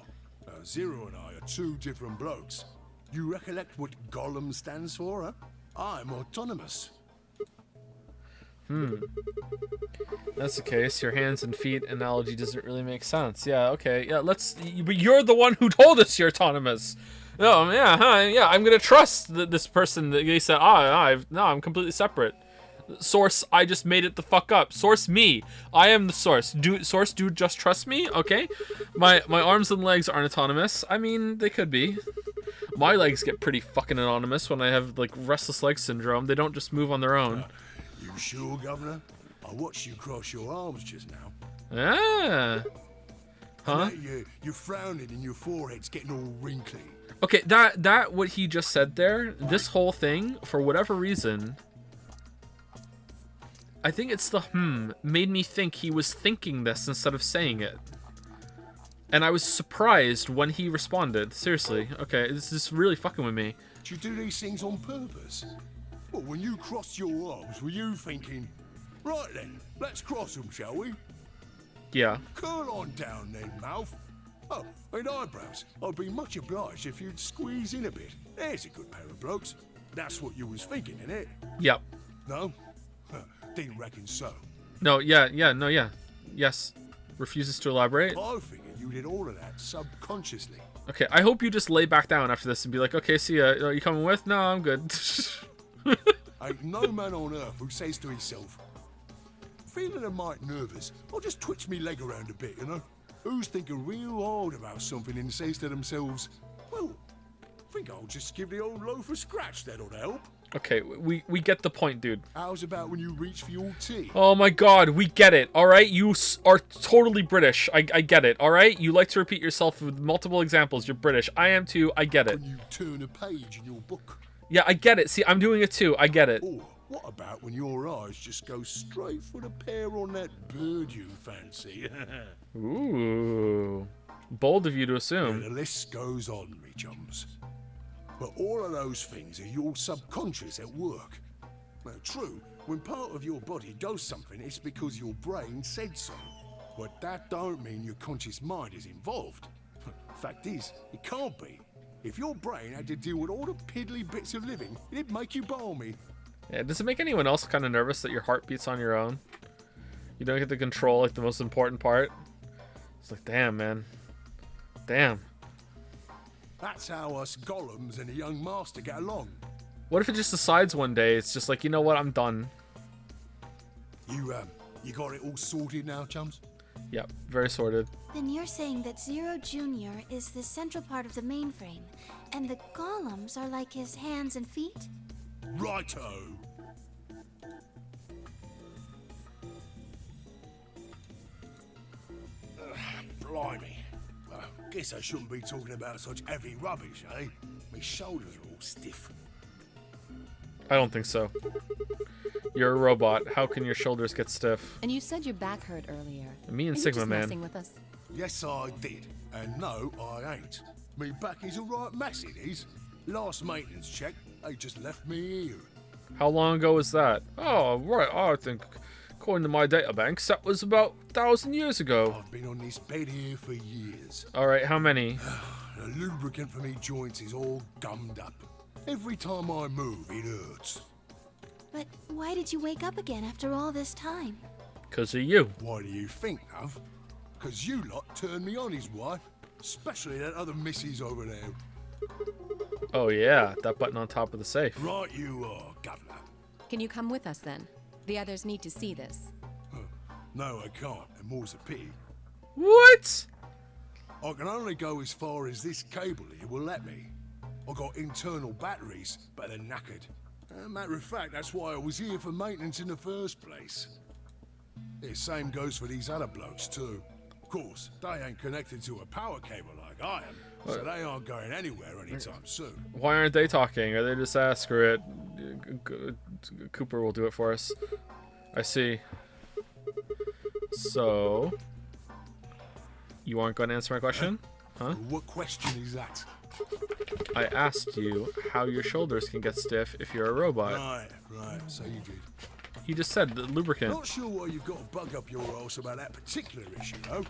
Zero and I are two different blokes. You recollect what Golem stands for, huh? I'm autonomous. That's the case. Your hands and feet analogy doesn't really make sense. Yeah, okay. Yeah, but you're the one who told us you're autonomous. No, yeah, I'm gonna trust this person that they said, I'm completely separate. Source, I just made it the fuck up. Source me. I am the source. Source, dude, just trust me, okay? My arms and legs aren't autonomous. I mean, they could be. My legs get pretty fucking autonomous when I have, like, restless leg syndrome. They don't just move on their own. You sure, Governor? I watched you cross your arms just now. Ah. Huh? You're frowning and your forehead's getting all wrinkly. Okay, that what he just said there, this whole thing, for whatever reason, I think it's the made me think he was thinking this instead of saying it. And I was surprised when he responded. Seriously. Okay, this is really fucking with me. Do you do these things on purpose? Well, when you crossed your arms, were you thinking, right then, let's cross them, shall we? Yeah. Curl on down then, mouth. Oh, and eyebrows. I'd be much obliged if you'd squeeze in a bit. There's a good pair of blokes. That's what you was thinking, innit? Yep. No? Didn't reckon so. No, yeah. Yes. Refuses to elaborate. I figured you did all of that subconsciously. Okay, I hope you just lay back down after this and be like, okay, see ya. Are you coming with? No, I'm good. Ain't no man on earth who says to himself, feeling a mite nervous, I'll just twitch me leg around a bit, you know? Who's thinking real hard about something and says to themselves, well, I think I'll just give the old loaf a scratch, that'll help. Okay, we get the point, dude. How's about when you reach for your tea? Oh my god, we get it, alright? You are totally British. I get it, alright? You like to repeat yourself with multiple examples. You're British. I am too. I get it. When you turn a page in your book. Yeah, I get it. See, I'm doing it too. I get it. Or what about when your eyes just go straight for the pair on that bird you fancy? Ooh. Bold of you to assume. Yeah, the list goes on, me chums. But all of those things are your subconscious at work. Now, true, when part of your body does something, it's because your brain said so. But that don't mean your conscious mind is involved. Fact is, it can't be. If your brain had to deal with all the piddly bits of living, it'd make you balmy. Yeah, does it make anyone else kind of nervous that your heart beats on your own? You don't get to control, like, the most important part? It's like, damn, man. Damn. That's how us golems and the young master get along. What if it just decides one day, it's just like, you know what, I'm done. You got it all sorted now, chums? Yep, very sorted. Then you're saying that Zero Junior is the central part of the mainframe, and the golems are like his hands and feet? Righto! Blimey. Guess I shouldn't be talking about such heavy rubbish, eh? My shoulders are all stiff. I don't think so. You're a robot. How can your shoulders get stiff? And you said your back hurt earlier. Me and Are you Sigma just Man. messing with us? Yes, I did. And no, I ain't. Me back is a right mess, it is. Last maintenance check, they just left me here. How long ago was that? Oh, right. I think, according to my databanks, that was about 1,000 years ago. I've been on this bed here for years. Alright, how many? The lubricant for me joints is all gummed up. Every time I move, it hurts. But why did you wake up again after all this time? 'Cause of you. Why do you think, love? Because you lot turned me on his wife. Especially that other missus over there. Oh yeah, that button on top of the safe. Right you are, Governor. Can you come with us then? The others need to see this. No, I can't, and more's a pity. What? I can only go as far as this cable here will let me. I got internal batteries, but they're knackered. Matter of fact, that's why I was here for maintenance in the first place. The same goes for these other blokes too. Of course, they ain't connected to a power cable like I am, so they aren't going anywhere anytime soon. Why aren't they talking? Are they just screw it? Cooper will do it for us. I see. So, you aren't going to answer my question? Huh? What question is that? I asked you how your shoulders can get stiff if you're a robot. Right, so you did. You just said the lubricant. Not sure why you've got a bug up your arse about that particular issue, though.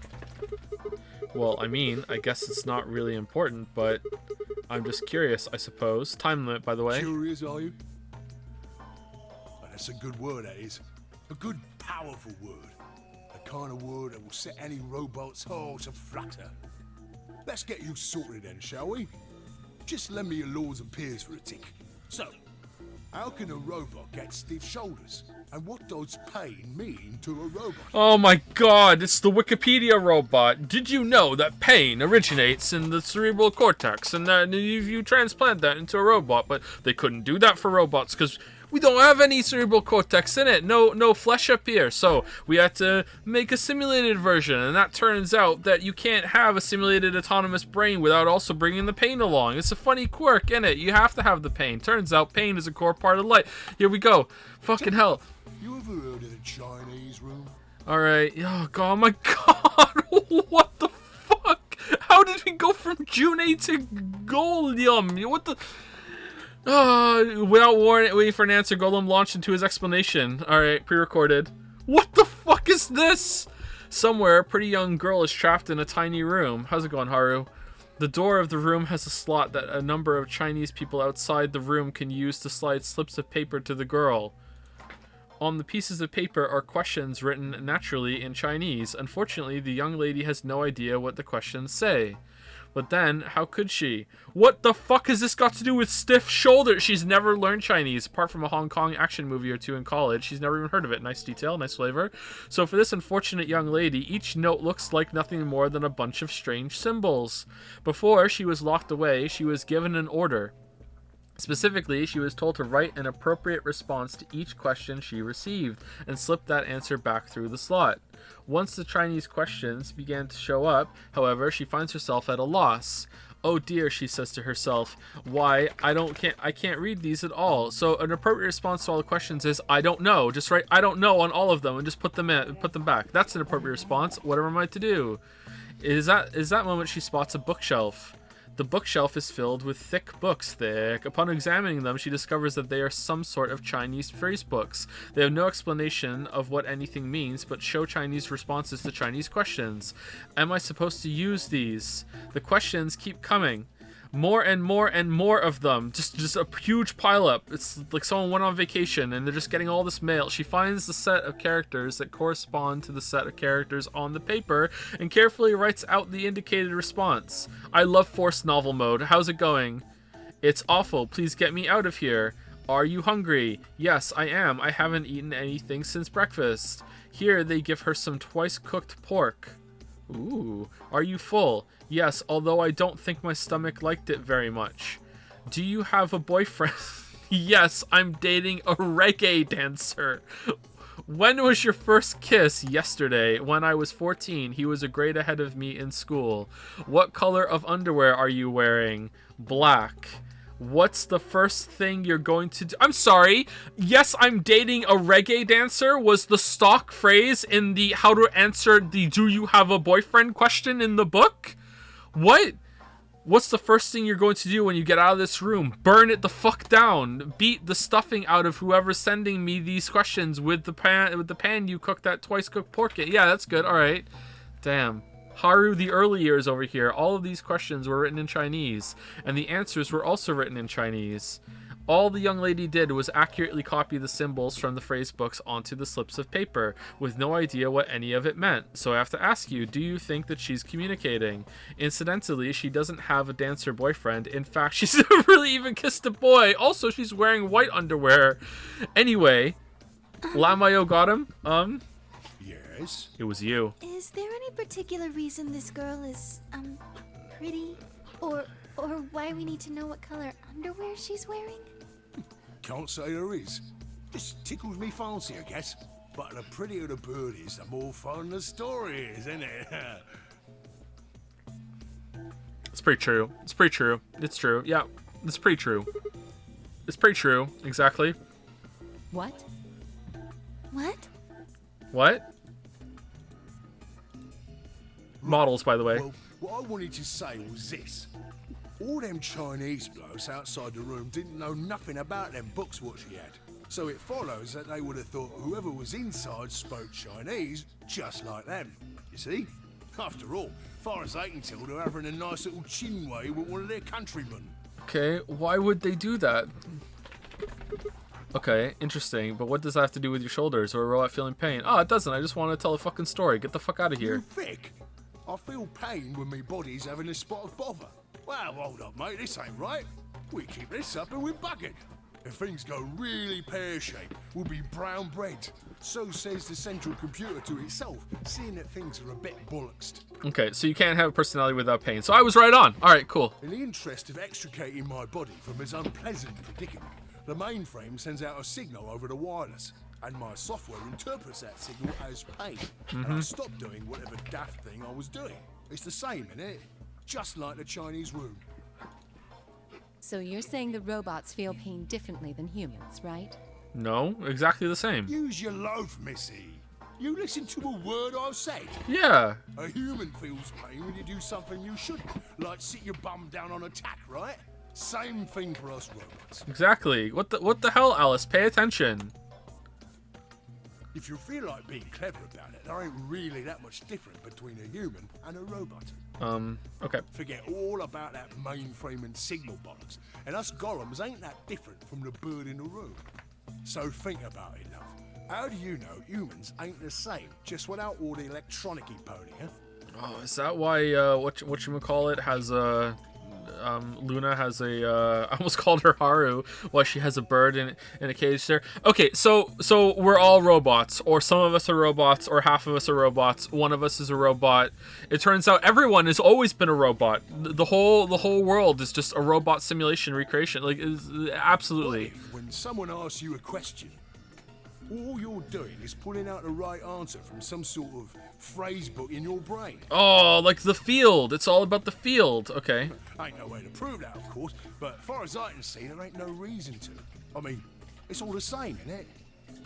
Well, I mean, I guess it's not really important, but I'm just curious, I suppose. Time limit, by the way. Curious, are you? Well, that's a good word, that is. A good, powerful word. The kind of word that will set any robot's heart to flutter. Let's get you sorted then, shall we? Just lend me your lords and peers for a tick. So, how can a robot get stiff shoulders? And what does pain mean to a robot? Oh my god, it's the Wikipedia robot. Did you know that pain originates in the cerebral cortex and that you transplant that into a robot? But they couldn't do that for robots because we don't have any cerebral cortex in it. No flesh up here. So we had to make a simulated version. And that turns out that you can't have a simulated autonomous brain without also bringing the pain along. It's a funny quirk, isn't it? You have to have the pain. Turns out pain is a core part of life. Here we go. Fucking hell. You ever heard of the Chinese room? Alright. Oh, God. Oh, my God. What the fuck? How did we go from June to Golem? What the... without waiting for an answer, Golem launched into his explanation. Alright, pre-recorded. What the fuck is this? Somewhere, a pretty young girl is trapped in a tiny room. How's it going, Haru? The door of the room has a slot that a number of Chinese people outside the room can use to slide slips of paper to the girl. On the pieces of paper are questions written naturally in Chinese. Unfortunately, the young lady has no idea what the questions say. But then, how could she? What the fuck has this got to do with stiff shoulders? She's never learned Chinese, apart from a Hong Kong action movie or two in college. She's never even heard of it. Nice detail, nice flavor. So for this unfortunate young lady, each note looks like nothing more than a bunch of strange symbols. Before she was locked away, she was given an order. Specifically, she was told to write an appropriate response to each question she received and slip that answer back through the slot. Once the Chinese questions began to show up, however, she finds herself at a loss. Oh dear, she says to herself. Why? I can't read these at all. So an appropriate response to all the questions is I don't know. Just write I don't know on all of them and just put them back. That's an appropriate response. Whatever am I to do? Is that moment she spots a bookshelf. The bookshelf is filled with thick books. Upon examining them, she discovers that they are some sort of Chinese phrase books. They have no explanation of what anything means, but show Chinese responses to Chinese questions. Am I supposed to use these? The questions keep coming. More and more and more of them. Just a huge pileup. It's like someone went on vacation and they're just getting all this mail. She finds the set of characters that correspond to the set of characters on the paper and carefully writes out the indicated response. I love forced novel mode. How's it going? It's awful. Please get me out of here. Are you hungry? Yes, I am. I haven't eaten anything since breakfast. Here they give her some twice-cooked pork. Ooh. Are you full? Yes, although I don't think my stomach liked it very much. Do you have a boyfriend? Yes, I'm dating a reggae dancer. When was your first kiss? Yesterday. When I was 14, he was a grade ahead of me in school. What color of underwear are you wearing? Black. What's the first thing you're going to do? I'm sorry. Yes, I'm dating a reggae dancer was the stock phrase in the how to answer the do you have a boyfriend question in the book? What? What's the first thing you're going to do when you get out of this room? Burn it the fuck down. Beat the stuffing out of whoever's sending me these questions with the pan you cooked that twice cooked pork in. Yeah, that's good. All right. Damn. Haru, the early years over here. All of these questions were written in Chinese, and the answers were also written in Chinese. All the young lady did was accurately copy the symbols from the phrase books onto the slips of paper, with no idea what any of it meant. So I have to ask you, do you think that she's communicating? Incidentally, she doesn't have a dancer boyfriend. In fact, she's never really even kissed a boy. Also, she's wearing white underwear. Anyway, Lamayo got him. Yes? It was you. Is there any particular reason this girl is, pretty? Or why we need to know what color underwear she's wearing? Can't say there is. Just tickles me fancy, I guess. But the prettier the bird is, the more fun the story is, isn't it? It's pretty true. It's pretty true. It's true. Yeah, it's pretty true. It's pretty true. Exactly. What? What? What? Models, by the way. Well, what I wanted to say was this. All them Chinese blokes outside the room didn't know nothing about them books what she had. So it follows that they would have thought whoever was inside spoke Chinese just like them. You see? After all, far as they can tell, they're having a nice little chinway with one of their countrymen. Okay, why would they do that? Okay, interesting. But what does that have to do with your shoulders or a robot feeling pain? Oh, it doesn't. I just want to tell a fucking story. Get the fuck out of here. You thick? I feel pain when my body's having a spot of bother. Well, hold up, mate. This ain't right. We keep this up and we're buggered. If things go really pear-shaped, we'll be brown bread. So says the central computer to itself, seeing that things are a bit bollocksed. Okay, so you can't have a personality without pain. So I was right on. All right, cool. In the interest of extricating my body from its unpleasant predicament, the mainframe sends out a signal over the wireless, and my software interprets that signal as pain. And I stop doing whatever daft thing I was doing. It's the same, innit? Just like the Chinese room. So you're saying the robots feel pain differently than humans, right? No, exactly the same. Use your loaf, missy. You listen to a word I've said. Yeah. A human feels pain when you do something you shouldn't, like sit your bum down on a tack, right? Same thing for us robots. Exactly. What the hell, Alice? Pay attention. If you feel like being clever about it, there ain't really that much different between a human and a robot. Okay. Forget all about that mainframe and signal bollocks. And us golems ain't that different from the bird in the room. So think about it, love. How do you know humans ain't the same, just without all the electronic-y pony, huh? Oh, is that why whatchamacallit has a Luna has a I almost called her Haru, why she has a bird in a cage there. Okay, so we're all robots, or some of us are robots, or half of us are robots, one of us is a robot. It turns out everyone has always been a robot. The whole world is just a robot simulation recreation. Like, absolutely. When someone asks you a question, all you're doing is pulling out the right answer from some sort of phrase book in your brain. Oh, like the field. It's all about the field. Okay. Ain't no way to prove that, of course, but far as I can see, there ain't no reason to. I mean, it's all the same, innit?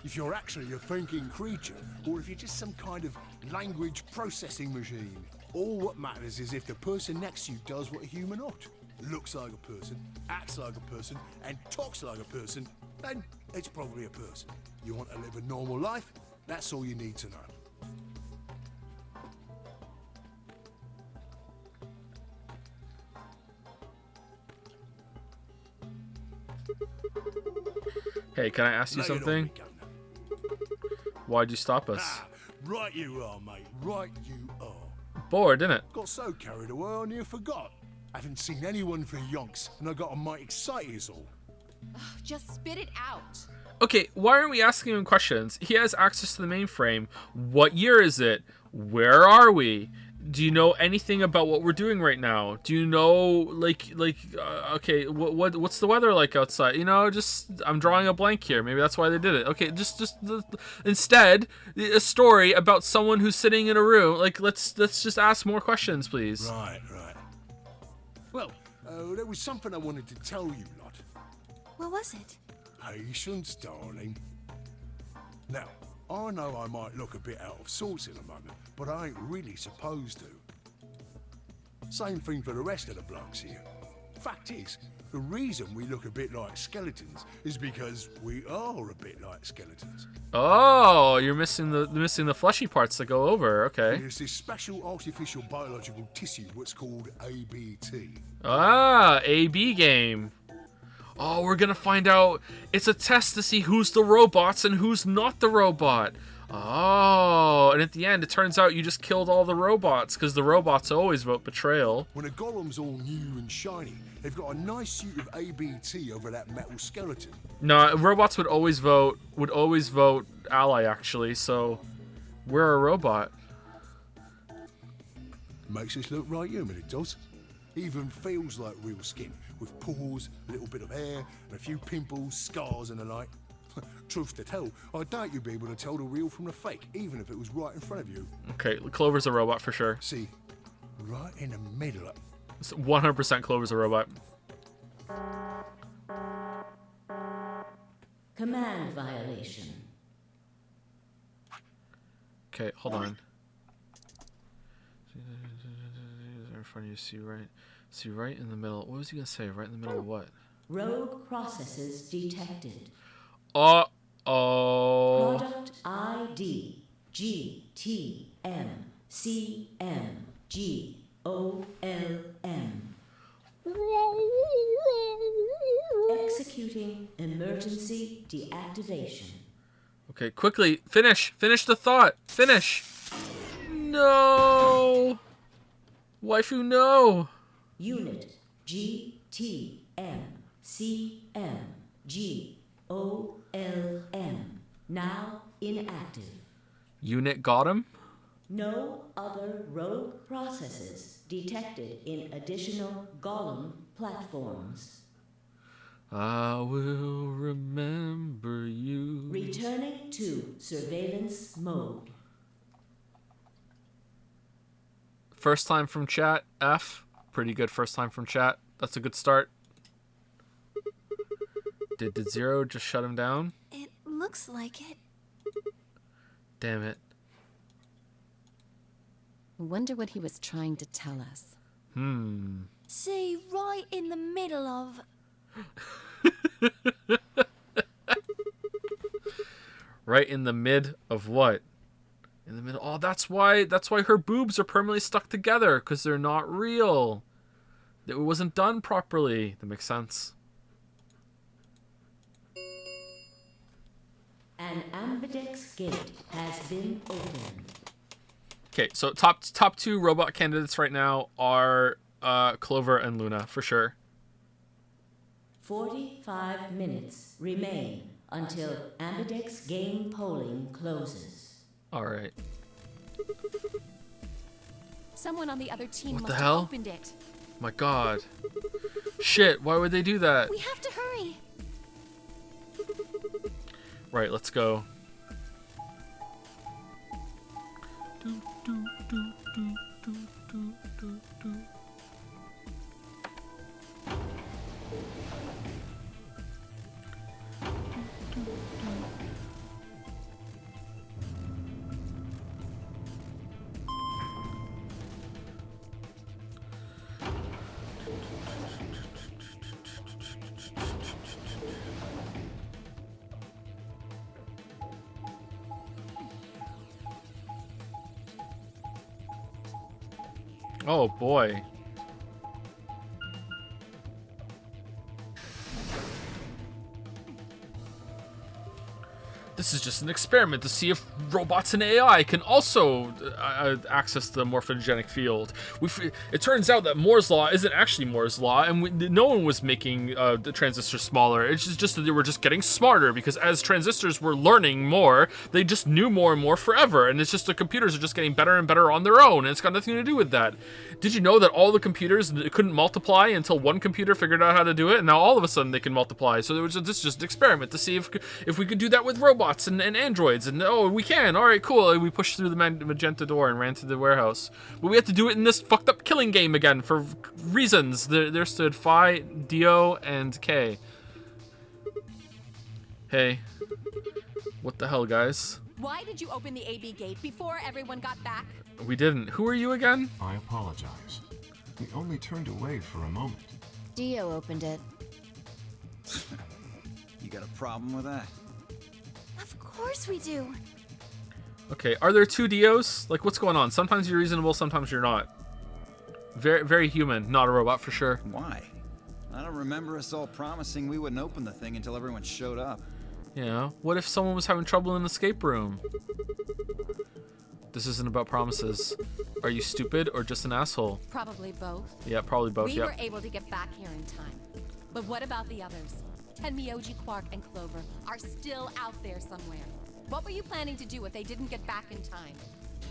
If you're actually a thinking creature, or if you're just some kind of language processing machine. All what matters is if the person next to you does what a human ought. Looks like a person, acts like a person, and talks like a person, then it's probably a person. You want to live a normal life? That's all you need to know. Hey, can I ask you something? Why'd you stop us? Ah, right you are, mate. Right you are. Bored, didn't it? Got so carried away I near forgot. Haven't seen anyone for yonks, and I got a mite excited is all. Just spit it out. Okay, why aren't we asking him questions? He has access to the mainframe. What year is it? Where are we? Do you know anything about what we're doing right now? Do you know, okay, what's the weather like outside? You know, just, I'm drawing a blank here. Maybe that's why they did it. Okay, instead, a story about someone who's sitting in a room. Like, let's just ask more questions, please. Right. Well, there was something I wanted to tell you, lot. What was it? Patience, darling. Now, I know I might look a bit out of sorts in a moment, but I ain't really supposed to. Same thing for the rest of the blokes here. Fact is, the reason we look a bit like skeletons is because we are a bit like skeletons. Oh, you're missing the fleshy parts that go over. Okay. There's this special artificial biological tissue what's called ABT. Ah, AB game. Oh, we're gonna find out. It's a test to see who's the robots and who's not the robot. Oh, and at the end, it turns out you just killed all the robots, because the robots always vote betrayal. When a golem's all new and shiny, they've got a nice suit of ABT over that metal skeleton. No, robots would always vote ally, actually, so we're a robot. Makes us look right human, it does. Even feels like real skin, with pores, a little bit of hair, and a few pimples, scars and the like. Truth to tell, I doubt you'd be able to tell the real from the fake, even if it was right in front of you. Okay, Clover's a robot for sure. See, right in the middle of... 100% Clover's a robot. Command violation. Okay, hold on. In front of you, see right in the middle. What was he gonna say? Right in the middle of what? Rogue processes detected. Oh. Product ID GTMCMGOLM. Executing emergency deactivation. Okay, quickly, finish the thought. Finish. No. Waifu, no. Unit GTMCMGOLM. Now inactive. Unit got him? No other rogue processes detected in additional Golem platforms. I will remember you. Returning to surveillance mode. First time from chat, F. Pretty good first time from chat. That's a good start. Did Zero just shut him down? It looks like it. Damn it. Wonder what he was trying to tell us. See, right in the middle of... Right in the mid of what? In the middle. Oh, that's why her boobs are permanently stuck together, because they're not real. It wasn't done properly. That makes sense. An ambidex gate has been opened. Okay, so top two robot candidates right now are Clover and Luna for sure. 45 minutes remain until ambidex game polling closes. All right. Someone on the other team What the must hell? have opened it. My God. Shit, why would they do that? We have to hurry. Right, let's go. Oh boy. This is just an experiment to see if robots and AI can also access the morphogenic field. It turns out that Moore's Law isn't actually Moore's Law, and no one was making the transistors smaller. It's just that they were just getting smarter, because as transistors were learning more, they just knew more and more forever, and it's just the computers are just getting better and better on their own, and it's got nothing to do with that. Did you know that all the computers couldn't multiply until one computer figured out how to do it, and now all of a sudden they can multiply? So this is just an experiment to see if we could do that with robots and androids, and oh, we can. All right, cool. We pushed through the magenta door and ran to the warehouse, but we have to do it in this fucked up killing game again for reasons. There stood Phi, Dio, and K. Hey, what the hell, guys? Why did you open the AB gate before everyone got back? We didn't. Who are you again? I apologize. We only turned away for a moment. Dio opened it. You got a problem with that? Of course we do. Okay, are there two Dios? Like, what's going on? Sometimes you're reasonable, sometimes you're not. Very, very human, not a robot for sure. Why? I don't remember us all promising we wouldn't open the thing until everyone showed up. Yeah. What if someone was having trouble in the escape room? This isn't about promises. Are you stupid or just an asshole? Probably both. Yeah, probably both. We Yep. were able to get back here in time. But what about the others? Tenmyoji, Quark, and Clover are still out there somewhere. What were you planning to do if they didn't get back in time?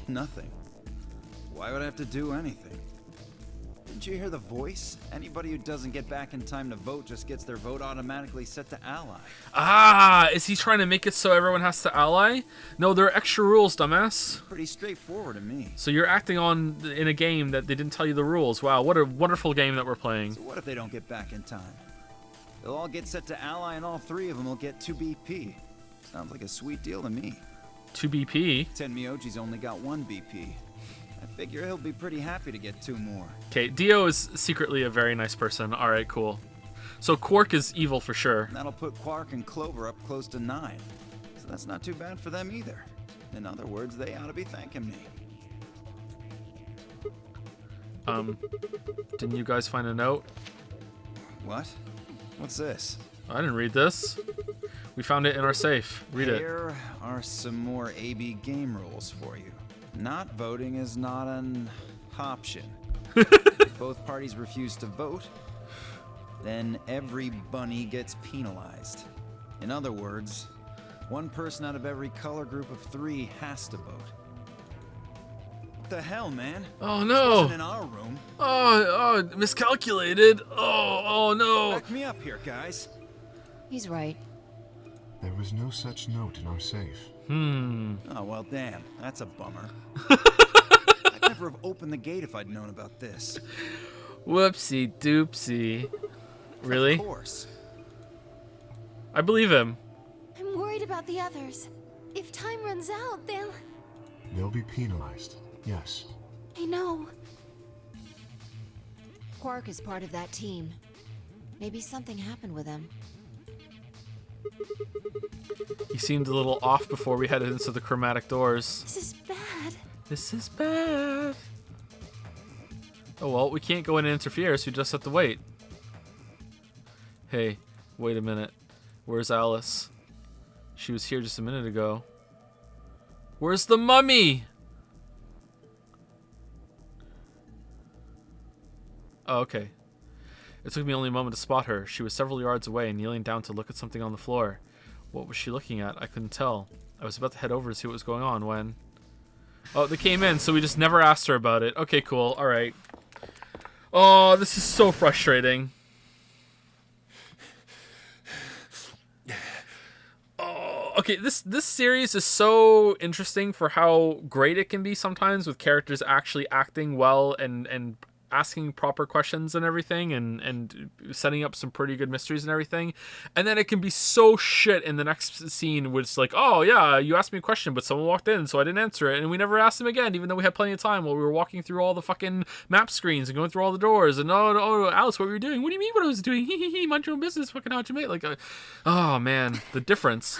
Nothing. Why would I have to do anything? Didn't you hear the voice? Anybody who doesn't get back in time to vote just gets their vote automatically set to ally. Ah, is he trying to make it so everyone has to ally? No, there are extra rules, dumbass. Pretty straightforward to me. So you're acting in a game that they didn't tell you the rules. Wow, what a wonderful game that we're playing. So what if they don't get back in time? They'll all get set to ally and all three of them will get 2 BP. Sounds like a sweet deal to me. 2 BP? Tenmyoji's only got 1 BP. I figure he'll be pretty happy to get 2 more. Okay, Dio is secretly a very nice person. Alright, cool. So Quark is evil for sure. That'll put Quark and Clover up close to 9. So that's not too bad for them either. In other words, they ought to be thanking me. Didn't you guys find a note? What? What's this? I didn't read this. We found it in our safe. Read it. Here are some more AB game rules for you. Not voting is not an option. If both parties refuse to vote, then every bunny gets penalized. In other words, one person out of every color group of 3 has to vote. What the hell, man? Oh This no! wasn't in our room. Oh, miscalculated. Oh no! Back me up here, guys. He's right. There was no such note in our safe. Oh, well, damn. That's a bummer. I'd never have opened the gate if I'd known about this. Whoopsie doopsie. Really? Of course. I believe him. I'm worried about the others. If time runs out, They'll be penalized, yes. I know. Quark is part of that team. Maybe something happened with him. He seemed a little off before we headed into the chromatic doors. This is bad. This is bad. Oh well, we can't go in and interfere, so we just have to wait. Hey, wait a minute. Where's Alice? She was here just a minute ago. Where's the mummy? Oh, okay. It took me only a moment to spot her. She was several yards away, kneeling down to look at something on the floor. What was she looking at? I couldn't tell. I was about to head over to see what was going on when... Oh, they came in, so we just never asked her about it. Okay, cool. Alright. Oh, this is so frustrating. Oh, okay, this series is so interesting for how great it can be sometimes with characters actually acting well and asking proper questions and everything and setting up some pretty good mysteries and everything. And then it can be so shit in the next scene where it's like, oh yeah, you asked me a question, but someone walked in, so I didn't answer it. And we never asked them again, even though we had plenty of time while we were walking through all the fucking map screens and going through all the doors. And oh, Alice, what were you doing? What do you mean what I was doing? Mind your own business, fucking how'd you make? Like, oh man, the difference.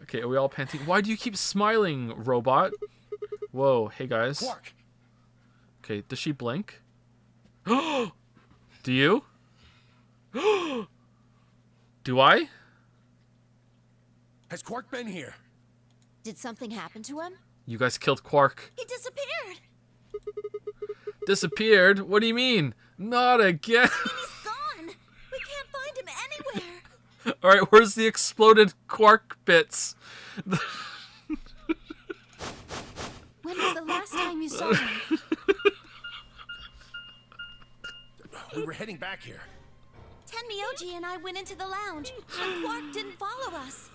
Okay, are we all panting? Why do you keep smiling, robot? Whoa, hey guys. Quark! Okay, does she blink? Do you? Do I? Has Quark been here? Did something happen to him? You guys killed Quark. He disappeared. Disappeared? What do you mean? Not again. He's gone. We can't find him anywhere. Alright, where's the exploded Quark bits? When was the last time you saw him? We were heading back here. Tenmyoji and I went into the lounge, and Quark didn't follow us.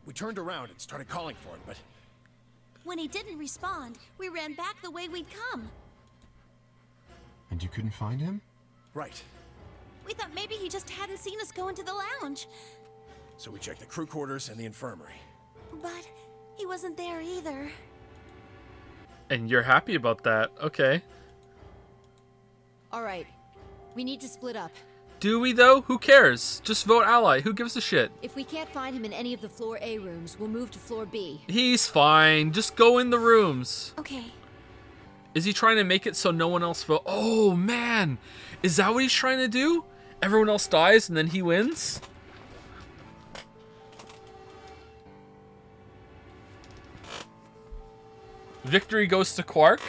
We turned around and started calling for him, but When he didn't respond, we ran back the way we'd come. And you couldn't find him? right. We thought maybe he just hadn't seen us go into the lounge. So we checked the crew quarters and the infirmary. But he wasn't there either. And you're happy about that. Okay. Alright. We need to split up. Do we though? Who cares? Just vote ally. Who gives a shit? If we can't find him in any of the floor A rooms, we'll move to floor B. He's fine. Just go in the rooms. Okay. Is he trying to make it so no one else vote? Oh man. Is that what he's trying to do? Everyone else dies and then he wins? Victory goes to Quark.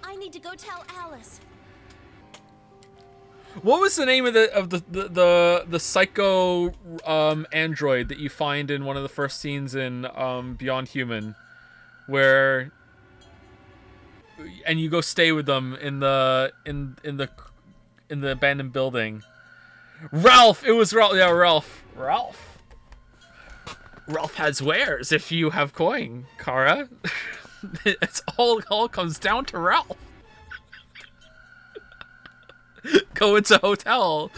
I need to go tell Alice. What was the name of the psycho android that you find in one of the first scenes in Beyond Human, where and you go stay with them in the abandoned building? Ralph. It was Ralph. Yeah, Ralph. Ralph has wares if you have coin, Kara. It's all comes down to Ralph. Go into a hotel.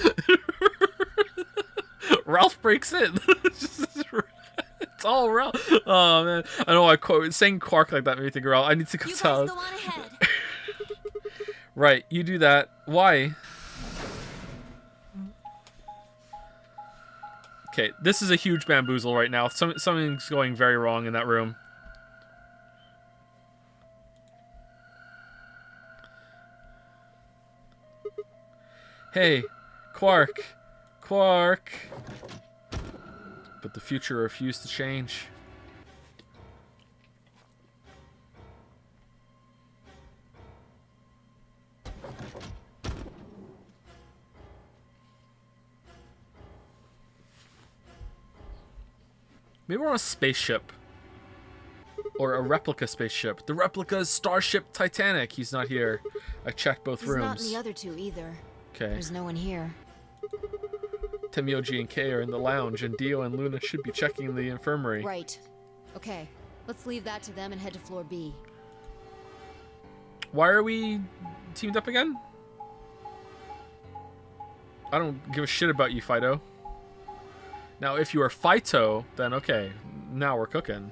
Ralph breaks in. It's all Ralph. Oh man, I know. Saying Quark like that made me think of Ralph. I need to go tell. Go on ahead. Right, you do that. Why? Okay, this is a huge bamboozle right now. Something's going very wrong in that room. Hey, Quark. But the future refused to change. Maybe we're on a spaceship. Or a replica spaceship. The replica is Starship Titanic. He's not here. I checked both rooms. He's not in the other two either. Okay. There's no one here. Temioji and Kay are in the lounge, and Dio and Luna should be checking the infirmary. Right. Okay. Let's leave that to them and head to floor B. Why are we teamed up again? I don't give a shit about you, Fido. Now, if you are Phyto, then okay. Now we're cooking.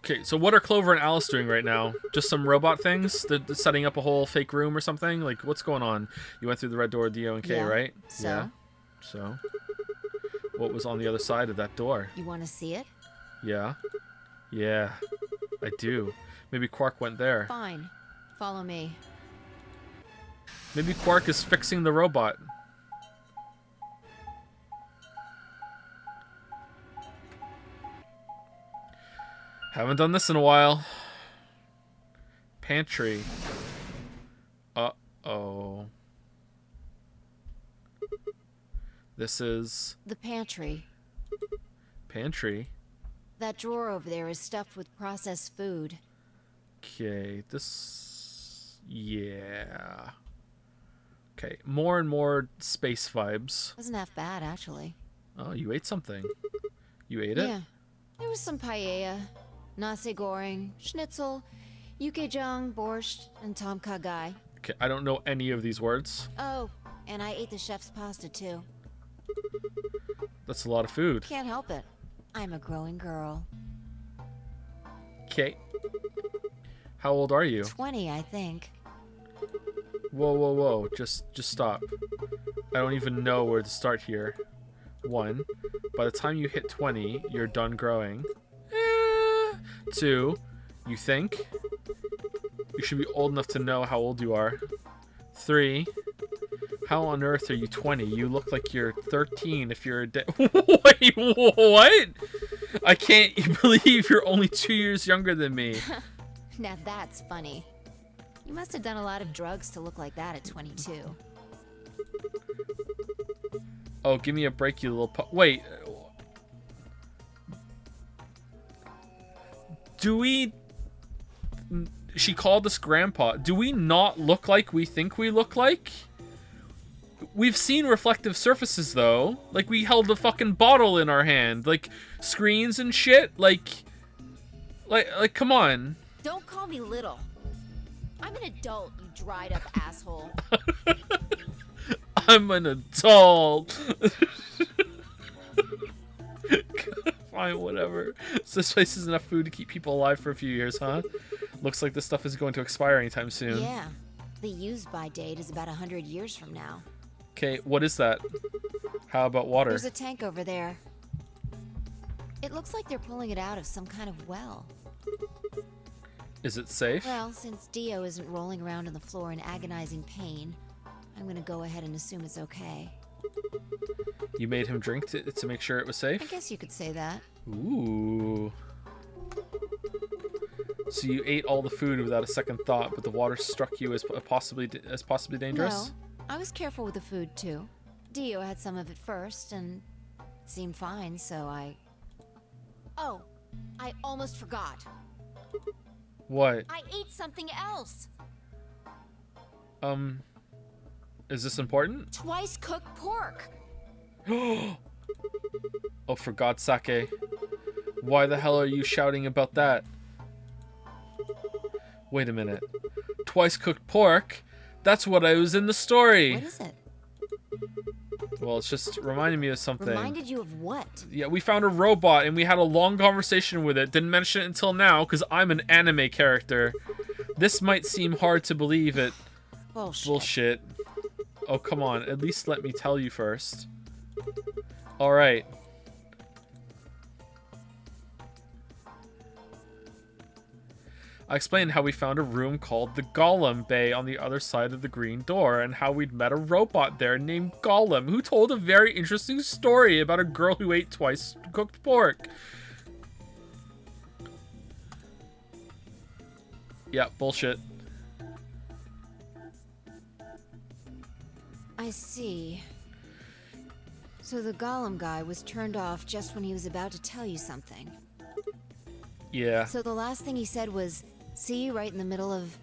Okay, so what are Clover and Alice doing right now? Just some robot things? They're setting up a whole fake room or something? Like, what's going on? You went through the red door with Dio and Kay, Yeah. right? So? Yeah. So? What was on the other side of that door? You want to see it? Yeah. Yeah, I do. Maybe Quark went there. Fine. Follow me. Maybe Quark is fixing the robot. Haven't done this in a while. Pantry. Uh-oh. This is... The pantry. Pantry? That drawer over there is stuffed with processed food. Okay, this... Yeah. Okay, more and more space vibes. Wasn't half bad, actually. Oh, you ate something. You ate it? Yeah. There was some paella, nasi goreng, schnitzel, yukejang, borscht, and tom kha gai. Okay, I don't know any of these words. Oh, and I ate the chef's pasta, too. That's a lot of food. Can't help it. I'm a growing girl. Okay. How old are you? 20, I think. Whoa, whoa, whoa. Just stop. I don't even know where to start here. 1. By the time you hit 20, you're done growing. 2. You think? You should be old enough to know how old you are. 3. How on earth are you 20? You look like you're 13 if you're a Wait, what? I can't believe you're only 2 years younger than me. Now that's funny. You must have done a lot of drugs to look like that at 22. Oh, give me a break, you little wait. Do we... She called us grandpa. Do we not look like we think we look like? We've seen reflective surfaces, though. Like, we held a fucking bottle in our hand. Like, screens and shit. Like, come on. Don't call me little. I'm an adult, you dried up asshole. I'm an adult. fine, whatever. So this place has enough food to keep people alive for a few years, huh? Looks like this stuff is going to expire anytime soon. Yeah. The use-by date is about 100 years from now. Okay, what is that? How about water? There's a tank over there. It looks like they're pulling it out of some kind of well. Is it safe? Well, since Dio isn't rolling around on the floor in agonizing pain, I'm gonna go ahead and assume it's okay. You made him drink to make sure it was safe? I guess you could say that. Ooh. So you ate all the food without a second thought, but the water struck you as possibly dangerous? No, I was careful with the food too. Dio had some of it first, and it seemed fine, so I... Oh, I almost forgot. What? I ate something else. Is this important? Twice cooked pork. Oh, for God's sake. Why the hell are you shouting about that? Wait a minute. Twice cooked pork? That's what I was in the story. What is it? Well, it's just reminding me of something. Reminded you of what? Yeah, we found a robot and we had a long conversation with it. Didn't mention it until now because I'm an anime character. This might seem hard to believe it. Bullshit. Oh, come on. At least let me tell you first. Alright. I explained how we found a room called the Golem Bay on the other side of the green door, and how we'd met a robot there named Golem, who told a very interesting story about a girl who ate twice cooked pork. Yeah, bullshit. I see. So the Golem guy was turned off just when he was about to tell you something. Yeah. So the last thing he said was, see you right in the middle of...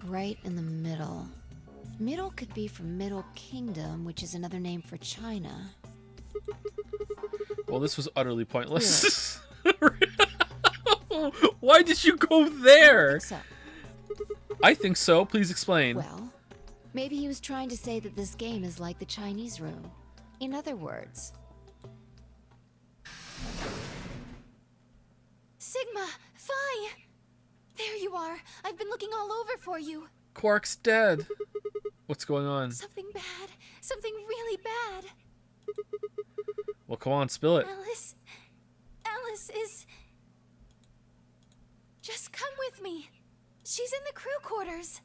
Right in the middle. Middle could be from Middle Kingdom, which is another name for China. Well, this was utterly pointless. Why did you go there? I think so. Please explain. Well, maybe he was trying to say that this game is like the Chinese room. In other words... Sigma, Phi! There you are. I've been looking all over for you. Quark's dead. What's going on? Something bad. Something really bad. Well, come on, spill it. Alice is... Just come with me. She's in the crew quarters.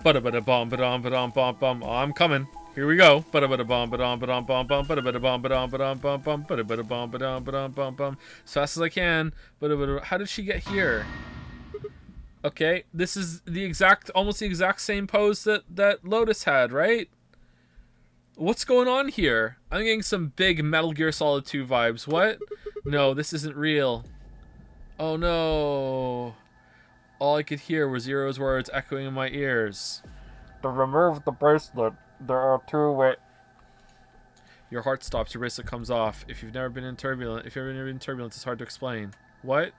Ba-da-ba-da-bum, ba-dum, ba-dum, bum, bum. Oh, I'm coming. Here we go. Ba-da-ba-da-bum, ba-dum, ba-dum, bum, bum. Ba-da-ba-da-bum, ba-dum, ba-dum, bum, bum. Ba-da-ba-da-bum, ba-dum, ba-dum, bum, bum. As fast as I can. Ba-da-ba-da. How did she get here? Okay, this is almost the exact same pose that Lotus had, right? What's going on here? I'm getting some big Metal Gear Solid 2 vibes. What? No, this isn't real. Oh no. All I could hear were Zero's words echoing in my ears. To remove the bracelet, there are 2 ways. Your heart stops, your bracelet comes off. If you've never been in turbulence, it's hard to explain. What?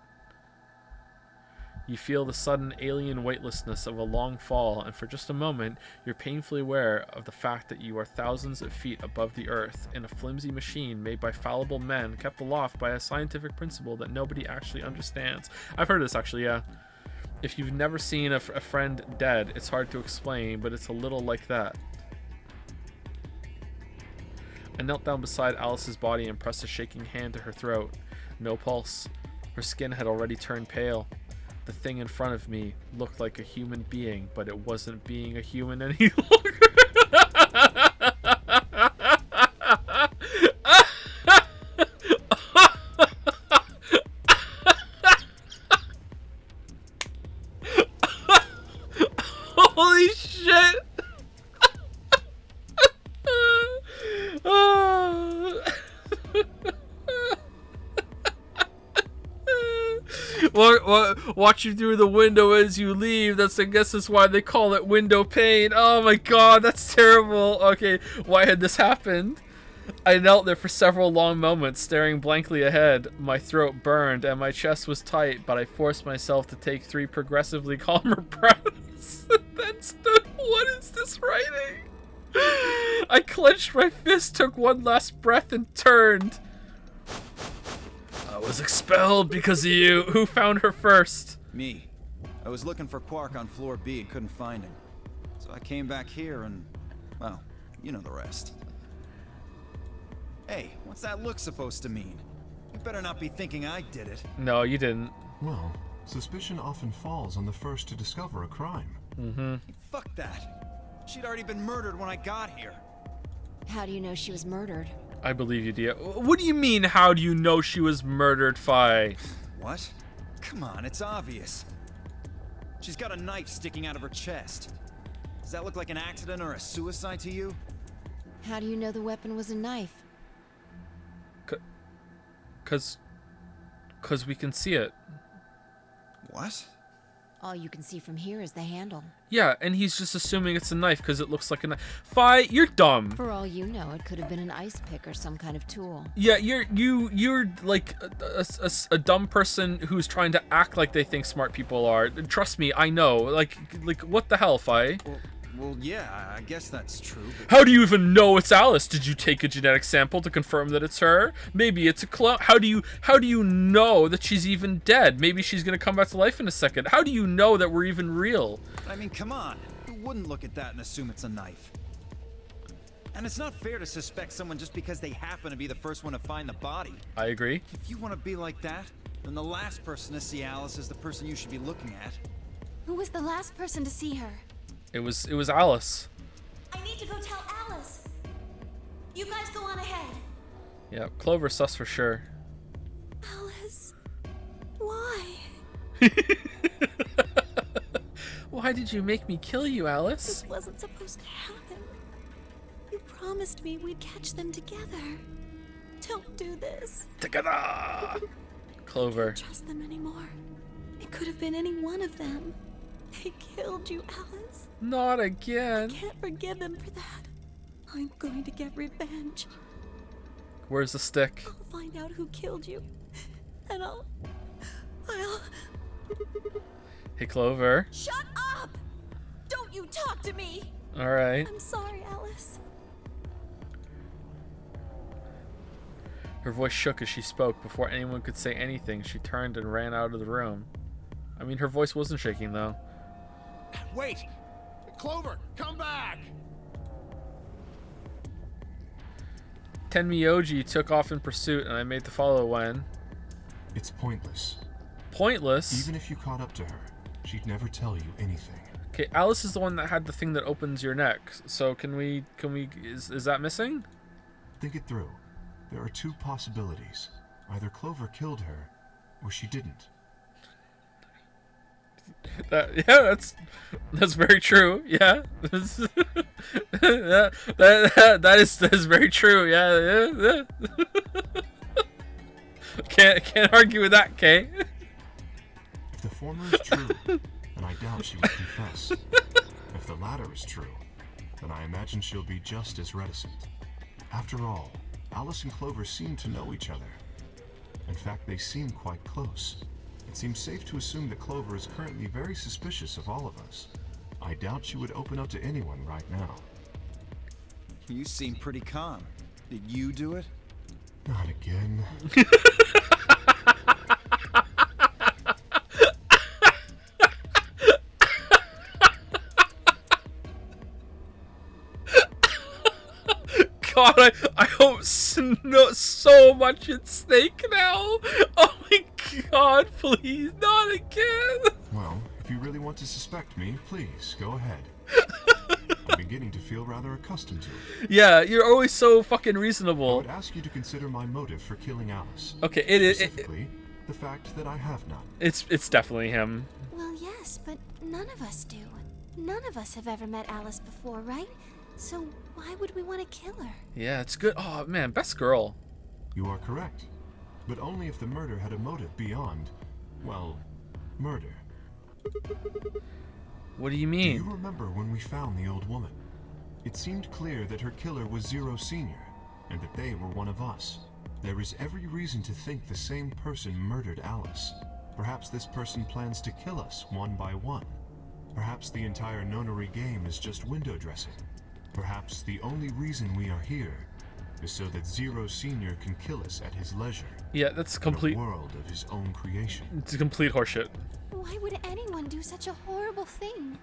You feel the sudden alien weightlessness of a long fall, and for just a moment, you're painfully aware of the fact that you are thousands of feet above the earth, in a flimsy machine made by fallible men, kept aloft by a scientific principle that nobody actually understands. I've heard this, actually, yeah. If you've never seen a friend dead, it's hard to explain, but it's a little like that. I knelt down beside Alice's body and pressed a shaking hand to her throat. No pulse. Her skin had already turned pale. The thing in front of me looked like a human being, but it wasn't being a human any longer. Holy shit! Watch you through the window as you leave. I guess that's why they call it window pane. Oh my god, that's terrible. Okay, why had this happened? I knelt there for several long moments, staring blankly ahead. My throat burned and my chest was tight, but I forced myself to take 3 progressively calmer breaths. Then stood. What is this writing? I clenched my fist, took one last breath, and turned. I was expelled because of you. Who found her first? Me. I was looking for Quark on floor B and couldn't find him. So I came back here and, well, you know the rest. Hey, what's that look supposed to mean? You better not be thinking I did it. No, you didn't. Well, suspicion often falls on the first to discover a crime. Mm-hmm. Fuck that. She'd already been murdered when I got here. How do you know she was murdered? I believe you, Dia. What do you mean, how do you know she was murdered, Fi? What? Come on, it's obvious. She's got a knife sticking out of her chest. Does that look like an accident or a suicide to you? How do you know the weapon was a knife? Cause we can see it. What? All you can see from here is the handle. Yeah, and he's just assuming it's a knife because it looks like a knife. Fi, you're dumb. For all you know, it could have been an ice pick or some kind of tool. Yeah, you're like a dumb person who's trying to act like they think smart people are. Trust me, I know. Like what the hell, Fi? Well, yeah, I guess that's true. But... How do you even know it's Alice? Did you take a genetic sample to confirm that it's her? Maybe it's a clone. How do you know that she's even dead? Maybe she's gonna come back to life in a second. How do you know that we're even real? I mean, come on. Who wouldn't look at that and assume it's a knife? And it's not fair to suspect someone just because they happen to be the first one to find the body. I agree. If you want to be like that, then the last person to see Alice is the person you should be looking at. Who was the last person to see her? It was Alice. I need to go tell Alice. You guys go on ahead. Yeah, Clover sus for sure. Alice, why? Why did you make me kill you, Alice? This wasn't supposed to happen. You promised me we'd catch them together. Don't do this. Together! Clover. I can't trust them anymore. It could have been any one of them. They killed you, Alice. Not again. I can't forgive them for that. I'm going to get revenge. Where's the stick? I'll find out who killed you. And I'll... Hey, Clover. Shut up! Don't you talk to me! Alright. I'm sorry, Alice. Her voice shook as she spoke. Before anyone could say anything, she turned and ran out of the room. I mean, her voice wasn't shaking, though. Wait! Clover, come back! Tenmyoji took off in pursuit, and I made to follow when... It's pointless. Pointless? Even if you caught up to her, she'd never tell you anything. Okay, Alice is the one that had the thing that opens your neck. So can we, is that missing? Think it through. There are 2 possibilities. Either Clover killed her, or she didn't. Yeah, that's very true. Yeah, that is very true. Yeah. Can't argue with that, Kay. If the former is true, then I doubt she would confess. If the latter is true, then I imagine she'll be just as reticent. After all, Alice and Clover seem to know each other. In fact, they seem quite close. It seems safe to assume that Clover is currently very suspicious of all of us. I doubt she would open up to anyone right now. You seem pretty calm. Did you do it? Not again. God, I hope so much in Snake now. Oh my God, please, not again. Well, if you really want to suspect me, please, go ahead. I'm beginning to feel rather accustomed to it. Yeah, you're always so fucking reasonable. I would ask you to consider my motive for killing Alice. Okay, it is... Specifically, the fact that I have none. It's definitely him. Well, yes, but none of us do. None of us have ever met Alice before, right? So why would we want to kill her? Yeah, it's good. Oh, man, best girl. You are correct. But only if the murder had a motive beyond well, murder. What do you Do mean? you remember when we found the old woman? It seemed clear that her killer was Zero Senior, and that they were one of us. There is every reason to think the same person murdered Alice. Perhaps this person plans to kill us one by one. Perhaps the entire nonary game is just window dressing. Perhaps the only reason we are here is so that Zero Senior can kill us at his leisure. Yeah, that's complete. In a world of his own creation. It's a complete horseshit. Why would anyone do such a horrible thing?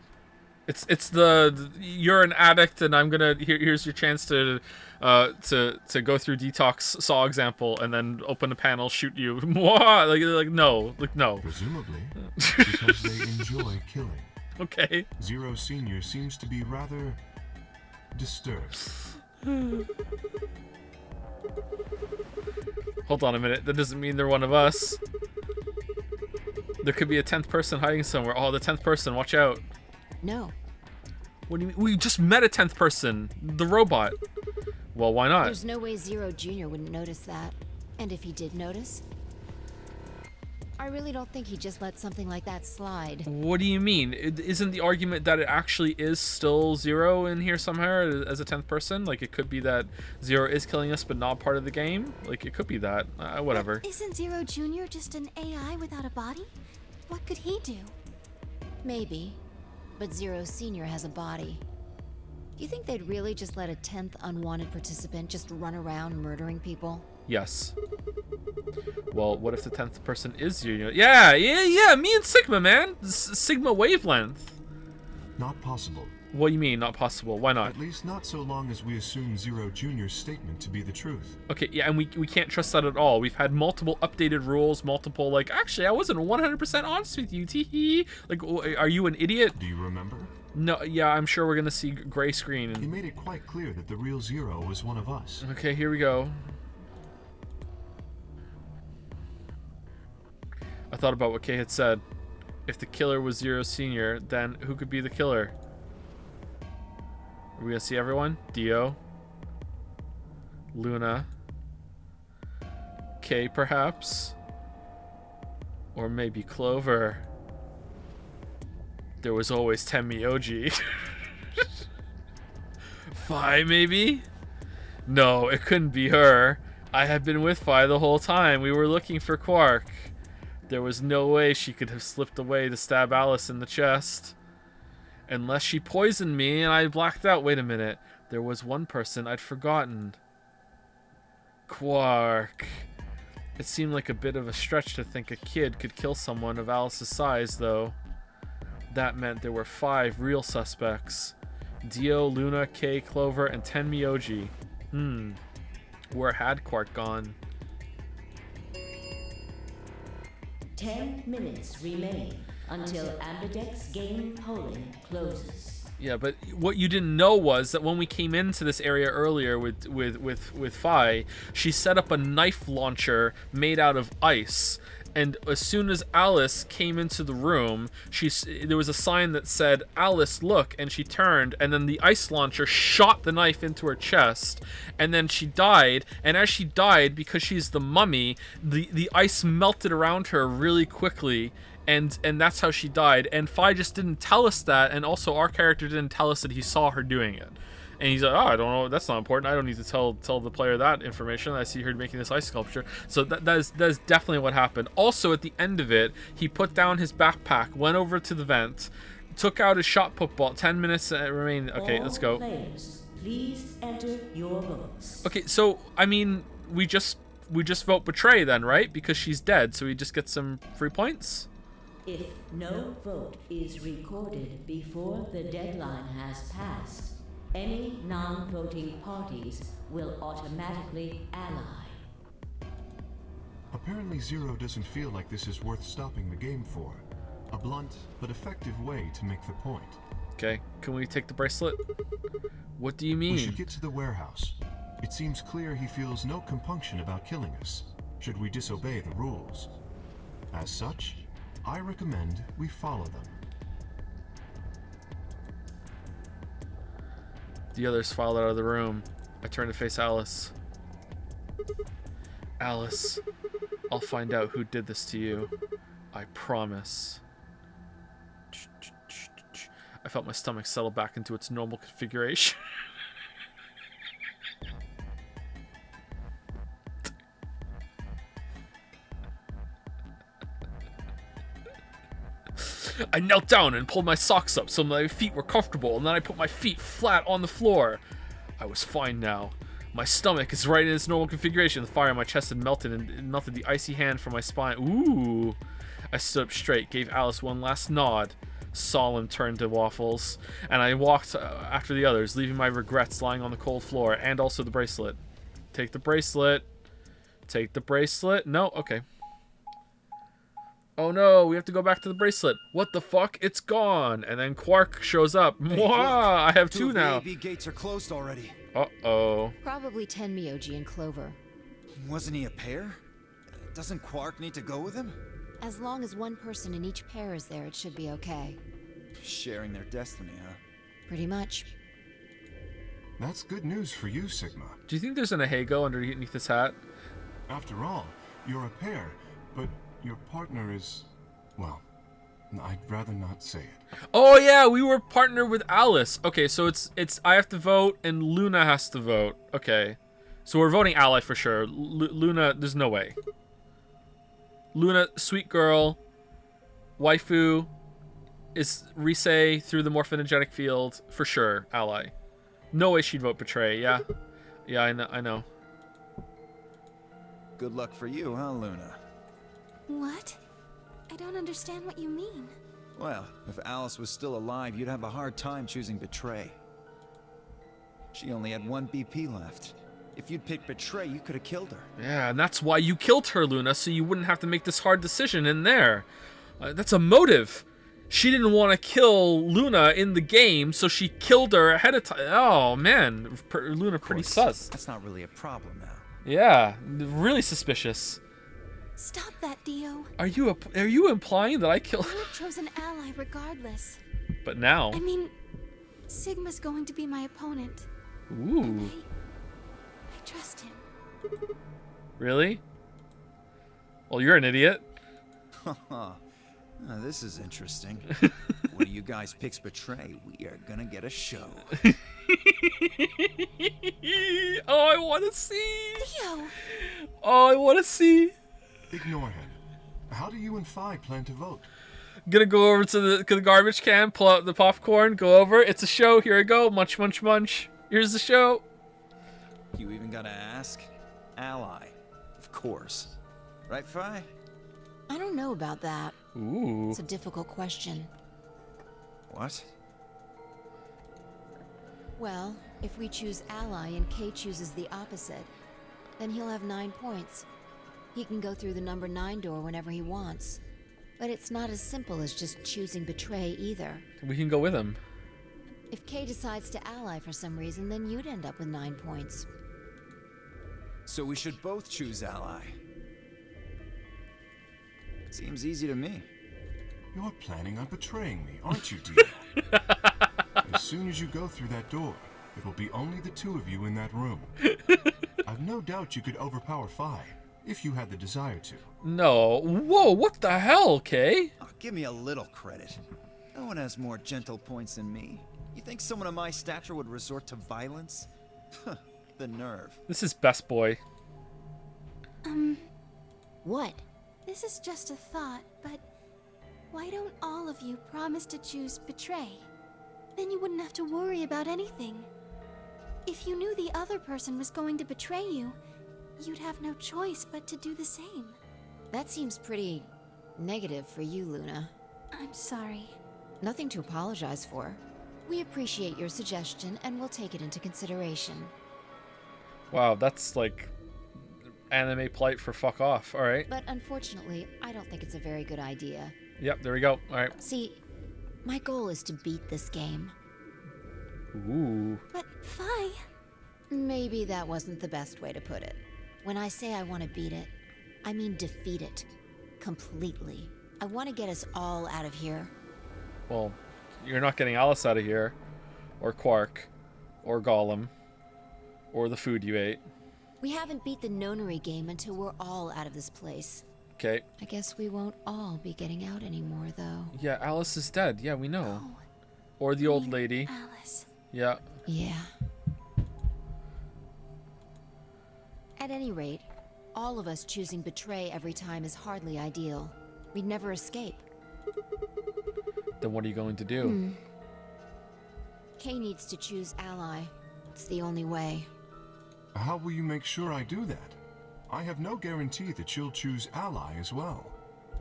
It's the you're an addict and I'm gonna here's your chance to go through detox saw example and then open a panel, shoot you. No. Presumably because they enjoy killing. Okay. Zero Senior seems to be rather disturbed. Hold on a minute. That doesn't mean they're one of us. There could be a 10th person hiding somewhere. Oh, the 10th person. Watch out. No. What do you mean? We just met a 10th person. The robot. Well, why not? There's no way Zero Jr. wouldn't notice that. And if he did notice, I really don't think he'd just let something like that slide. What do you mean? Isn't the argument that it actually is still Zero in here somehow as a 10th person? Like, it could be that Zero is killing us but not part of the game? Like, it could be that. Whatever. But isn't Zero Jr. just an AI without a body? What could he do? Maybe. But Zero Senior has a body. Do you think they'd really just let a 10th unwanted participant just run around murdering people? Yes. Well, what if the 10th person is Zero? Yeah, me and Sigma, man. Sigma wavelength. Not possible. What do you mean, not possible? Why not? At least not so long as we assume Zero Jr.'s statement to be the truth. Okay, yeah, and we can't trust that at all. We've had multiple updated rules, multiple, like, actually, I wasn't 100% honest with you, teehee. Like, are you an idiot? Do you remember? No, yeah, I'm sure we're gonna see gray screen. He made it quite clear that the real Zero was one of us. Okay, here we go. I thought about what Kay had said. If the killer was Zero Senior, then who could be the killer? Are we gonna see everyone? Dio, Luna, Kay perhaps, or maybe Clover. There was always Tenmyoji. Fi maybe? No, it couldn't be her. I had been with Fi the whole time. We were looking for Quark. There was no way she could have slipped away to stab Alice in the chest. Unless she poisoned me and I blacked out. Wait a minute. There was one person I'd forgotten. Quark. It seemed like a bit of a stretch to think a kid could kill someone of Alice's size, though. That meant there were 5 real suspects. Dio, Luna, Kay, Clover, and Tenmyoji. Where had Quark gone? 10 minutes remain until Ambidex game polling closes. Yeah, but what you didn't know was that when we came into this area earlier with Fi, she set up a knife launcher made out of ice. And as soon as Alice came into the room, there was a sign that said, "Alice, look," and she turned, and then the ice launcher shot the knife into her chest, and then she died, and as she died, because she's the mummy, the ice melted around her really quickly, and that's how she died. And Fi just didn't tell us that, and also our character didn't tell us that he saw her doing it. And he's like, oh, I don't know, that's not important. I don't need to tell the player that information. I see her making this ice sculpture. So that is definitely what happened. Also, at the end of it, he put down his backpack, went over to the vent, took out his shot put ball. 10 minutes remain. Okay, let's go. Players, please enter your votes. Okay, so I mean, we just vote betray then, right? Because she's dead, so we just get some free points. If no vote is recorded before the deadline has passed, any non-voting parties will automatically ally. Apparently Zero doesn't feel like this is worth stopping the game for. A blunt but effective way to make the point. Okay, can we take the bracelet? What do you mean? We should get to the warehouse. It seems clear he feels no compunction about killing us, should we disobey the rules. As such, I recommend we follow them. The others filed out of the room. I turn to face Alice. Alice, I'll find out who did this to you. I promise. I felt my stomach settle back into its normal configuration. I knelt down and pulled my socks up so my feet were comfortable, and then I put my feet flat on the floor. I was fine now. My stomach is right in its normal configuration. The fire in my chest had melted and melted the icy hand from my spine. Ooh. I stood up straight, gave Alice one last nod. Solemn turned to Waffles, and I walked after the others, leaving my regrets lying on the cold floor, and also the bracelet. Take the bracelet. Take the bracelet. No? Okay. Oh no, we have to go back to the bracelet. What the fuck? It's gone. And then Quark shows up. Hey, Mwah! look, I have two of the now. AB gates are closed already. Uh-oh. Probably Tenmyoji and Clover. Wasn't he a pair? Doesn't Quark need to go with him? As long as one person in each pair is there, it should be okay. Sharing their destiny, huh? Pretty much. That's good news for you, Sigma. Do you think there's an Ahego underneath this hat? After all, you're a pair, but your partner is... well, I'd rather not say it. Oh yeah, we were partnered with Alice. Okay, so it's I have to vote and Luna has to vote. Okay. So we're voting Ally for sure. Luna, there's no way. Luna, sweet girl, waifu, is Risei through the morphogenetic field for sure. Ally. No way she'd vote betray. Yeah, yeah, I know. Good luck for you, huh, Luna? What? I don't understand what you mean. Well, if Alice was still alive, you'd have a hard time choosing betray. She only had one BP left. If you'd picked betray, you could have killed her. Yeah, and that's why you killed her, Luna, so you wouldn't have to make this hard decision in there. That's a motive. She didn't want to kill Luna in the game, so she killed her ahead of time. Oh, man. Luna pretty sus. That's not really a problem now. Yeah, really suspicious. Stop that, Dio. Are you implying that I killed... I would have chosen ally regardless. But now... I mean, Sigma's going to be my opponent. Ooh. I trust him. Really? Well, you're an idiot. This is interesting. When you guys picks betray, we are gonna get a show. Oh, I want to see. Dio! Oh, I want to see. Ignore him. How do you and Phi plan to vote? Gonna go over to the garbage can, pull out the popcorn, go over. It's a show. Here I go. Munch, munch, munch. Here's the show. You even gotta ask? Ally. Of course. Right, Phi? I don't know about that. Ooh. It's a difficult question. What? Well, if we choose ally and Kay chooses the opposite, then he'll have 9 points. He can go through the number 9 door whenever he wants. But it's not as simple as just choosing betray either. We can go with him. If Kay decides to ally for some reason, then you'd end up with 9 points. So we should both choose ally. Seems easy to me. You're planning on betraying me, aren't you, Dio? As soon as you go through that door, it will be only the two of you in that room. I've no doubt you could overpower Phi, if you had the desire to. No. Whoa, what the hell, Kay? Oh, give me a little credit. No one has more gentle points than me. You think someone of my stature would resort to violence? The nerve. This is best boy. What? This is just a thought, but why don't all of you promise to choose betray? Then you wouldn't have to worry about anything. If you knew the other person was going to betray you, you'd have no choice but to do the same. That seems pretty negative for you, Luna. I'm sorry. Nothing to apologize for. We appreciate your suggestion and we'll take it into consideration. Wow, that's like anime polite for fuck off. All right. But unfortunately, I don't think it's a very good idea. Yep, there we go. All right. See, my goal is to beat this game. Ooh. But Phi... Maybe that wasn't the best way to put it. When I say I want to beat it, I mean defeat it. Completely. I want to get us all out of here. Well, you're not getting Alice out of here. Or Quark. Or Gollum. Or the food you ate. We haven't beat the nonary game until we're all out of this place. Okay. I guess we won't all be getting out anymore, though. Yeah, Alice is dead. Yeah, we know. Oh, Or the old lady. Alice. Yeah. Yeah. At any rate, all of us choosing betray every time is hardly ideal. We'd never escape. Then what are you going to do? Kay needs to choose ally. It's the only way. How will you make sure I do that? I have no guarantee that she'll choose ally as well.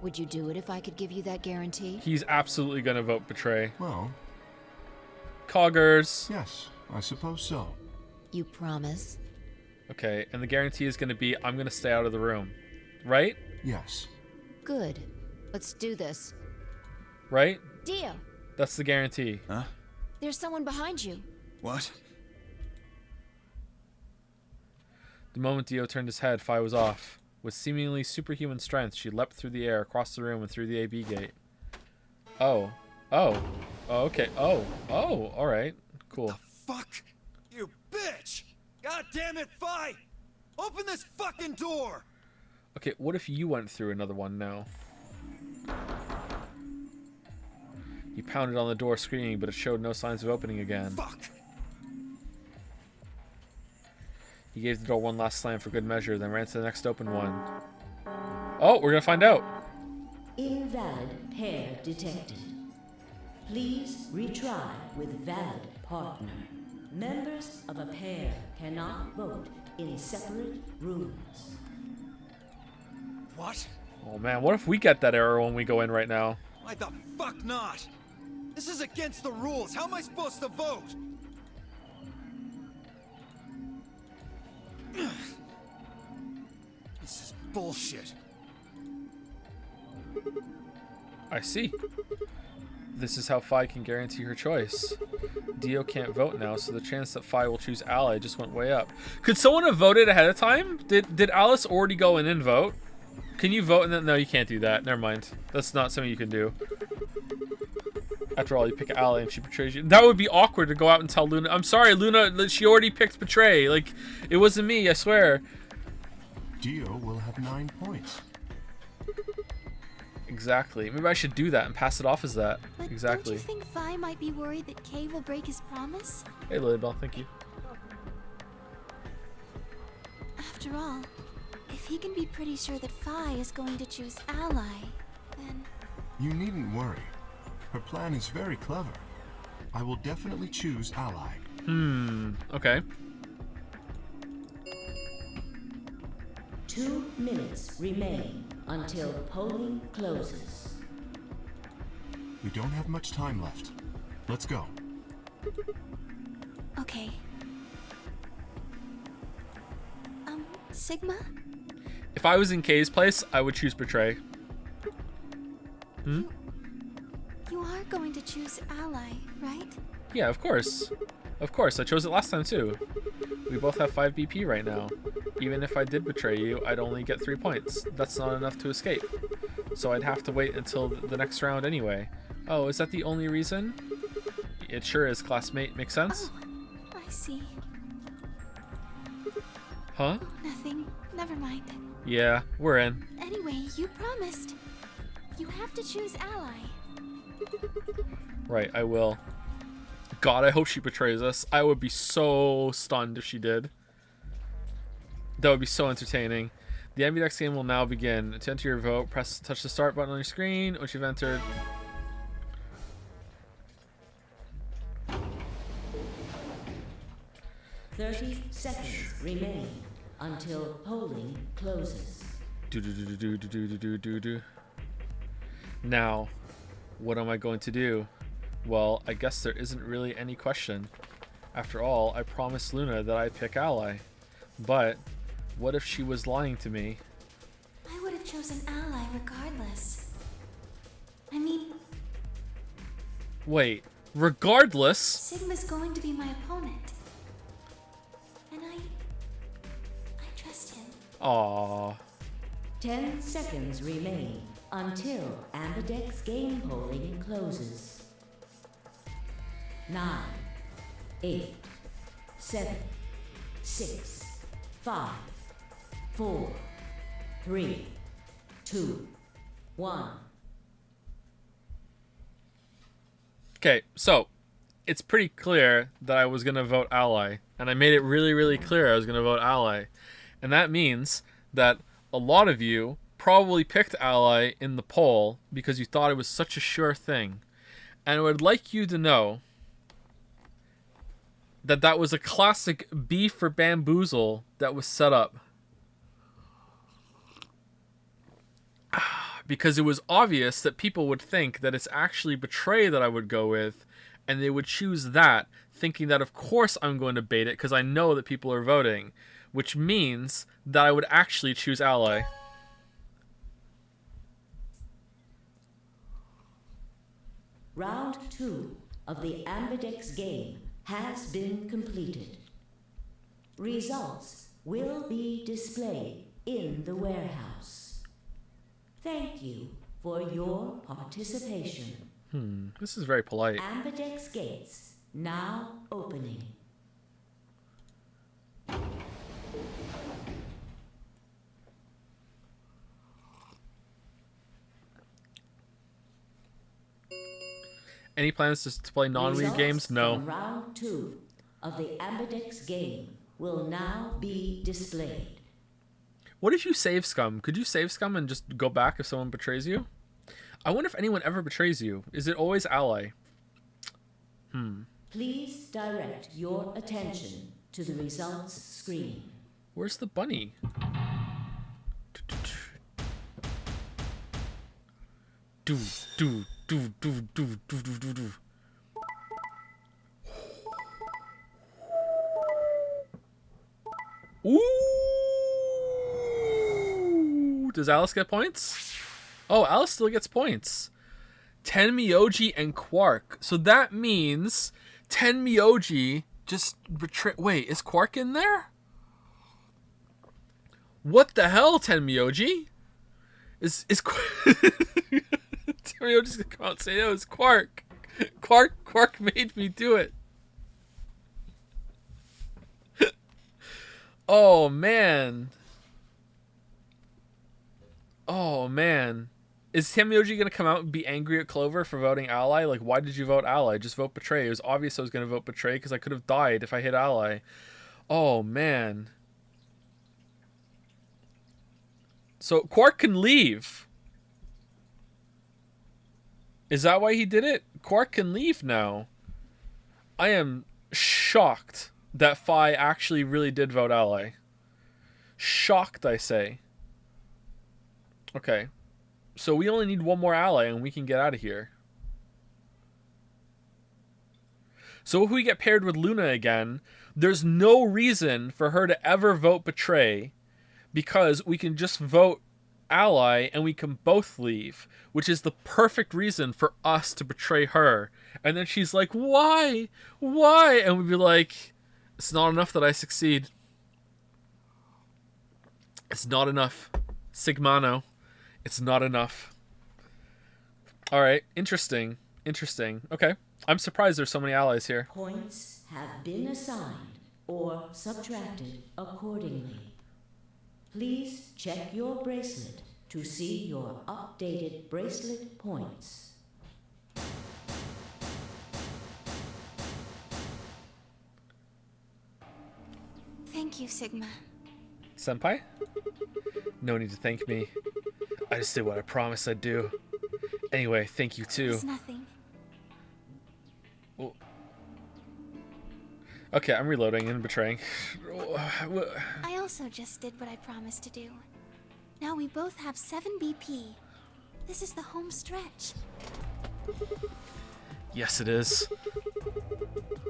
Would you do it if I could give you that guarantee? He's absolutely gonna vote betray. Well, Coggers. yes, I suppose so. You promise? Okay, and the guarantee is gonna be I'm gonna stay out of the room. Right? Yes. Good. Let's do this. Right? Dio, That's the guarantee. Huh? there's someone behind you. What? The moment Dio turned his head, Fi was off. With seemingly superhuman strength, she leapt through the air, across the room, and through the AB gate. Oh. Oh. Oh, okay. Oh. Oh, alright. Cool. Fuck! You bitch! God damn it, Fi! Open this fucking door! Okay, what if you went through another one now? He pounded on the door, screaming, but it showed no signs of opening again. Fuck! He gave the door one last slam for good measure, then ran to the next open one. Oh, we're gonna find out. Invalid pair detected. Please retry with valid partner. Members of a pair cannot vote in separate rooms. What? Oh man, what if we get that error when we go in right now? Why the fuck not? This is against the rules. How am I supposed to vote? This is bullshit. I see. This is how Fi can guarantee her choice. Dio can't vote now, so the chance that Fi will choose ally just went way up. Could someone have voted ahead of time? Did Alice already go in and vote? Can you vote and then... No, you can't do that. Never mind. That's not something you can do. After all, you pick ally and she betrays you. That would be awkward to go out and tell Luna. I'm sorry, Luna, she already picked betray. Like, it wasn't me, I swear. Dio will have 9 points. Exactly. Maybe I should do that and pass it off as that. But Exactly. don't you think Fi might be worried that Kay will break his promise? Hey, Lilybell, thank you. After all, if he can be pretty sure that Fi is going to choose ally, then... You needn't worry. Her plan is very clever. I will definitely choose ally. Okay. 2 minutes remain until polling closes. We don't have much time left. Let's go. Okay. Sigma? If I was in Kay's place, I would choose betray. You are going to choose ally, right? Yeah, of course. Of course, I chose it last time too. We both have 5 BP right now. Even if I did betray you, I'd only get 3 points. That's not enough to escape. So I'd have to wait until the next round anyway. Oh, is that the only reason? It sure is, classmate. Makes sense? Oh, I see. Huh? Nothing. Never mind. Yeah, we're in. Anyway, you promised. You have to choose ally. Right, I will. God, I hope she betrays us. I would be so stunned if she did. That would be so entertaining. The Ambidex game will now begin. To enter your vote, touch the start button on your screen, which you've entered. "30 seconds remain until polling closes." Do. Now, what am I going to do? Well, I guess there isn't really any question. After all, I promised Luna that I'd pick ally. But what if she was lying to me? I would have chosen ally regardless. I mean, Wait, regardless? Sigma's going to be my opponent. And I trust him. Aww. 10 seconds remain until Ambidex game polling closes. 9, 8, 7, 6, 5, 4, 3, 2, 1. Okay, so it's pretty clear that I was going to vote ally, and I made it really, really clear I was going to vote ally. And that means that a lot of you probably picked ally in the poll because you thought it was such a sure thing. And I would like you to know that that was a classic B for bamboozle that was set up. Because it was obvious that people would think that it's actually Betray that I would go with, and they would choose that, thinking that of course I'm going to bait it because I know that people are voting, which means that I would actually choose ally. Round 2 of the Ambidex game has been completed. Results will be displayed in the warehouse. Thank you for your participation. This is very polite. Ambidex gates now opening. Any plans to play non-Wii games? No. From round 2 of the Ambidex game will now be displayed. What did you save scum? Could you save scum and just go back if someone betrays you? I wonder if anyone ever betrays you. Is it always ally? Please direct your attention to the results screen. Where's the bunny? Do do do do do do do do do. Ooh! Does Alice get points? Oh, Alice still gets points. Tenmyoji and Quark. So that means Tenmyoji just betray. Wait, is Quark in there? What the hell, Tenmyoji? Is Tenmyoji's gonna come out and say, "No, it's Quark. Quark made me do it." Oh man. Oh man. Is Tenmyoji gonna come out and be angry at Clover for voting ally? Like, why did you vote ally? Just vote betray. It was obvious I was gonna vote betray because I could have died if I hit ally. Oh man. So Quark can leave. Is that why he did it? Quark can leave now. I am shocked that Phi actually really did vote ally. Shocked, I say. Okay. So we only need one more ally and we can get out of here. So if we get paired with Luna again, there's no reason for her to ever vote betray because we can just vote ally and we can both leave, which is the perfect reason for us to betray her. And then she's like, why? Why? And we'd be like, it's not enough that I succeed. It's not enough. Sigmano. It's not enough. Alright, interesting. Interesting. Okay. I'm surprised there's so many allies here. Points have been assigned or subtracted accordingly. Please check your bracelet to see your updated bracelet points. Thank you, Sigma. Senpai? No need to thank me. I just did what I promised I'd do. Anyway, thank you too. It's nothing. Well, okay, I'm reloading and betraying. I also just did what I promised to do. Now we both have 7 BP. This is the home stretch. Yes, it is.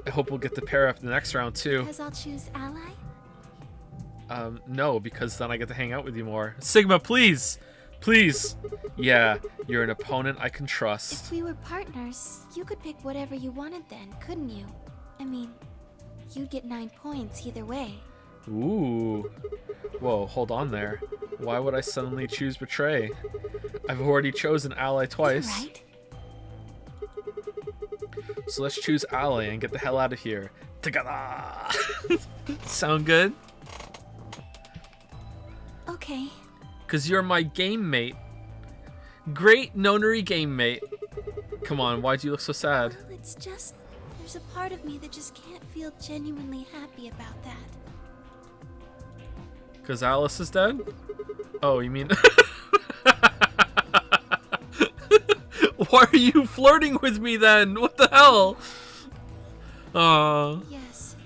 I hope we'll get the pair up the next round too. Because I'll choose ally? No, because then I get to hang out with you more. Sigma, please! Please! Yeah, you're an opponent I can trust. If we were partners, you could pick whatever you wanted then, couldn't you? I mean, you'd get 9 points either way. Ooh. Whoa, hold on there. Why would I suddenly choose betray? I've already chosen ally twice. You're right. So let's choose ally and get the hell out of here. Ta-da! Sound good? Okay. Because you're my game mate. Great nonary game mate. Come on, why'd you look so sad? Well, it's just, there's a part of me that just can't feel genuinely happy about that. Because Alice is dead? Oh, you mean... Why are you flirting with me then? What the hell? Yes.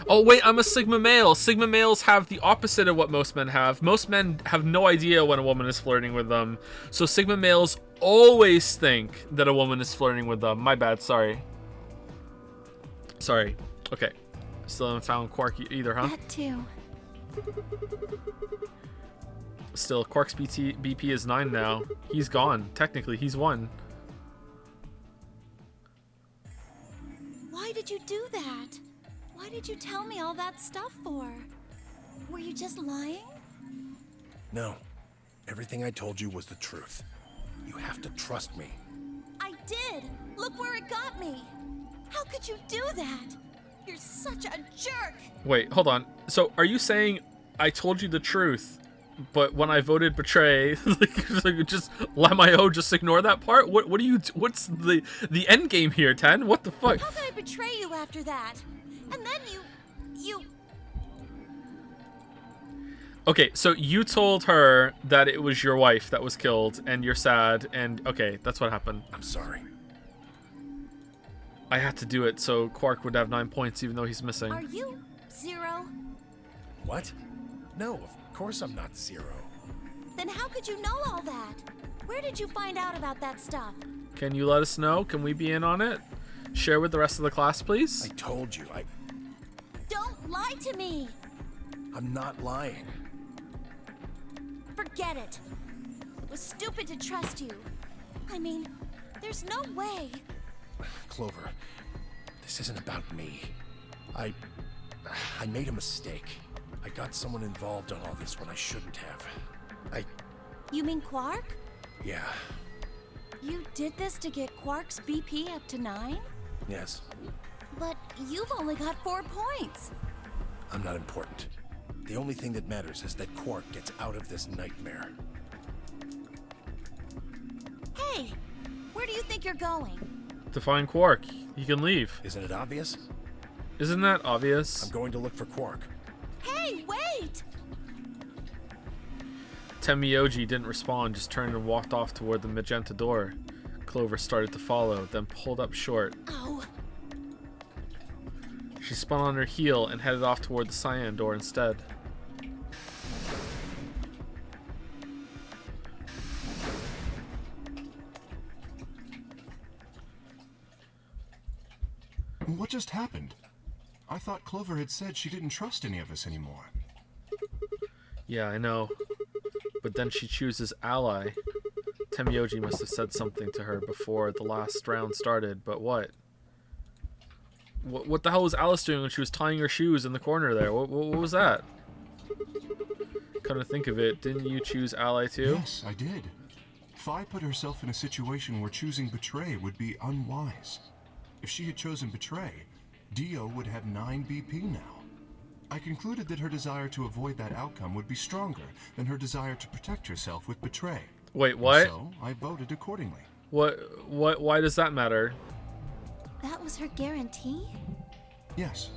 Oh wait, I'm a Sigma male. Sigma males have the opposite of what most men have. Most men have no idea when a woman is flirting with them. So Sigma males always think that a woman is flirting with them. My bad, sorry. Sorry. Okay. Still haven't found Quark either, huh? That too. Still, Quark's BP is 9 now. He's gone. Technically, he's won. Why did you do that? Why did you tell me all that stuff for? Were you just lying? No. Everything I told you was the truth. You have to trust me. I did! Look where it got me! How could you do that? You're such a jerk! Wait, hold on. So, are you saying I told you the truth, but when I voted betray, like just LMAO, just ignore that part? What do you? What's the end game here, Ten? What the fuck? How could I betray you after that? And then you... Okay, so you told her that it was your wife that was killed, and you're sad, and okay, that's what happened. I'm sorry. I had to do it so Quark would have 9 points, even though he's missing. Are you 0? What? No, of course I'm not 0. Then how could you know all that? Where did you find out about that stuff? Can you let us know? Can we be in on it? Share with the rest of the class, please? I told you, Don't lie to me! I'm not lying. Forget it. It was stupid to trust you. I mean, there's no way. Clover, this isn't about me. I made a mistake. I got someone involved on all this when I shouldn't have. You mean Quark? Yeah, You did this to get Quark's BP up to 9? yes. But you've only got 4 points. I'm not important. The only thing that matters is that Quark gets out of this nightmare. Hey, where do you think you're going? To find Quark. He can leave. Isn't it obvious? Isn't that obvious? I'm going to look for Quark. Hey, wait! Temioji didn't respond, just turned and walked off toward the magenta door. Clover started to follow, then pulled up short. Oh, She spun on her heel and headed off toward the cyan door instead. What just happened? I thought Clover had said she didn't trust any of us anymore. Yeah, I know. But then she chooses ally. Temioji must have said something to her before the last round started, but what? What the hell was Alice doing when she was tying her shoes in the corner there? What was that? Come to think of it, didn't you choose ally too? Yes, I did. Fi put herself in a situation where choosing betray would be unwise. If she had chosen betray, Dio would have 9 BP now. I concluded that her desire to avoid that outcome would be stronger than her desire to protect herself with betray. Wait, what? So I voted accordingly. Why does that matter? that was her guarantee? Yes.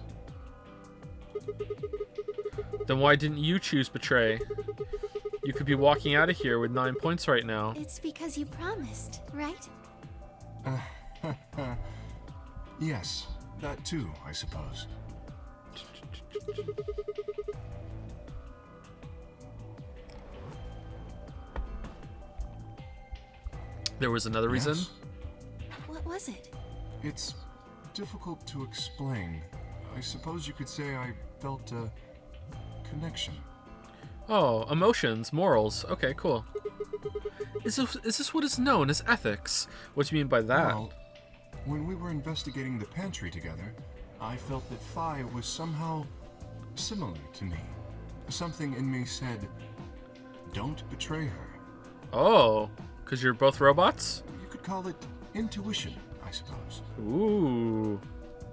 Then why didn't you choose betray? You could be walking out of here with 9 points right now. It's because you promised, right? Yes, that too, I suppose. There was another reason? Yes. What was it? It's difficult to explain. I suppose you could say I felt a connection. Oh, emotions, morals. Okay, cool. Is this what is known as ethics? What do you mean by that? Well, when we were investigating the pantry together, I felt that Fi was somehow similar to me. Something in me said, don't betray her. Oh, because you're both robots? You could call it intuition, I suppose. Ooh.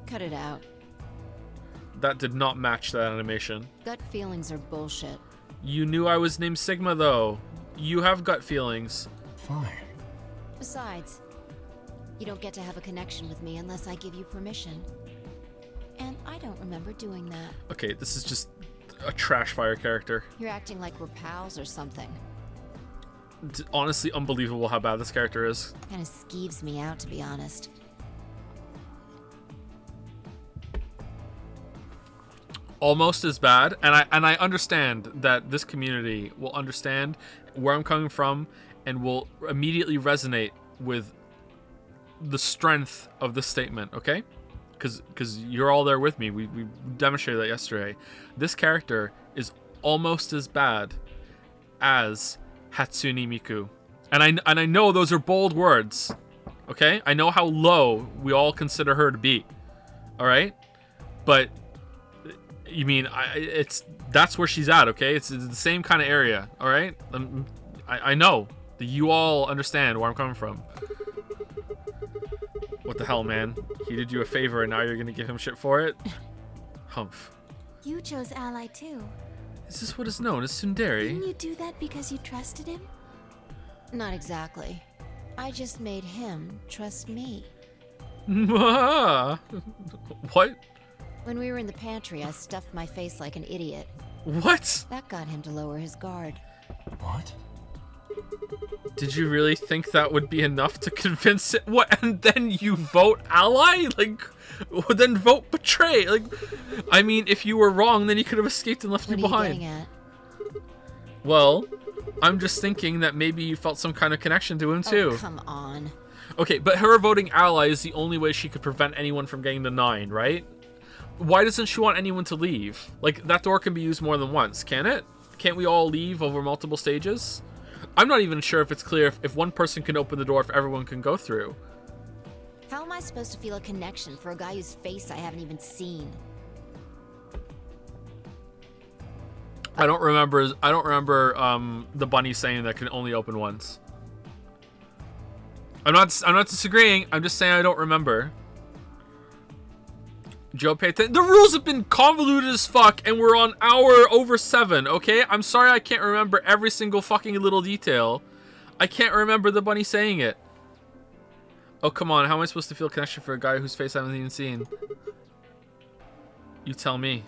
Cut it out. That did not match that animation. Gut feelings are bullshit. You knew I was named Sigma, though. You have gut feelings. Fine. Besides, you don't get to have a connection with me unless I give you permission. And I don't remember doing that. Okay, this is just a trash fire character. You're acting like we're pals or something. It's honestly unbelievable how bad this character is. Kinda skeeves me out, to be honest. Almost as bad, and I understand that this community will understand where I'm coming from and will immediately resonate with the strength of this statement, okay? Because you're all there with me. We demonstrated that yesterday. This character is almost as bad as Hatsune Miku, and I know those are bold words, okay? I know how low we all consider her to be, all right? But you mean that's where she's at, okay? It's the same kind of area, all right? I know that you all understand where I'm coming from. What the hell, man? He did you a favor and now you're gonna give him shit for it? Humph. You chose Ally too. Is this what is known as tsundere? Didn't you do that because you trusted him? Not exactly. I just made him trust me. What? When we were in the pantry, I stuffed my face like an idiot. What? That got him to lower his guard. What? Did you really think that would be enough to convince it? What? And then you vote ally? Like, then vote betray? Like, I mean, if you were wrong, then he could have escaped and left you behind. What are you getting at? Well, I'm just thinking that maybe you felt some kind of connection to him too. Oh, come on. Okay, but her voting ally is the only way she could prevent anyone from getting the 9, right? Why doesn't she want anyone to leave? Like, that door can be used more than once, can it? Can't we all leave over multiple stages? I'm not even sure if it's clear if one person can open the door, if everyone can go through. How am I supposed to feel a connection for a guy whose face I haven't even seen? I don't remember the bunny saying that can only open once. I'm not disagreeing. I'm just saying I don't remember. Joe, pay attention. The rules have been convoluted as fuck, and we're on hour over 7, okay? I'm sorry I can't remember every single fucking little detail. I can't remember the bunny saying it. Oh, come on. How am I supposed to feel connection for a guy whose face I haven't even seen? You tell me.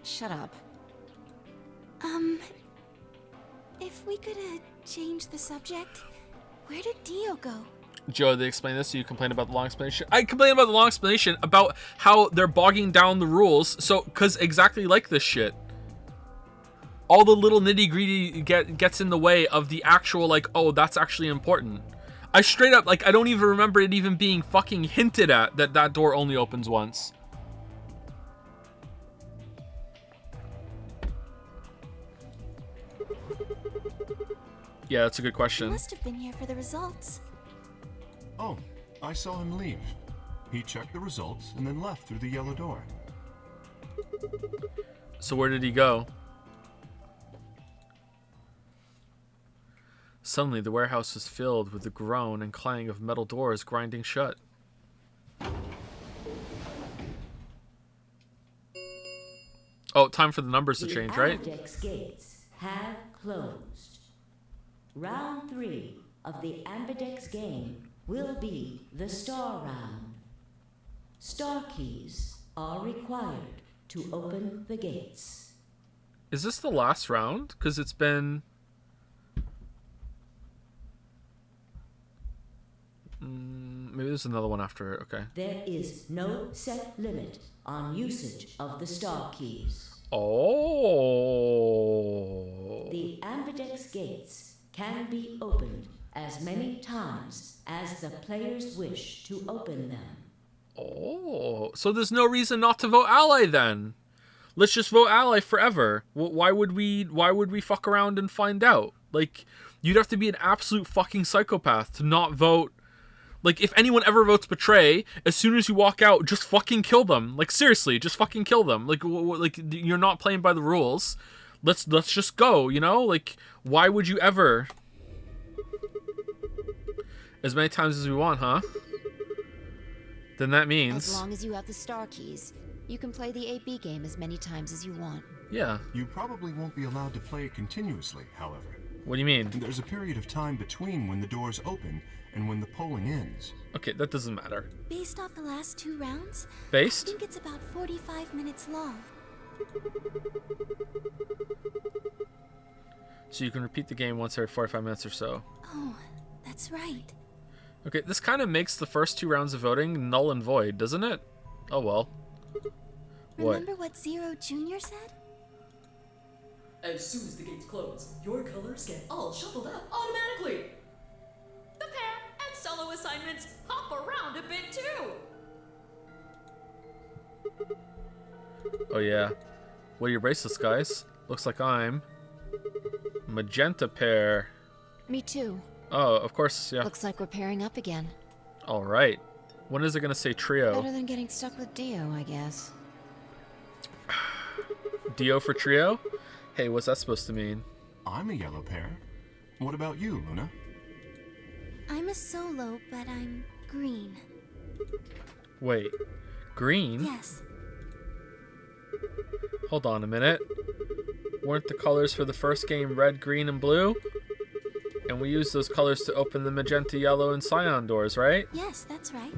Shut up. If we could change the subject, where did Dio go? Joe, they explain this, so you complain about the long explanation. I complain about the long explanation about how they're bogging down the rules. So, because exactly like this shit. All the little nitty-gritty gets in the way of the actual, like, oh, that's actually important. I straight up, like, I don't even remember it even being fucking hinted at that door only opens once. Yeah, that's a good He question. must have been here for the results. Oh, I saw him leave. He checked the results and then left through the yellow door. So where did he go? Suddenly, the warehouse was filled with the groan and clang of metal doors grinding shut. Oh, time for the numbers to change, right? The Ambedex gates have closed. Round 3 of the Ambedex game will be the star round. Star keys are required to open the gates. Is this the last round? Because it's been... maybe there's another one after it. Okay. There is no set limit on usage of the star keys. Oh. The Ambedex gates can be opened as many times as the players wish to open them. Oh. So there's no reason not to vote ally then. Let's just vote ally forever. Why would we fuck around and find out? Like, you'd have to be an absolute fucking psychopath to not vote. Like, if anyone ever votes betray, as soon as you walk out, just fucking kill them. Like, seriously, just fucking kill them. Like, you're not playing by the rules. Let's just go, you know? Like, why would you ever? As many times as we want, huh? Then that means... As long as you have the star keys, you can play the AB game as many times as you want. Yeah. You probably won't be allowed to play it continuously, however. What do you mean? There's a period of time between when the doors open and when the polling ends. Okay, that doesn't matter. Based off the last 2 rounds, I Based? think it's about 45 minutes long. So you can repeat the game once every 45 minutes or so. Oh, that's right. Okay, this kind of makes the first 2 rounds of voting null and void, doesn't it? Oh well. What? Remember what Zero Jr. said? As soon as the gates close, your colors get all shuffled up automatically. The pair and solo assignments hop around a bit too. Oh yeah. What are your bracelets, guys? Looks like I'm magenta pair. Me too. Oh, of course, yeah. Looks like we're pairing up again. All right. When is it gonna say trio? Better than getting stuck with Dio, I guess. Dio for trio? Hey, what's that supposed to mean? I'm a yellow pair. What about you, Luna? I'm a solo, but I'm green. Wait, green? Yes. Hold on a minute. Weren't the colors for the first game red, green, and blue? And we used those colors to open the magenta, yellow, and cyan doors, right? Yes, that's right.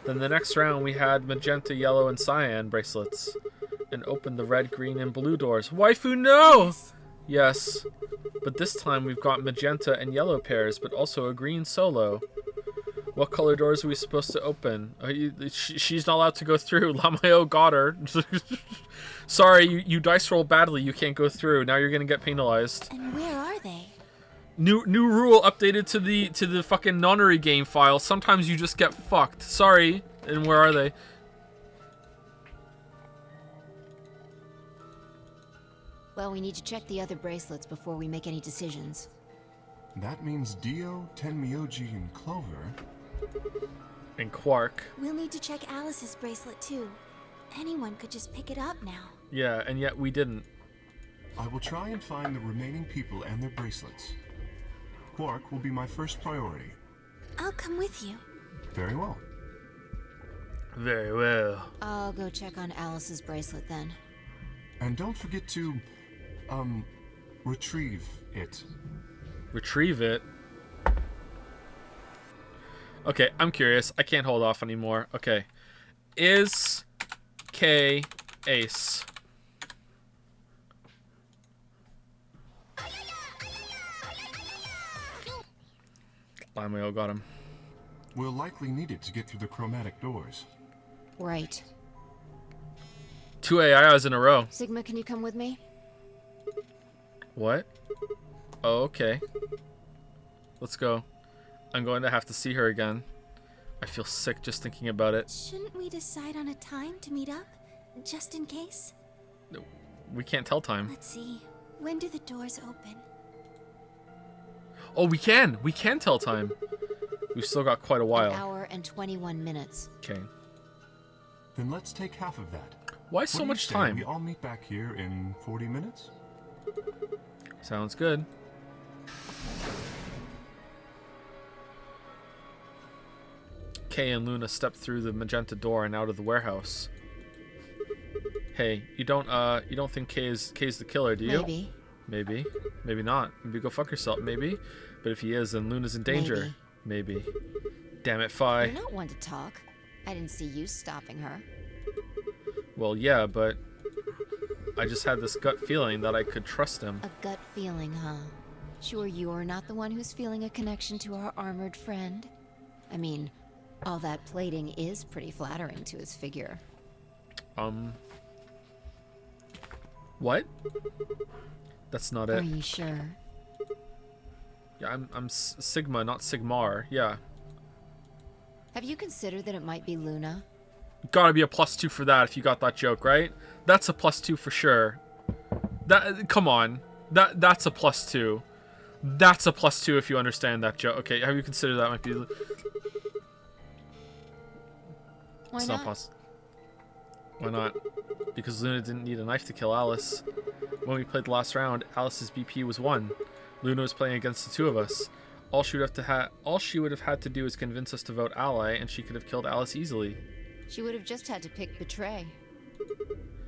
Then the next round we had magenta, yellow, and cyan bracelets. And opened the red, green, and blue doors. Waifu, no! Yes. But this time we've got magenta and yellow pairs, but also a green solo. What color doors are we supposed to open? She's not allowed to go through. Lamayo got her. Sorry, you dice roll badly. You can't go through. Now you're gonna get penalized. And where are they? New rule updated to the fucking nonary game file. Sometimes you just get fucked. Sorry. And where are they? Well, we need to check the other bracelets before we make any decisions. That means Dio, Tenmyoji, and Clover. And Quark. We'll need to check Alice's bracelet too. Anyone could just pick it up now. Yeah, and yet we didn't. I will try and find the remaining people and their bracelets. Quark will be my first priority. I'll come with you. Very well. Very well. I'll go check on Alice's bracelet then. And don't forget to, retrieve it. Retrieve it? Okay, I'm curious. I can't hold off anymore. Okay. Is K ace? Lameo got him. We'll likely need it to get through the chromatic doors. Right. 2 AIs in a row. Sigma, can you come with me? What? Oh, okay. Let's go. I'm going to have to see her again. I feel sick just thinking about it. Shouldn't we decide on a time to meet up? Just in case? We can't tell time. Let's see. When do the doors open? Oh, we can! We can tell time! We've still got quite a while. An hour and 21 minutes. Okay. Then let's take half of that. Why What so do you much say time? We all meet back here in 40 minutes? Sounds good. Kay and Luna step through the magenta door and out of the warehouse. Hey, you don't think Kay's the killer, do you? Maybe. Maybe. Maybe not. Maybe go fuck yourself, maybe. But if he is, then Luna's in danger. Maybe. Damn it, Fi. You're not one to talk. I didn't see you stopping her. Well, yeah, but I just had this gut feeling that I could trust him. A gut feeling, huh? Sure you're not the one who's feeling a connection to our armored friend? I mean, all that plating is pretty flattering to his figure. What? That's not Are it. you sure? Yeah, I'm Sigma, not Sigmar. Yeah. Have you considered that it might be Luna? Gotta be a +2 for that if you got that joke, right? That's a +2 for sure. Come on. That's a +2. That's a +2 if you understand that joke. Okay, have you considered that might be... Why It's not? plus. Why not? Because Luna didn't need a knife to kill Alice. When we played the last round, Alice's BP was 1. Luna was playing against the 2 of us. All she would have had to do is convince us to vote ally, and she could have killed Alice easily. She would have just had to pick betray.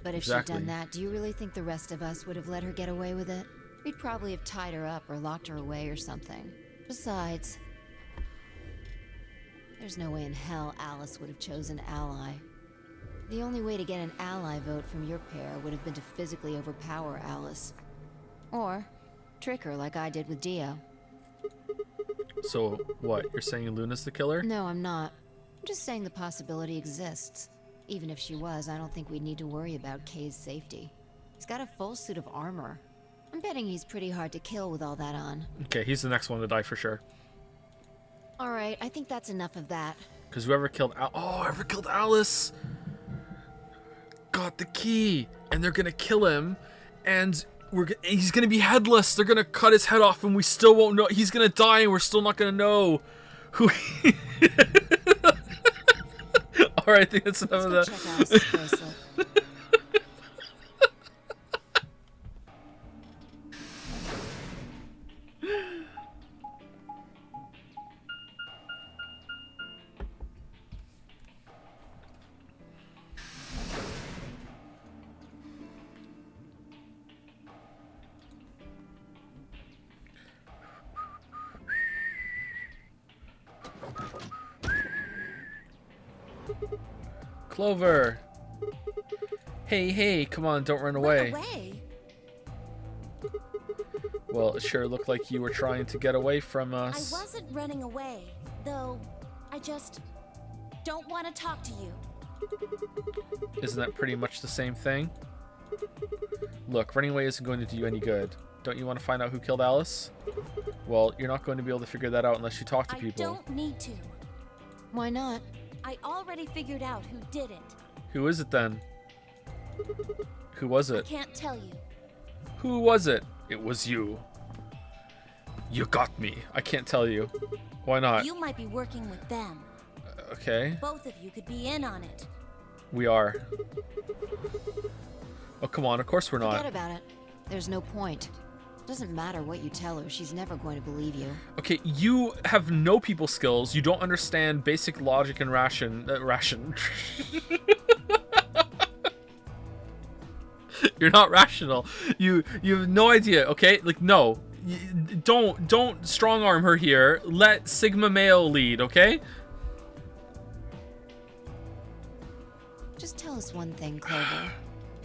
But if Exactly. she'd done that, do you really think the rest of us would have let her get away with it? We'd probably have tied her up or locked her away or something. Besides, there's no way in hell Alice would have chosen Ally. The only way to get an ally vote from your pair would have been to physically overpower Alice. Or trick her like I did with Dio. So, what? You're saying Luna's the killer? No, I'm not. I'm just saying the possibility exists. Even if she was, I don't think we'd need to worry about Kay's safety. He's got a full suit of armor. I'm betting he's pretty hard to kill with all that on. Okay, he's the next one to die for sure. Alright, I think that's enough of that. Because whoever killed whoever killed Alice got the key, and they're gonna kill him, and he's gonna be headless. They're gonna cut his head off, and we still won't know. He's gonna die, and we're still not gonna know who. All right, I think that's enough of that. Check Alice's bracelet. Clover. Hey, come on, don't run away. Run away? Well, it sure looked like you were trying to get away from I us. wasn't running away, though I just don't want to talk to you. Isn't that pretty much the same thing? Look, running away isn't going to do you any good. Don't you want to find out who killed Alice? Well, you're not going to be able to figure that out unless you talk to people. I don't need to. Why not? I already figured out who did it. Who is it then? Who was I it? can't tell you. Who was it? It was you. You got me. I can't tell you. Why not? You might be working with them. Okay. Both of you could be in on it. We are. Oh, come on. Of course we're not. Forget about it. There's no point. Doesn't matter what you tell her, she's never going to believe you. Okay, you have no people skills. You don't understand basic logic and ration. You're not rational. You have no idea. Okay, like no. Don't strong arm her here. Let Sigma male lead. Okay. Just tell us one thing, Clover.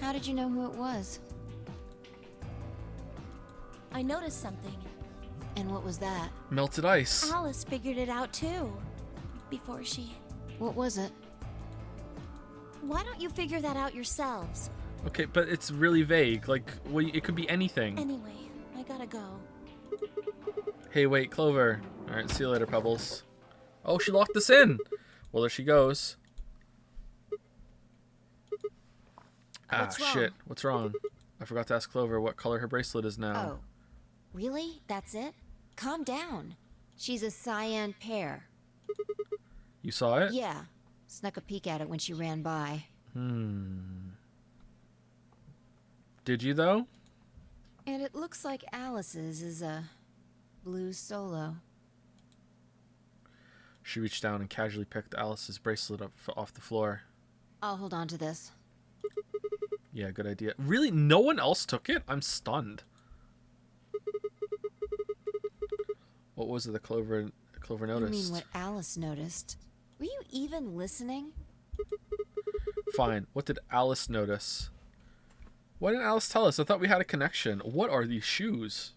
How did you know who it was? I noticed something. And what was that? Melted ice. Alice figured it out too. Before she... What was it? Why don't you figure that out yourselves? Okay, but it's really vague. Like, well, it could be anything. Anyway, I gotta go. Hey, wait, Clover. All right, see you later, Pebbles. Oh, she locked us in. Well, there she goes. What's wrong? Shit. What's wrong? I forgot to ask Clover what color her bracelet is now. Oh. Really? That's it? Calm down. She's a cyan pear. You saw it? Yeah. Snuck a peek at it when she ran by. Did you, though? And it looks like Alice's is a blue solo. She reached down and casually picked Alice's bracelet up off the floor. I'll hold on to this. Yeah, good idea. Really? No one else took it? I'm stunned. What was it that Clover noticed? You mean what Alice noticed? Were you even listening? Fine. What did Alice notice? Why didn't Alice tell us? I thought we had a connection. What are these shoes?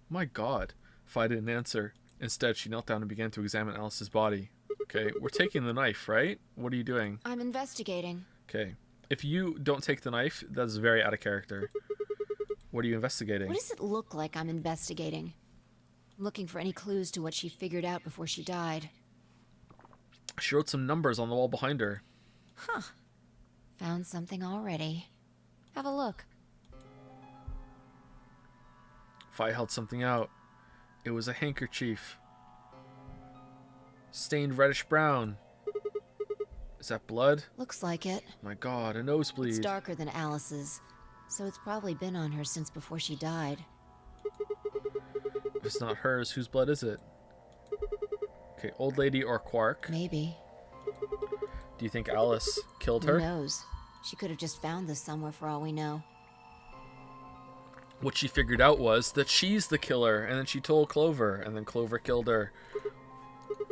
My God. Fi didn't answer. Instead, she knelt down and began to examine Alice's body. Okay, we're taking the knife, right? What are you doing? I'm investigating. Okay. If you don't take the knife, that's very out of character. What are you investigating? What does it look like I'm investigating? I'm looking for any clues to what she figured out before she died. She wrote some numbers on the wall behind her. Huh. Found something already. Have a look. Fi held something out. It was a handkerchief. Stained reddish brown. Is that blood? Looks like it. My God, a nosebleed. It's darker than Alice's, so it's probably been on her since before she died. If it's not hers, whose blood is it? Okay, old lady or Quark? Maybe. Do you think Alice killed her? Who knows? She could have just found this somewhere for all we know. what she figured out was that she's the killer, and then she told Clover, and then Clover killed her.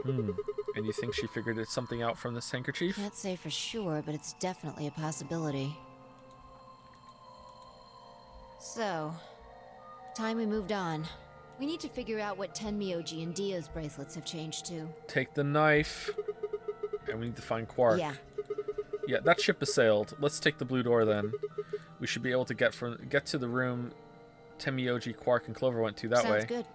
And you think she figured something out from this handkerchief? Can't say for sure, but it's definitely a possibility. So, time we moved on. We need to figure out what Tenmyoji and Dio's bracelets have changed to. Take the knife. And we need to find Quark. Yeah. Yeah, that ship has sailed. Let's take the blue door then. We should be able to get to the room Tenmyoji, Quark, and Clover went to that way. Sounds good.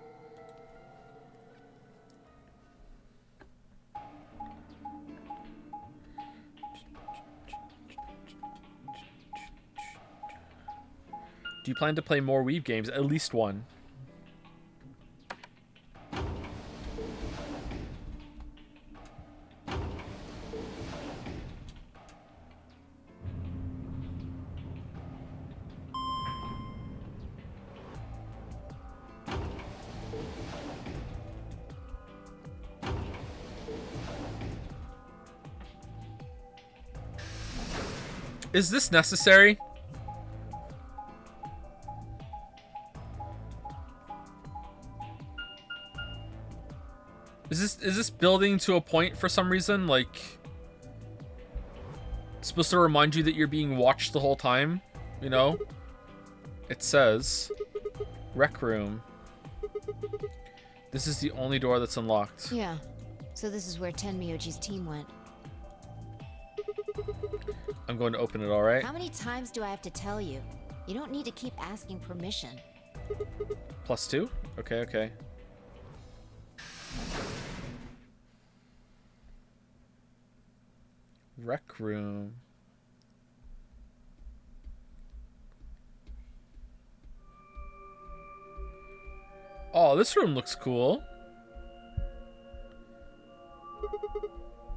Do you plan to play more Weave games? At least one. Is this necessary? Is this building to a point for some reason? Like, it's supposed to remind you that you're being watched the whole time, you know? It says Rec Room. This is the only door that's unlocked. Yeah. So this is where Tenmyoji's team went. I'm going to open it, alright? How many times do I have to tell you? You don't need to keep asking permission. +2? Okay, okay. Rec Room. Oh, this room looks cool.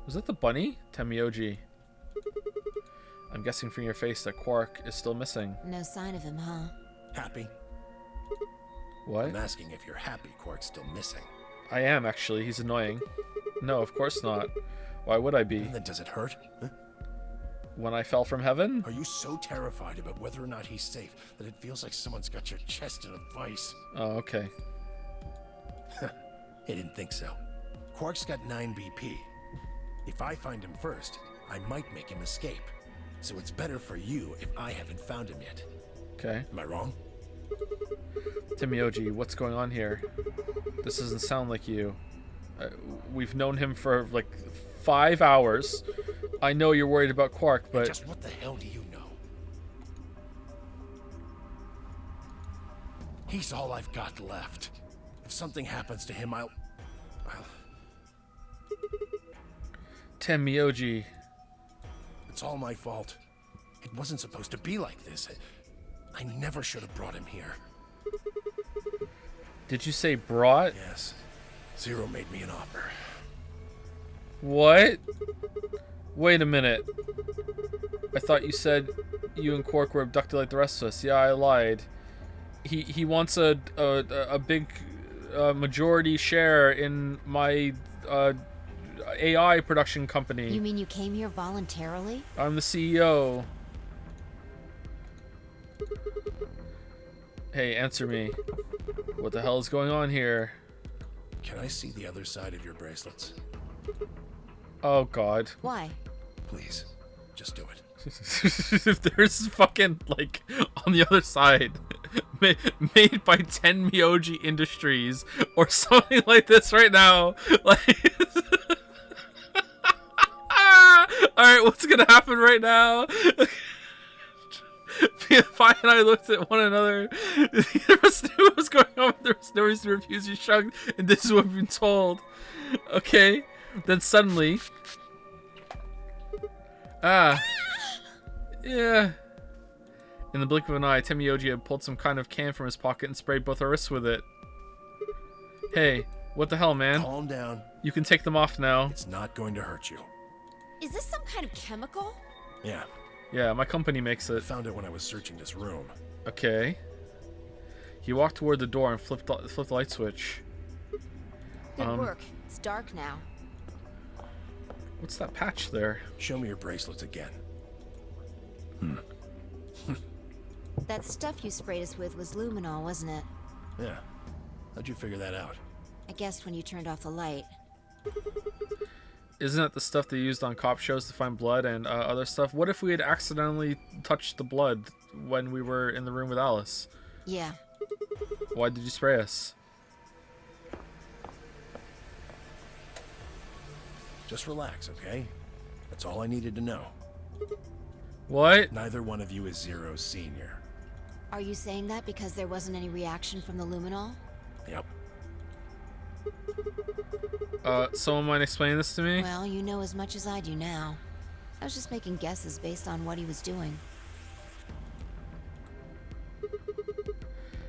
Was that the bunny? Tenmyoji. I'm guessing from your face that Quark is still missing. No sign of him, huh? Happy? What? I'm asking if you're happy Quark's still missing. I am, actually. He's annoying. No, of course not. Why would I be? And then does it hurt? Huh? When I fell from heaven? Are you so terrified about whether or not he's safe that it feels like someone's got your chest in a vice? Oh, okay. I didn't think so. Quark's got 9 BP. If I find him first, I might make him escape. So it's better for you if I haven't found him yet. Okay. Am I wrong? Tenmyoji, what's going on here? This doesn't sound like you. We've known him for like 5 hours. I know you're worried about Quark, but... Just what the hell do you know? He's all I've got left. If something happens to him, I'll... Tenmyoji. It's all my fault. It wasn't supposed to be like this. I never should have brought him here. Did you say brought? Yes. Zero made me an offer. What? Wait a minute. I thought you said you and Quark were abducted like the rest of us. Yeah, I lied. He wants a big majority share in my AI production company. You mean you came here voluntarily? I'm the CEO. Hey, answer me. What the hell is going on here? Can I see the other side of your bracelets? Oh, God. Why? Please, just do it. If there's fucking, like, on the other side, made by Tenmyoji Industries, or something like this right now, like... Alright, what's gonna happen right now? Pi and I looked at one another. There was what was going on. There was no reason to refuse. You shrugged, and this is what we've been told. Okay. Then suddenly, yeah. In the blink of an eye, Tenmyoji had pulled some kind of can from his pocket and sprayed both our wrists with it. Hey, what the hell, man? Calm down. You can take them off now. It's not going to hurt you. Is this some kind of chemical? Yeah. Yeah, my company makes I it. found it when I was searching this room. Okay. He walked toward the door and flipped the light switch. Good work. It's dark now. What's that patch there? Show me your bracelets again. That stuff you sprayed us with was luminol, wasn't it? Yeah. How'd you figure that out? I guessed when you turned off the light. Isn't that the stuff they used on cop shows to find blood and other stuff? What if we had accidentally touched the blood when we were in the room with Alice? Yeah. Why did you spray us? Just relax, okay? That's all I needed to know. What? Neither one of you is Zero's senior. Are you saying that because there wasn't any reaction from the luminol? Yep. Someone mind explaining this to me? Well, you know as much as I do now. I was just making guesses based on what he was doing.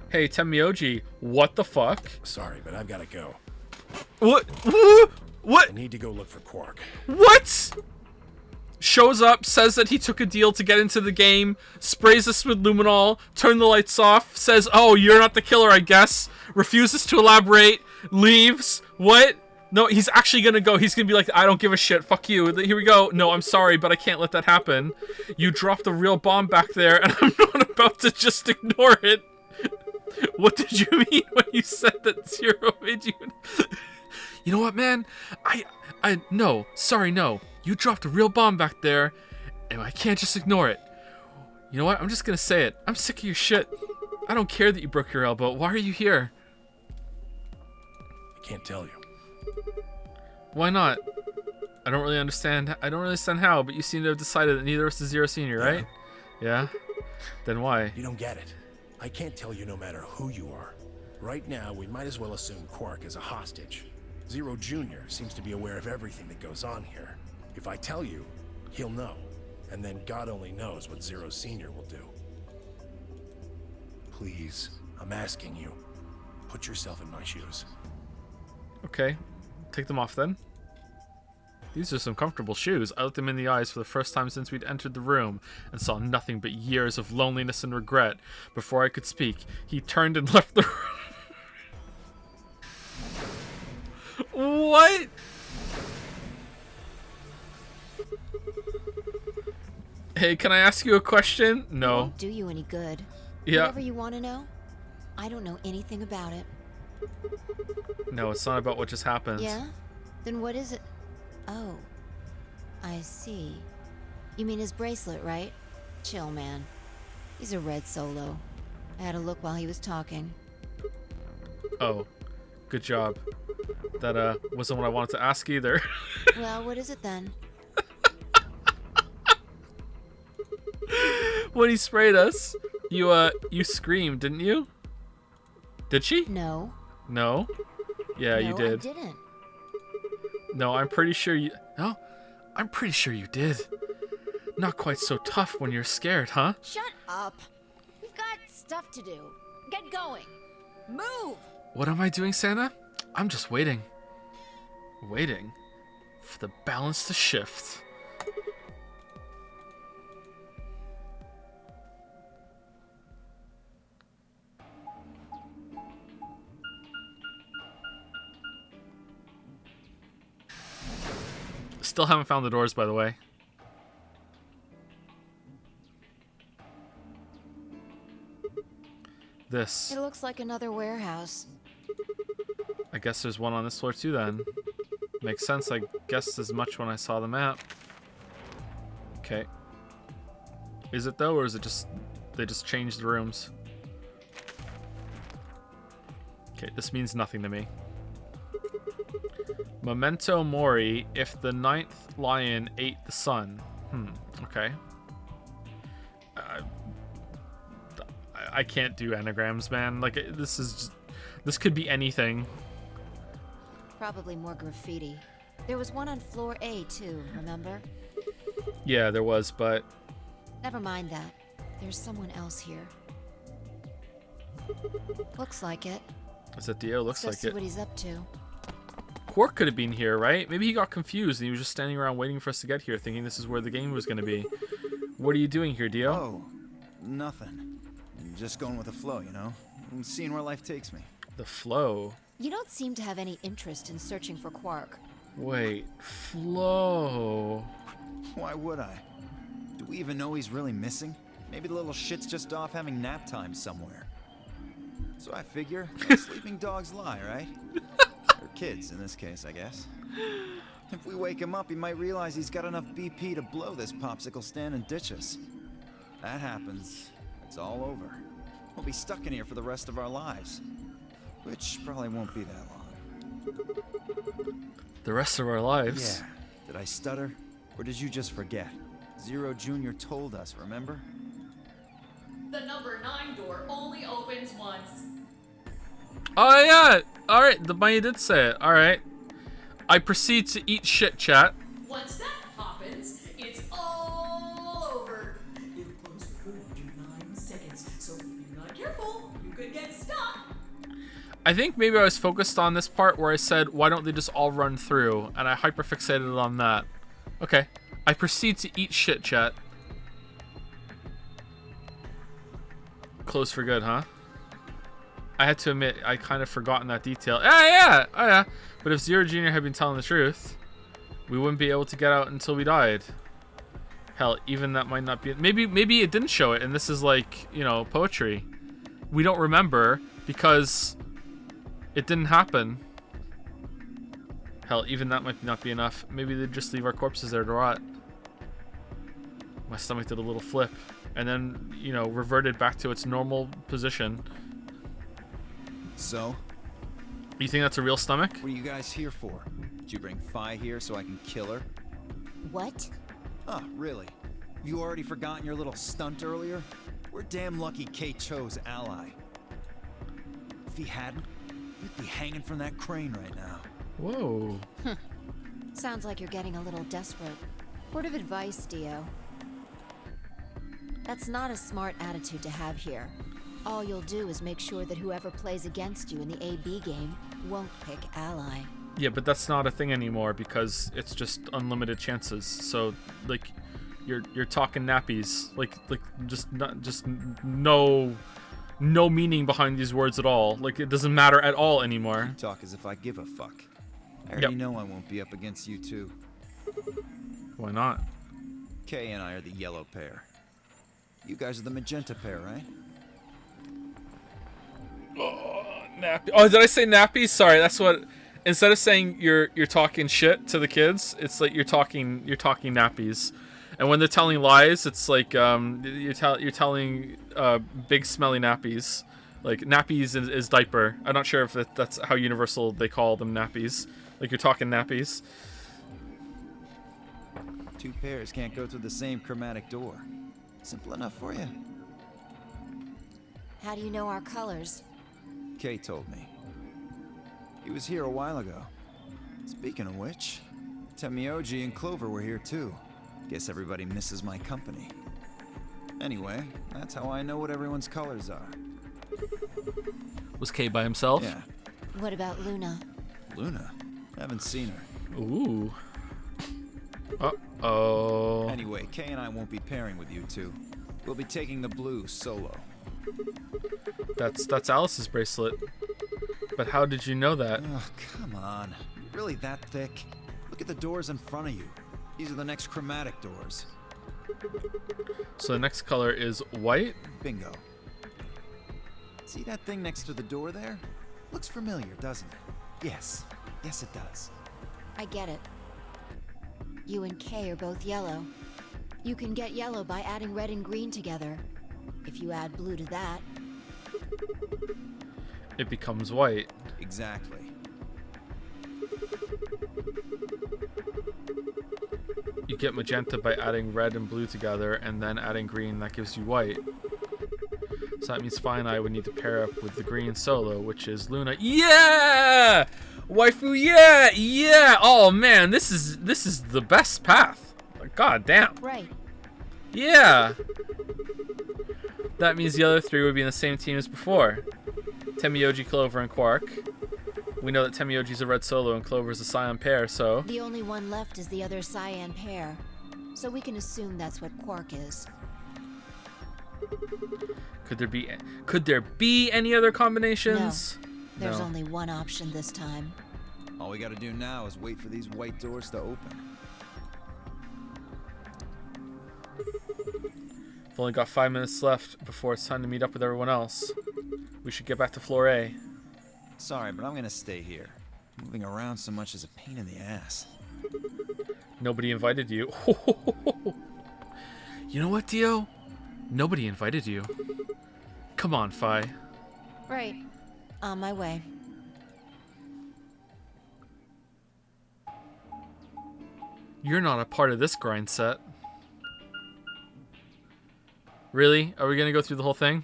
Hey, Temioji, what the fuck? Sorry, but I've gotta go. What? What? I need to go look for Quark. What? Shows up, says that he took a deal to get into the game, sprays us with luminol, turn the lights off, says, oh, you're not the killer, I guess, refuses to elaborate, leaves. What? No, he's actually gonna go. He's gonna be like, I don't give a shit, fuck you. Here we go. No, I'm sorry, but I can't let that happen. You dropped a real bomb back there, and I'm not about to just ignore it. What did you mean when you said that Zero made you... You know what, man? No. Sorry, no. You dropped a real bomb back there, and I can't just ignore it. You know what? I'm just gonna say it. I'm sick of your shit. I don't care that you broke your elbow. Why are you here? I can't tell you. Why not? I don't really understand how, but you seem to have decided that neither of us is Zero Senior, right? Yeah? Then why? You don't get it. I can't tell you no matter who you are. Right now, we might as well assume Quark is a hostage. Zero Jr. seems to be aware of everything that goes on here. If I tell you, he'll know. And then God only knows what Zero Senior will do. Please, I'm asking you, put yourself in my shoes. Okay. Take them off then. These are some comfortable shoes. I looked him in the eyes for the first time since we'd entered the room and saw nothing but years of loneliness and regret. Before I could speak, he turned and left the room. What? Hey, can I ask you a question? No. It won't do you any good. Yeah. Whatever you want to know, I don't know anything about it. No, it's not about what just happened. Yeah? Then what is it? Oh. I see. You mean his bracelet, right? Chill, man. He's a red solo. I had a look while he was talking. Oh. Good job. That, wasn't what I wanted to ask either. Well, what is it then? When he sprayed us, you screamed, didn't you? Did she? No. No? Yeah, No, you did. I didn't. No, I'm pretty sure you... No? I'm pretty sure you did. Not quite so tough when you're scared, huh? Shut up. We've got stuff to do. Get going. Move! What am I doing, Santa? I'm just waiting. Waiting for the balance to shift. Still haven't found the doors, by the way. This. It looks like another warehouse. I guess there's one on this floor too then. Makes sense, I guessed as much when I saw the map. Okay. Is it though, or is it just... they just changed the rooms? Okay, this means nothing to me. Memento Mori, if the 9th lion ate the sun. Okay. I can't do anagrams, man. Like, this is just, this could be anything. Probably more graffiti. There was one on floor A too, remember? Yeah, there was, but... Never mind that. There's someone else here. Looks like it. Is that Dio? Looks Let's go like see it. what he's up to. Quark could have been here, right? Maybe he got confused and he was just standing around waiting for us to get here, thinking this is where the game was going to be. What are you doing here, Dio? Oh, nothing. I'm just going with the flow, you know? I'm seeing where life takes me. The flow? You don't seem to have any interest in searching for Quark. Wait, flow? Why would I? Do we even know he's really missing? Maybe the little shit's just off having nap time somewhere. So I figure, let sleeping dogs lie, right? Or kids, in this case, I guess. If we wake him up, he might realize he's got enough BP to blow this popsicle stand and ditch us. That happens, it's all over. We'll be stuck in here for the rest of our lives. Which probably won't be that long. The rest of our lives? Yeah. Did I stutter? Or did you just forget? Zero Jr. told us, remember? The number 9 door only opens once. Oh yeah! Alright, the bunny did say it. Alright. I proceed to eat shit, chat. Once that happens, it's all over. It'll close for good after 9 seconds, so if you're not careful, you could get stuck. I think maybe I was focused on this part where I said, why don't they just all run through? And I hyperfixated on that. Okay. I proceed to eat shit, chat. Close for good, huh? I had to admit, I kind of forgotten that detail. Oh yeah. But if Zero Jr. had been telling the truth, we wouldn't be able to get out until we died. Hell, even that might not be... Maybe it didn't show it, and this is like, you know, poetry. We don't remember because it didn't happen. Hell, even that might not be enough. Maybe they'd just leave our corpses there to rot. My stomach did a little flip, and then, you know, reverted back to its normal position. So? You think that's a real stomach? What are you guys here for? Did you bring Fi here so I can kill her? What? Oh, really? Have you already forgotten your little stunt earlier? We're damn lucky Kate chose ally. If he hadn't, you'd be hanging from that crane right now. Whoa. Sounds like you're getting a little desperate. Word of advice, Dio. That's not a smart attitude to have here. All you'll do is make sure that whoever plays against you in the AB game won't pick ally. Yeah, but that's not a thing anymore because it's just unlimited chances. So, like, you're talking nappies. Like just no meaning behind these words at all. Like, it doesn't matter at all anymore. You talk as if I give a fuck. I already know I won't be up against you two. Why not? Kay and I are the yellow pair. You guys are the magenta pair, right? Oh, nappy. Oh, did I say nappies? Sorry, that's what. Instead of saying you're talking shit to the kids, it's like you're talking nappies. And when they're telling lies, it's like you're telling big smelly nappies. Like nappies is diaper. I'm not sure if that's how universal they call them, nappies. Like you're talking nappies. Two pairs can't go through the same chromatic door. Simple enough for you. How do you know our colors? Kay told me. He was here a while ago. Speaking of which, Temioji and Clover were here too. Guess everybody misses my company. Anyway, that's how I know what everyone's colors are. Was Kay by himself? Yeah. What about Luna? Luna? Haven't seen her. Ooh. Uh-oh. Anyway, Kay and I won't be pairing with you two. We'll be taking the blue solo. That's Alice's bracelet. But how did you know that? Oh, come on. You really that thick? Look at the doors in front of you. These are the next chromatic doors. So the next color is white? Bingo. See that thing next to the door there? Looks familiar, doesn't it? Yes. Yes, it does. I get it. You and Kay are both yellow. You can get yellow by adding red and green together. If you add blue to that, it becomes white. Exactly. You get magenta by adding red and blue together, and then adding green, that gives you white. So that means Fi and I would need to pair up with the green solo, which is Luna. Yeah! Waifu, yeah! Yeah! Oh man, this is the best path. God damn. Right. Yeah! That means the other three would be in the same team as before. Temioji, Clover, and Quark. We know that Temioji's a red solo and Clover's a cyan pair, so... The only one left is the other cyan pair. So we can assume that's what Quark is. Could there be any other combinations? No. There's only one option this time. All we gotta do now is wait for these white doors to open. We've only got 5 minutes left before it's time to meet up with everyone else. We should get back to floor A. Sorry, but I'm gonna stay here. Moving around so much is a pain in the ass. Nobody invited you. You know what, Dio? Nobody invited you. Come on, Fi. Right. On my way. You're not a part of this grind set. Really? Are we gonna go through the whole thing?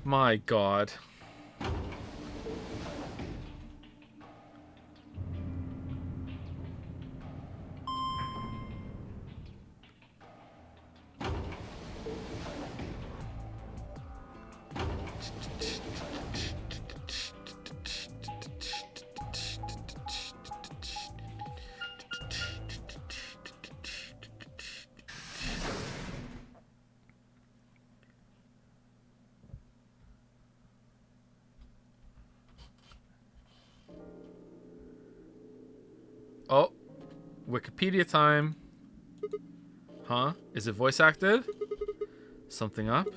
My God. Oh, Wikipedia time. Huh? Is it voice acted? Something up?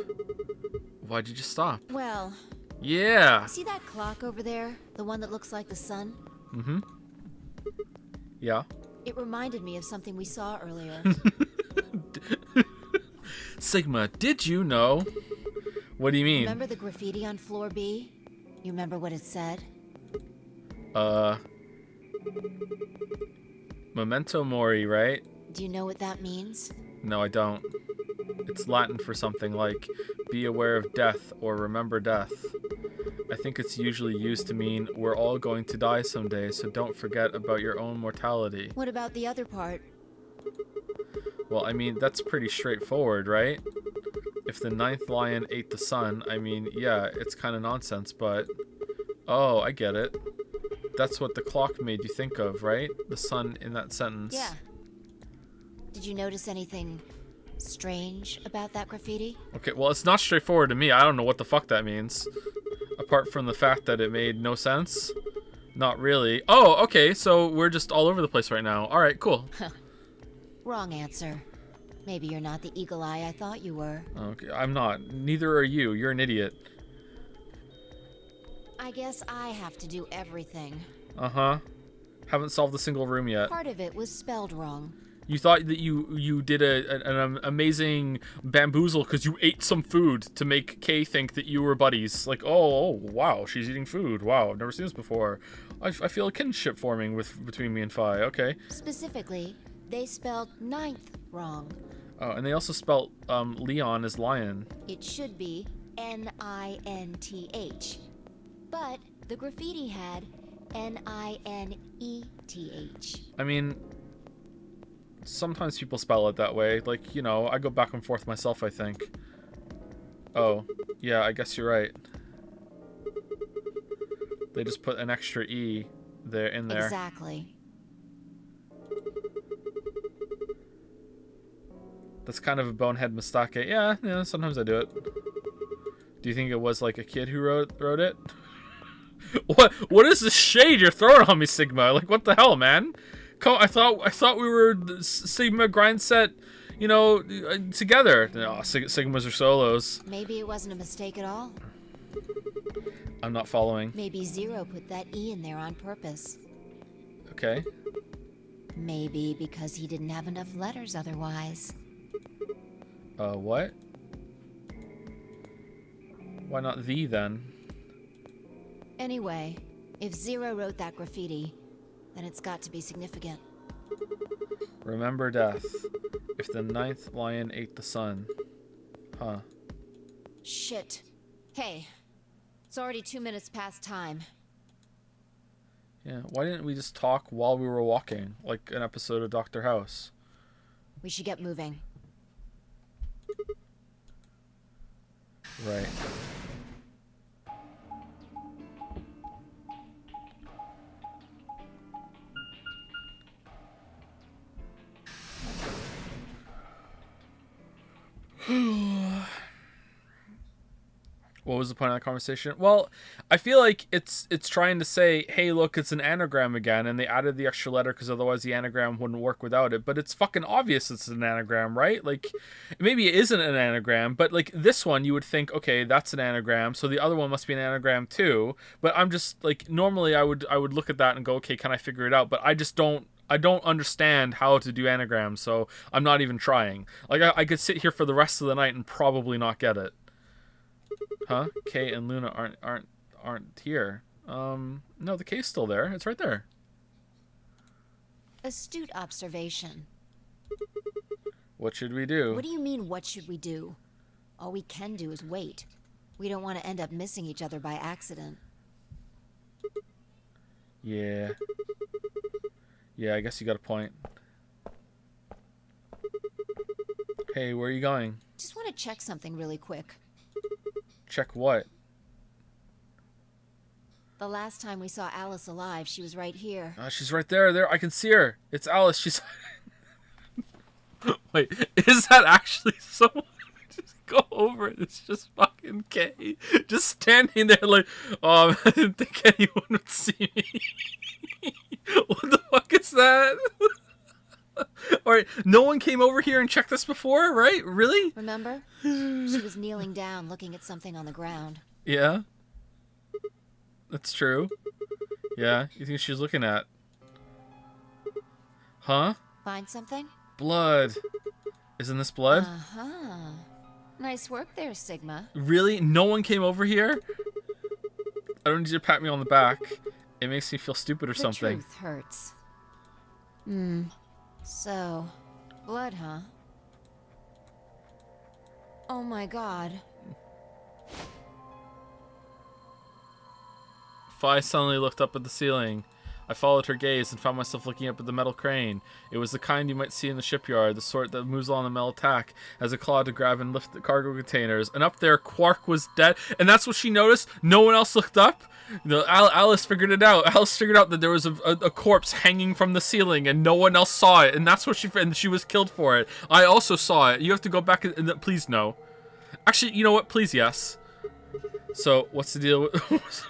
Why'd you just stop? Well, Yeah. see that clock over there? The one that looks like the sun? Mm-hmm. Yeah. It reminded me of something we saw earlier. Sigma, did you know? What do you mean? Remember the graffiti on floor B? You remember what it said? Memento Mori, right? Do you know what that means? No, I don't. It's Latin for something like be aware of death or remember death. I think it's usually used to mean we're all going to die someday, so don't forget about your own mortality. What about the other part? Well, I mean, that's pretty straightforward, right? If the ninth lion ate the sun, I mean, yeah, it's kind of nonsense, but... Oh, I get it. That's what the clock made you think of, right? The sun in that sentence. Yeah. Did you notice anything strange about that graffiti? Okay, well, it's not straightforward to me. I don't know what the fuck that means. Apart from the fact that it made no sense. Not really. Oh, okay, so we're just all over the place right now. Alright, cool. Wrong answer. Maybe you're not the eagle eye I thought you were. Okay, I'm not. Neither are you. You're an idiot. I guess I have to do everything. Uh-huh. Haven't solved a single room yet. Part of it was spelled wrong. You thought that you did an amazing bamboozle because you ate some food to make Kay think that you were buddies. Like, oh, wow, she's eating food. Wow, I've never seen this before. I feel a kinship forming between me and Fi. Okay. Specifically, they spelled ninth wrong. Oh, and they also spelt Leon as lion. It should be Ninth. But the graffiti had Nineth. I mean, sometimes people spell it that way. Like, you know, I go back and forth myself, I think. Oh, yeah, I guess you're right. They just put an extra E in there. Exactly. That's kind of a bonehead mistake. Yeah, sometimes I do it. Do you think it was like a kid who wrote it? What is this shade you're throwing on me, Sigma? Like, what the hell, man? I thought we were Sigma grind set, you know, together. No, Sigmas are solos. Maybe it wasn't a mistake at all. I'm not following. Maybe Zero put that E in there on purpose. Okay. Maybe because he didn't have enough letters otherwise. What? Why not the then? Anyway, if Zero wrote that graffiti, then it's got to be significant. Remember death. If the ninth lion ate the sun. Huh. Shit. Hey, it's already 2 minutes past time. Yeah, why didn't we just talk while we were walking, like an episode of Dr. House? We should get moving. Right. What was the point of that conversation? Well, I feel like it's trying to say, hey, look, it's an anagram again, and they added the extra letter because otherwise the anagram wouldn't work without it. But it's fucking obvious it's an anagram, right? Like, maybe it isn't an anagram, but like this one, you would think, okay, that's an anagram, so the other one must be an anagram too. But I'm just like, normally I would look at that and go, okay, can I figure it out? But I just don't. I don't understand how to do anagrams, so I'm not even trying. Like, I could sit here for the rest of the night and probably not get it. Huh? Kay and Luna aren't here. No, the K's still there. It's right there. Astute observation. What should we do? What do you mean, what should we do? All we can do is wait. We don't want to end up missing each other by accident. Yeah. Yeah, I guess you got a point. Hey, where are you going? Just want to check something really quick. Check what? The last time we saw Alice alive, she was right here. She's right there. There, I can see her. It's Alice. She's... Wait, is that actually someone? Just go over it. It's just fucking Kay. Just standing there like, oh, I didn't think anyone would see me. What the fuck is that? Alright, no one came over here and checked this before, right? Really? Remember? She was kneeling down, looking at something on the ground. Yeah. That's true. Yeah, you think she's looking at? Huh? Find something? Blood. Isn't this blood? Uh-huh. Nice work there, Sigma. Really? No one came over here? I don't need you to pat me on the back. It makes me feel stupid or something. The truth hurts. So, blood, huh? Oh my god. Fi suddenly looked up at the ceiling. I followed her gaze and found myself looking up at the metal crane. It was the kind you might see in the shipyard, the sort that moves along the metal tack as a claw to grab and lift the cargo containers. And up there, Quark was dead. And that's what she noticed? No one else looked up? You know, Alice figured it out. Alice figured out that there was a corpse hanging from the ceiling and no one else saw it. And that's what she was killed for it. I also saw it. You have to go back and please no. Actually, you know what? Please yes. So, what's the deal with...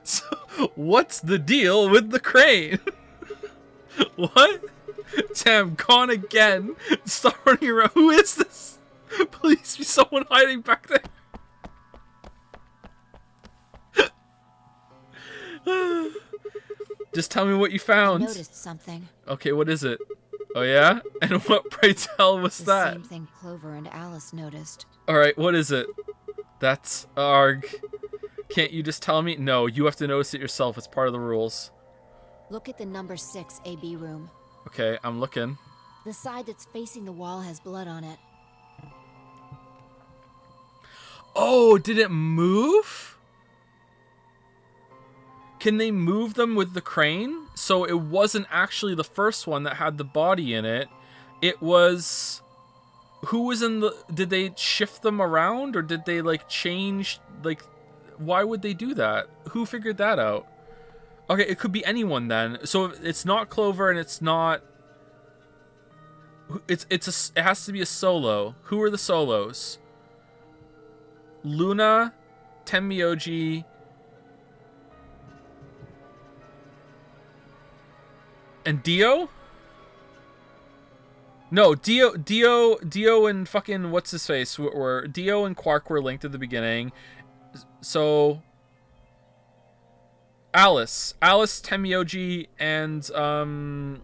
So, what's the deal with the crane? What? Sam, gone again. Stop running around. Who is this? Please be someone hiding back there. Just tell me what you found. I noticed something. Okay, what is it? Oh yeah? And what, pray tell, was that? The same thing Clover and Alice noticed. Alright, what is it? That's... Arg. Can't you just tell me? No, you have to notice it yourself. It's part of the rules. Look at the number 6 AB room. Okay, I'm looking. The side that's facing the wall has blood on it. Oh, did it move? Can they move them with the crane? So it wasn't actually the first one that had the body in it. It was... Who was in the... Did they shift them around? Or did they, like, change... Like, why would they do that? Who figured that out? Okay, it could be anyone then. So it's not Clover and it's not... It has to be a solo. Who are the solos? Luna, Tenmyoji, and Dio? No, Dio and fucking what's his face were Dio and Quark were linked at the beginning. So Alice, Tenmyoji, and the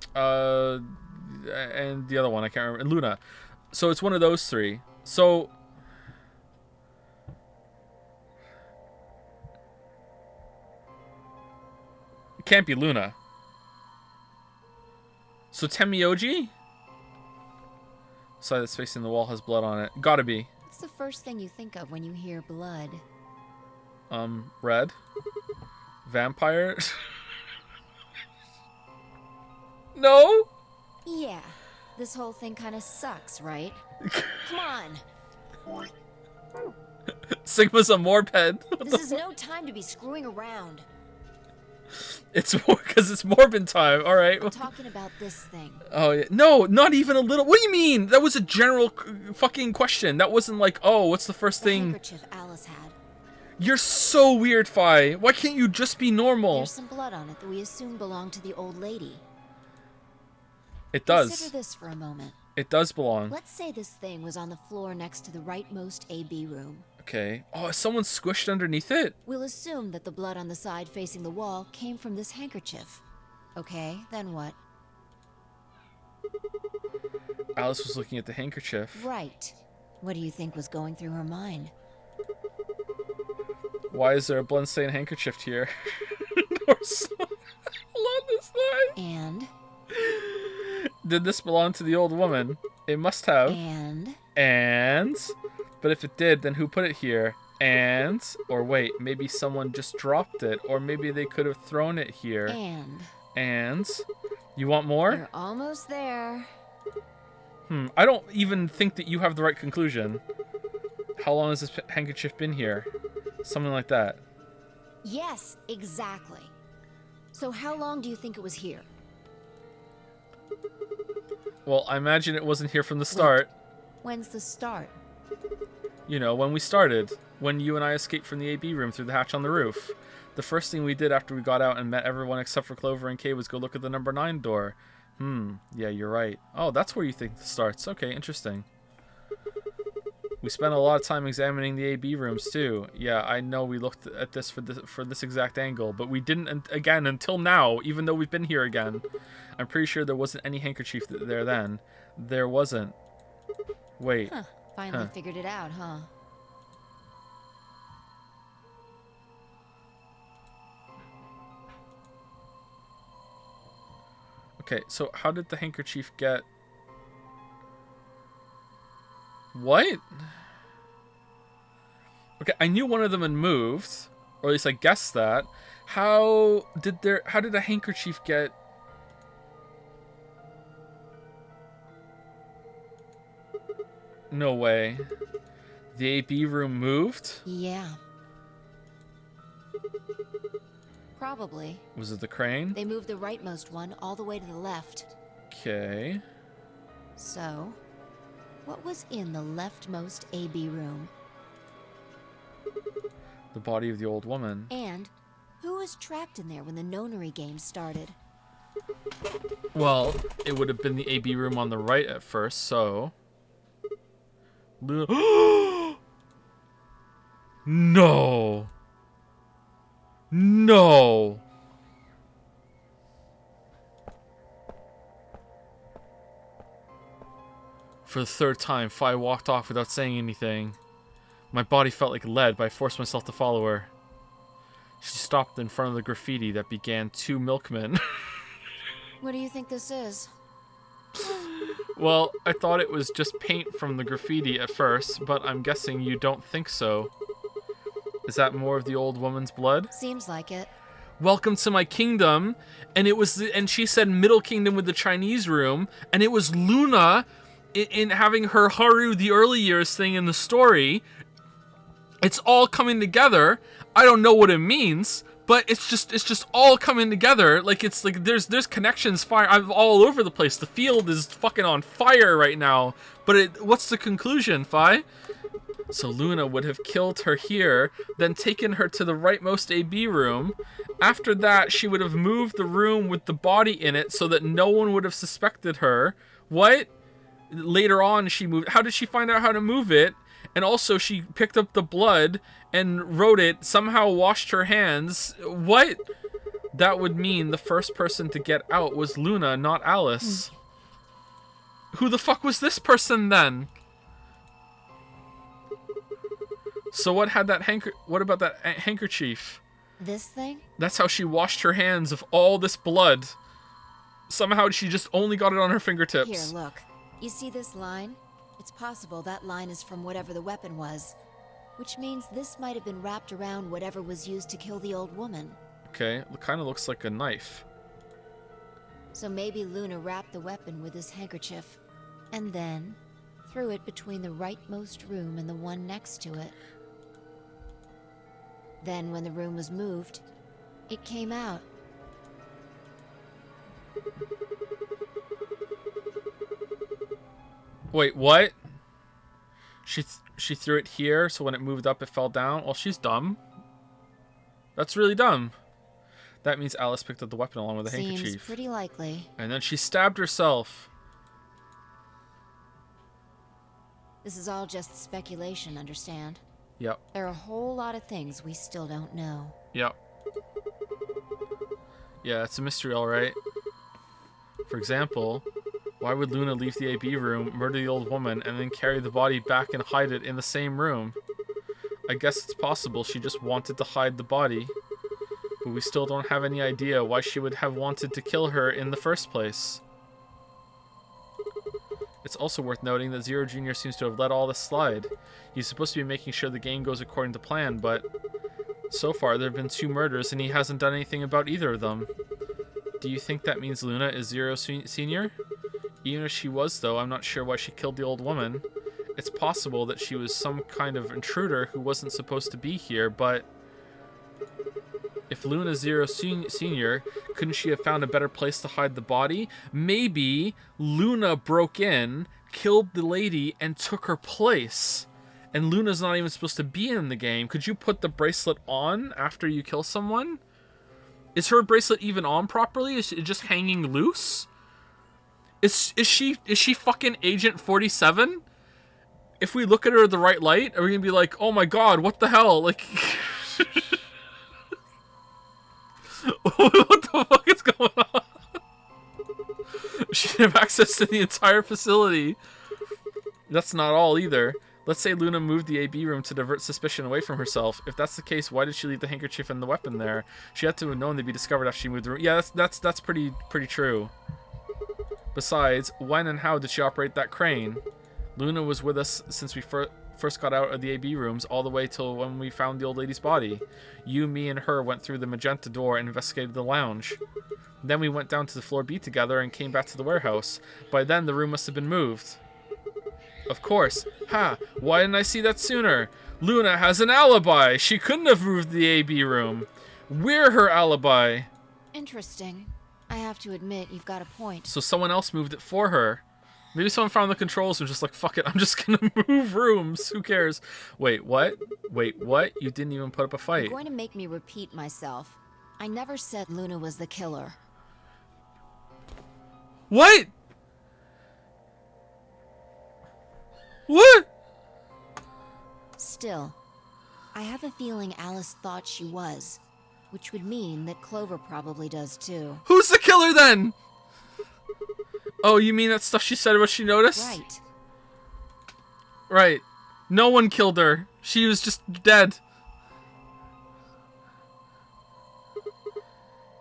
other one I can't remember, and Luna. So it's one of those three. So it can't be Luna. So Tenmyoji? Side that's facing the wall has blood on it. Gotta be. What's the first thing you think of when you hear blood? Red? Vampire? No? Yeah. This whole thing kind of sucks, right? Come on. Sigma's a morped. This is no time to be screwing around. It's more because it's Morbin time. All right. I'm talking about this thing. Oh yeah. No, not even a little. What do you mean? That was a general fucking question. That wasn't like, oh, what's the first thing? Handkerchief Alice had. You're so weird, Fi. Why can't you just be normal? There's some blood on it that we assume belonged to the old lady. It does. Consider this for a moment. It does belong. Let's say this thing was on the floor next to the rightmost AB room. Okay. Oh, is someone squished underneath it? We'll assume that the blood on the side facing the wall came from this handkerchief. Okay, then what? Alice was looking at the handkerchief. Right. What do you think was going through her mind? Why is there a blood-stained handkerchief here? Or so- Along this line. And? Did this belong to the old woman? It must have. And? But if it did, then who put it here? And? Or wait, maybe someone just dropped it. Or maybe they could have thrown it here. And? You want more? You're almost there. I don't even think that you have the right conclusion. How long has this handkerchief been here? Something like that. Yes, exactly. So how long do you think it was here? Well, I imagine it wasn't here from the start. When's the start? You know, when we started. When you and I escaped from the AB room through the hatch on the roof. The first thing we did after we got out and met everyone except for Clover and Kay was go look at the number 9 door. Yeah, you're right. Oh, that's where you think it starts. Okay, interesting. We spent a lot of time examining the AB rooms too. Yeah, I know we looked at this for this exact angle, but we didn't again until now, even though we've been here again. I'm pretty sure there wasn't any handkerchief there then. There wasn't. Wait. Finally figured it out, huh? Okay, so how did the handkerchief get... What? Okay, I knew one of them had moved, or at least I guessed that. How did a handkerchief get... No way. The AB room moved? Yeah. Probably. Was it the crane? They moved the rightmost one all the way to the left. Okay. So, what was in the leftmost AB room? The body of the old woman. And who was trapped in there when the nonary game started? Well, it would have been the AB room on the right at first, so... No! No! For the third time, Fi walked off without saying anything. My body felt like lead, but I forced myself to follow her. She stopped in front of the graffiti that began 2 milkmen. What do you think this is? Well, I thought it was just paint from the graffiti at first, but I'm guessing you don't think so. Is that more of the old woman's blood? Seems like it. Welcome to my kingdom, and and she said Middle Kingdom with the Chinese room, and it was Luna in having her Haru the early years thing in the story. It's all coming together. I don't know what it means, but it's just all coming together. Like it's like there's connections all over the place. The field is fucking on fire right now. But what's the conclusion, Fi? So Luna would have killed her here, then taken her to the rightmost AB room. After that, she would have moved the room with the body in it so that no one would have suspected her. What? Later on, she moved. How did she find out how to move it? And also, she picked up the blood and wrote it, somehow washed her hands. What? That would mean the first person to get out was Luna, not Alice. Who the fuck was this person then? So what about that handkerchief? This thing? That's how she washed her hands of all this blood. Somehow she just only got it on her fingertips. Here, look. You see this line? It's possible that line is from whatever the weapon was. Which means this might have been wrapped around whatever was used to kill the old woman. Okay, it kind of looks like a knife. So maybe Luna wrapped the weapon with this handkerchief. And then threw it between the rightmost room and the one next to it. Then when the room was moved, it came out Wait, what? She threw it here, so when it moved up, it fell down? Well, she's dumb. That's really dumb. That means Alice picked up the weapon along with the Seems handkerchief. pretty likely. And then she stabbed herself. This is all just speculation, understand? Yep. There are a whole lot of things we still don't know. Yep. Yeah, it's a mystery, alright. For example, why would Luna leave the AB room, murder the old woman, and then carry the body back and hide it in the same room? I guess it's possible she just wanted to hide the body, but we still don't have any idea why she would have wanted to kill her in the first place. It's also worth noting that Zero Jr. seems to have let all this slide. He's supposed to be making sure the game goes according to plan, but so far there have been 2 murders and he hasn't done anything about either of them. Do you think that means Luna is Zero Senior? Even if she was, though, I'm not sure why she killed the old woman. It's possible that she was some kind of intruder who wasn't supposed to be here, but if Luna's Zero Senior, couldn't she have found a better place to hide the body? Maybe Luna broke in, killed the lady, and took her place. And Luna's not even supposed to be in the game. Could you put the bracelet on after you kill someone? Is her bracelet even on properly? Is it just hanging loose? Is she fucking Agent 47? If we look at her in the right light, are we gonna be like, oh my god, what the hell? Like, what the fuck is going on? She should have access to the entire facility. That's not all either. Let's say Luna moved the AB room to divert suspicion away from herself. If that's the case, why did she leave the handkerchief and the weapon there? She had to have known they'd be discovered after she moved the room. Yeah, that's pretty true. Besides, when and how did she operate that crane? Luna was with us since we first got out of the AB rooms all the way till when we found the old lady's body. You, me, and her went through the magenta door and investigated the lounge. Then we went down to the floor B together and came back to the warehouse. By then, the room must have been moved. Of course. Ha! Why didn't I see that sooner? Luna has an alibi! She couldn't have moved the AB room. We're her alibi. Interesting. I have to admit, you've got a point. So someone else moved it for her. Maybe someone found the controls and was just like, fuck it, I'm just gonna move rooms. Who cares? Wait, what? Wait, what? You didn't even put up a fight. You're going to make me repeat myself. I never said Luna was the killer. What? What? Still, I have a feeling Alice thought she was, which would mean that Clover probably does too. Who's the killer then? Oh, you mean that stuff she said what she noticed? Right. Right. No one killed her. She was just dead.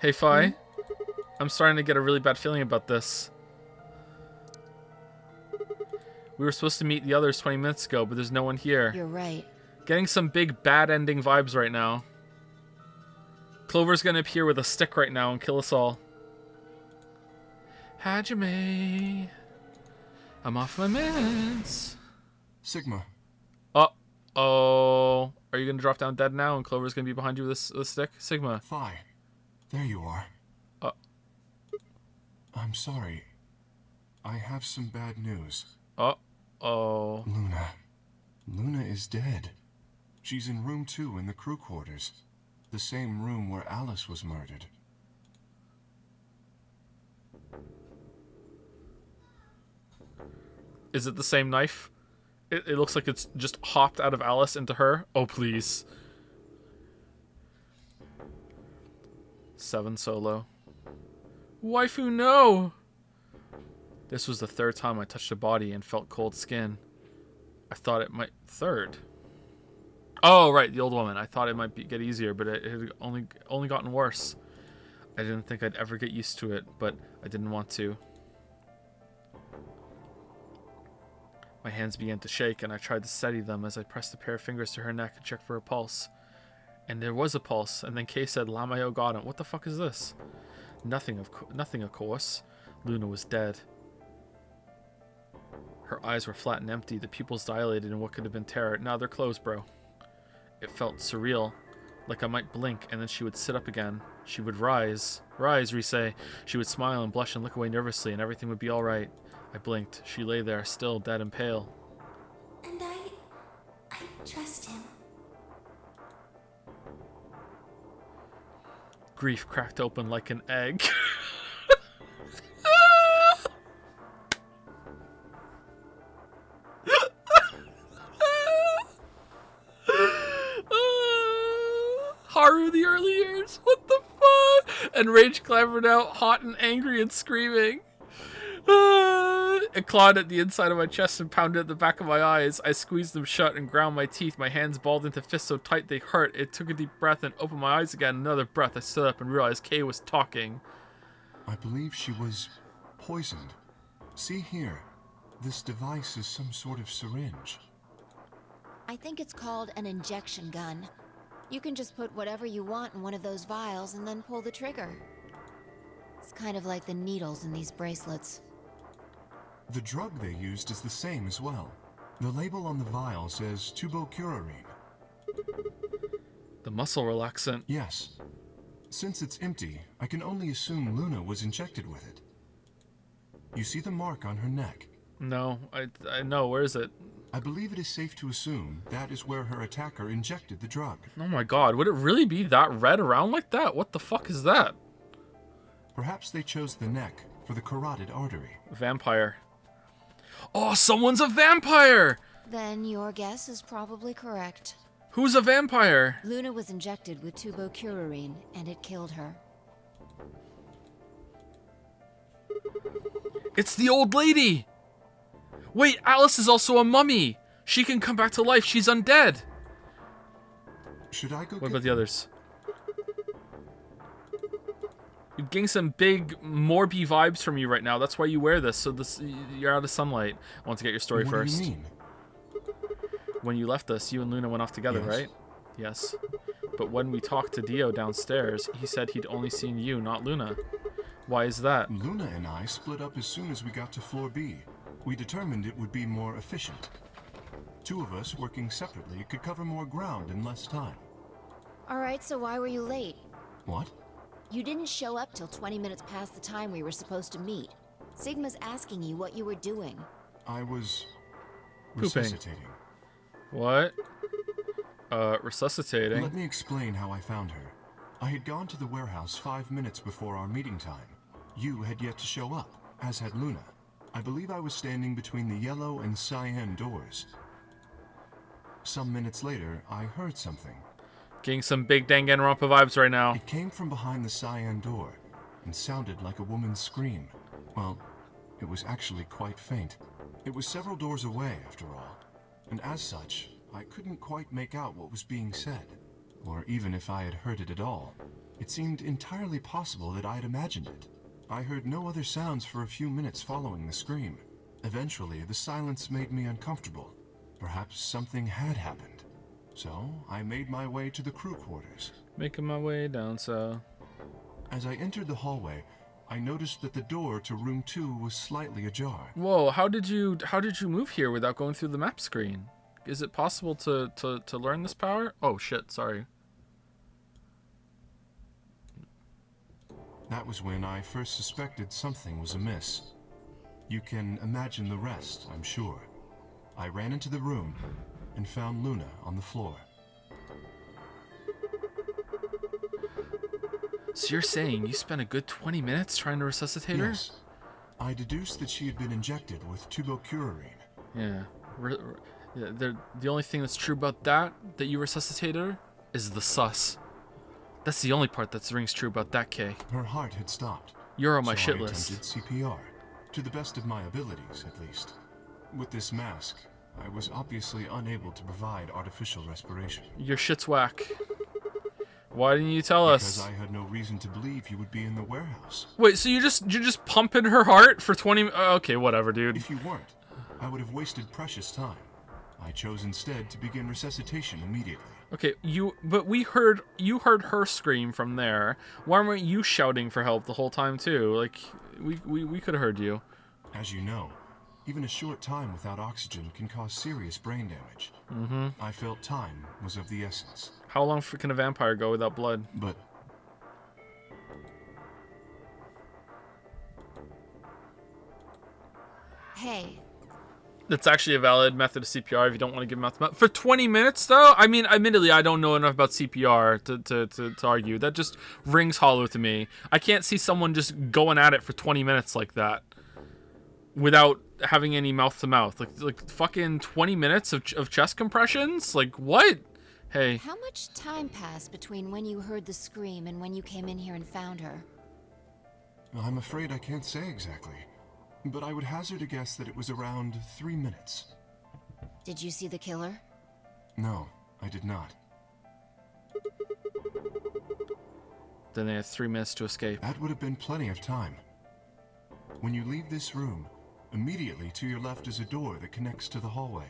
Hey, Fi. I'm starting to get a really bad feeling about this. We were supposed to meet the others 20 minutes ago, but there's no one here. You're right. Getting some big bad ending vibes right now. Clover's gonna appear with a stick right now and kill us all. Hajime. I'm off my meds. Sigma. Uh-oh. Are you gonna drop down dead now and Clover's gonna be behind you with a stick? Sigma. Phi. There you are. I'm sorry. I have some bad news. Uh-oh. Luna is dead. She's in room 2 in the crew quarters. The same room where Alice was murdered. Is it the same knife? It looks like it's just hopped out of Alice into her. Oh, please. 7 solo. Waifu, no! This was the 3rd time I touched a body and felt cold skin. I thought it might... 3rd? Oh, right, the old woman. I thought it might get easier, but it had only gotten worse. I didn't think I'd ever get used to it, but I didn't want to. My hands began to shake, and I tried to steady them as I pressed a pair of fingers to her neck and checked for a pulse. And there was a pulse, and then Kay said, Lamayo got him. What the fuck is this? Nothing, of course. Luna was dead. Her eyes were flat and empty, the pupils dilated in what could have been terror. Now they're closed, bro. It felt surreal. Like I might blink, and then she would sit up again. She would rise. Rise, Rise. She would smile and blush and look away nervously, and everything would be all right. I blinked. She lay there, still dead and pale. And I trust him. Grief cracked open like an egg. Haru, the early years. What the fuck? And rage clambered out, hot and angry and screaming. It clawed at the inside of my chest and pounded at the back of my eyes. I squeezed them shut and ground my teeth. My hands balled into fists so tight they hurt. It took a deep breath and opened my eyes again. Another breath. I stood up and realized Kay was talking. I believe she was poisoned. See here. This device is some sort of syringe. I think it's called an injection gun. You can just put whatever you want in one of those vials and then pull the trigger. It's kind of like the needles in these bracelets. The drug they used is the same as well. The label on the vial says tubocurarine. The muscle relaxant. Yes. Since it's empty, I can only assume Luna was injected with it. You see the mark on her neck? No, I know. Where is it? I believe it is safe to assume that is where her attacker injected the drug. Oh my god, would it really be that red around like that? What the fuck is that? Perhaps they chose the neck for the carotid artery. Vampire. Oh, someone's a vampire! Then your guess is probably correct. Who's a vampire? Luna was injected with tubocurarine, and it killed her. It's the old lady! Wait, Alice is also a mummy! She can come back to life, she's undead! Should I go What about the others? You're getting some big Morby vibes from you right now. That's why you wear this, so you're out of sunlight. I want to get your story first. What do you mean? When you left us, you and Luna went off together, Yes. right? Yes. But when we talked to Dio downstairs, he said he'd only seen you, not Luna. Why is that? Luna and I split up as soon as we got to floor B. We determined it would be more efficient. Two of us working separately could cover more ground in less time. Alright, so why were you late? What? You didn't show up till 20 minutes past the time we were supposed to meet. Sigma's asking you what you were doing. I was Pooping. resuscitating. What? Resuscitating? Let me explain how I found her. I had gone to the warehouse 5 minutes before our meeting time. You had yet to show up, as had Luna. I believe I was standing between the yellow and cyan doors. Some minutes later, I heard something. Getting some big Danganronpa vibes right now. It came from behind the cyan door and sounded like a woman's scream. Well, it was actually quite faint. It was several doors away, after all. And as such, I couldn't quite make out what was being said. Or even if I had heard it at all. It seemed entirely possible that I had imagined it. I heard no other sounds for a few minutes following the scream. Eventually, the silence made me uncomfortable. Perhaps something had happened. So, I made my way to the crew quarters. Making my way down, so... As I entered the hallway, I noticed that the door to room 2 was slightly ajar. Whoa, how did you move here without going through the map screen? Is it possible to learn this power? Oh shit, sorry. That was when I first suspected something was amiss. You can imagine the rest, I'm sure. I ran into the room and found Luna on the floor. So you're saying you spent a good 20 minutes trying to resuscitate her? Yes. I deduced that she had been injected with tubocurarine. Yeah. The only thing that's true about that you resuscitated her, is the sus. That's the only part that rings true about that, Kay. Her heart had stopped. You're on my so shit I list. attempted CPR, to the best of my abilities, at least. With this mask, I was obviously unable to provide artificial respiration. Your shit's whack. Why didn't you tell us? Because I had no reason to believe you would be in the warehouse. Wait, so you're just pumping her heart for 20... Okay, whatever, dude. If you weren't, I would have wasted precious time. I chose instead to begin resuscitation immediately. Okay, you heard her scream from there. Why weren't you shouting for help the whole time too? Like we could have heard you. As you know, even a short time without oxygen can cause serious brain damage. Mm-hmm. I felt time was of the essence. How long can a vampire go without blood? But Hey, That's actually a valid method of CPR if you don't want to give mouth to mouth. For 20 minutes, though? I mean, admittedly, I don't know enough about CPR to argue. That just rings hollow to me. I can't see someone just going at it for 20 minutes like that without having any mouth to mouth. Like fucking 20 minutes of chest compressions? Like, what? Hey. how much time passed between when you heard the scream and when you came in here and found her? I'm afraid I can't say exactly. But I would hazard a guess that it was around 3 minutes. Did you see the killer? No, I did not. Then they had 3 minutes to escape. That would have been plenty of time. When you leave this room, immediately to your left is a door that connects to the hallway.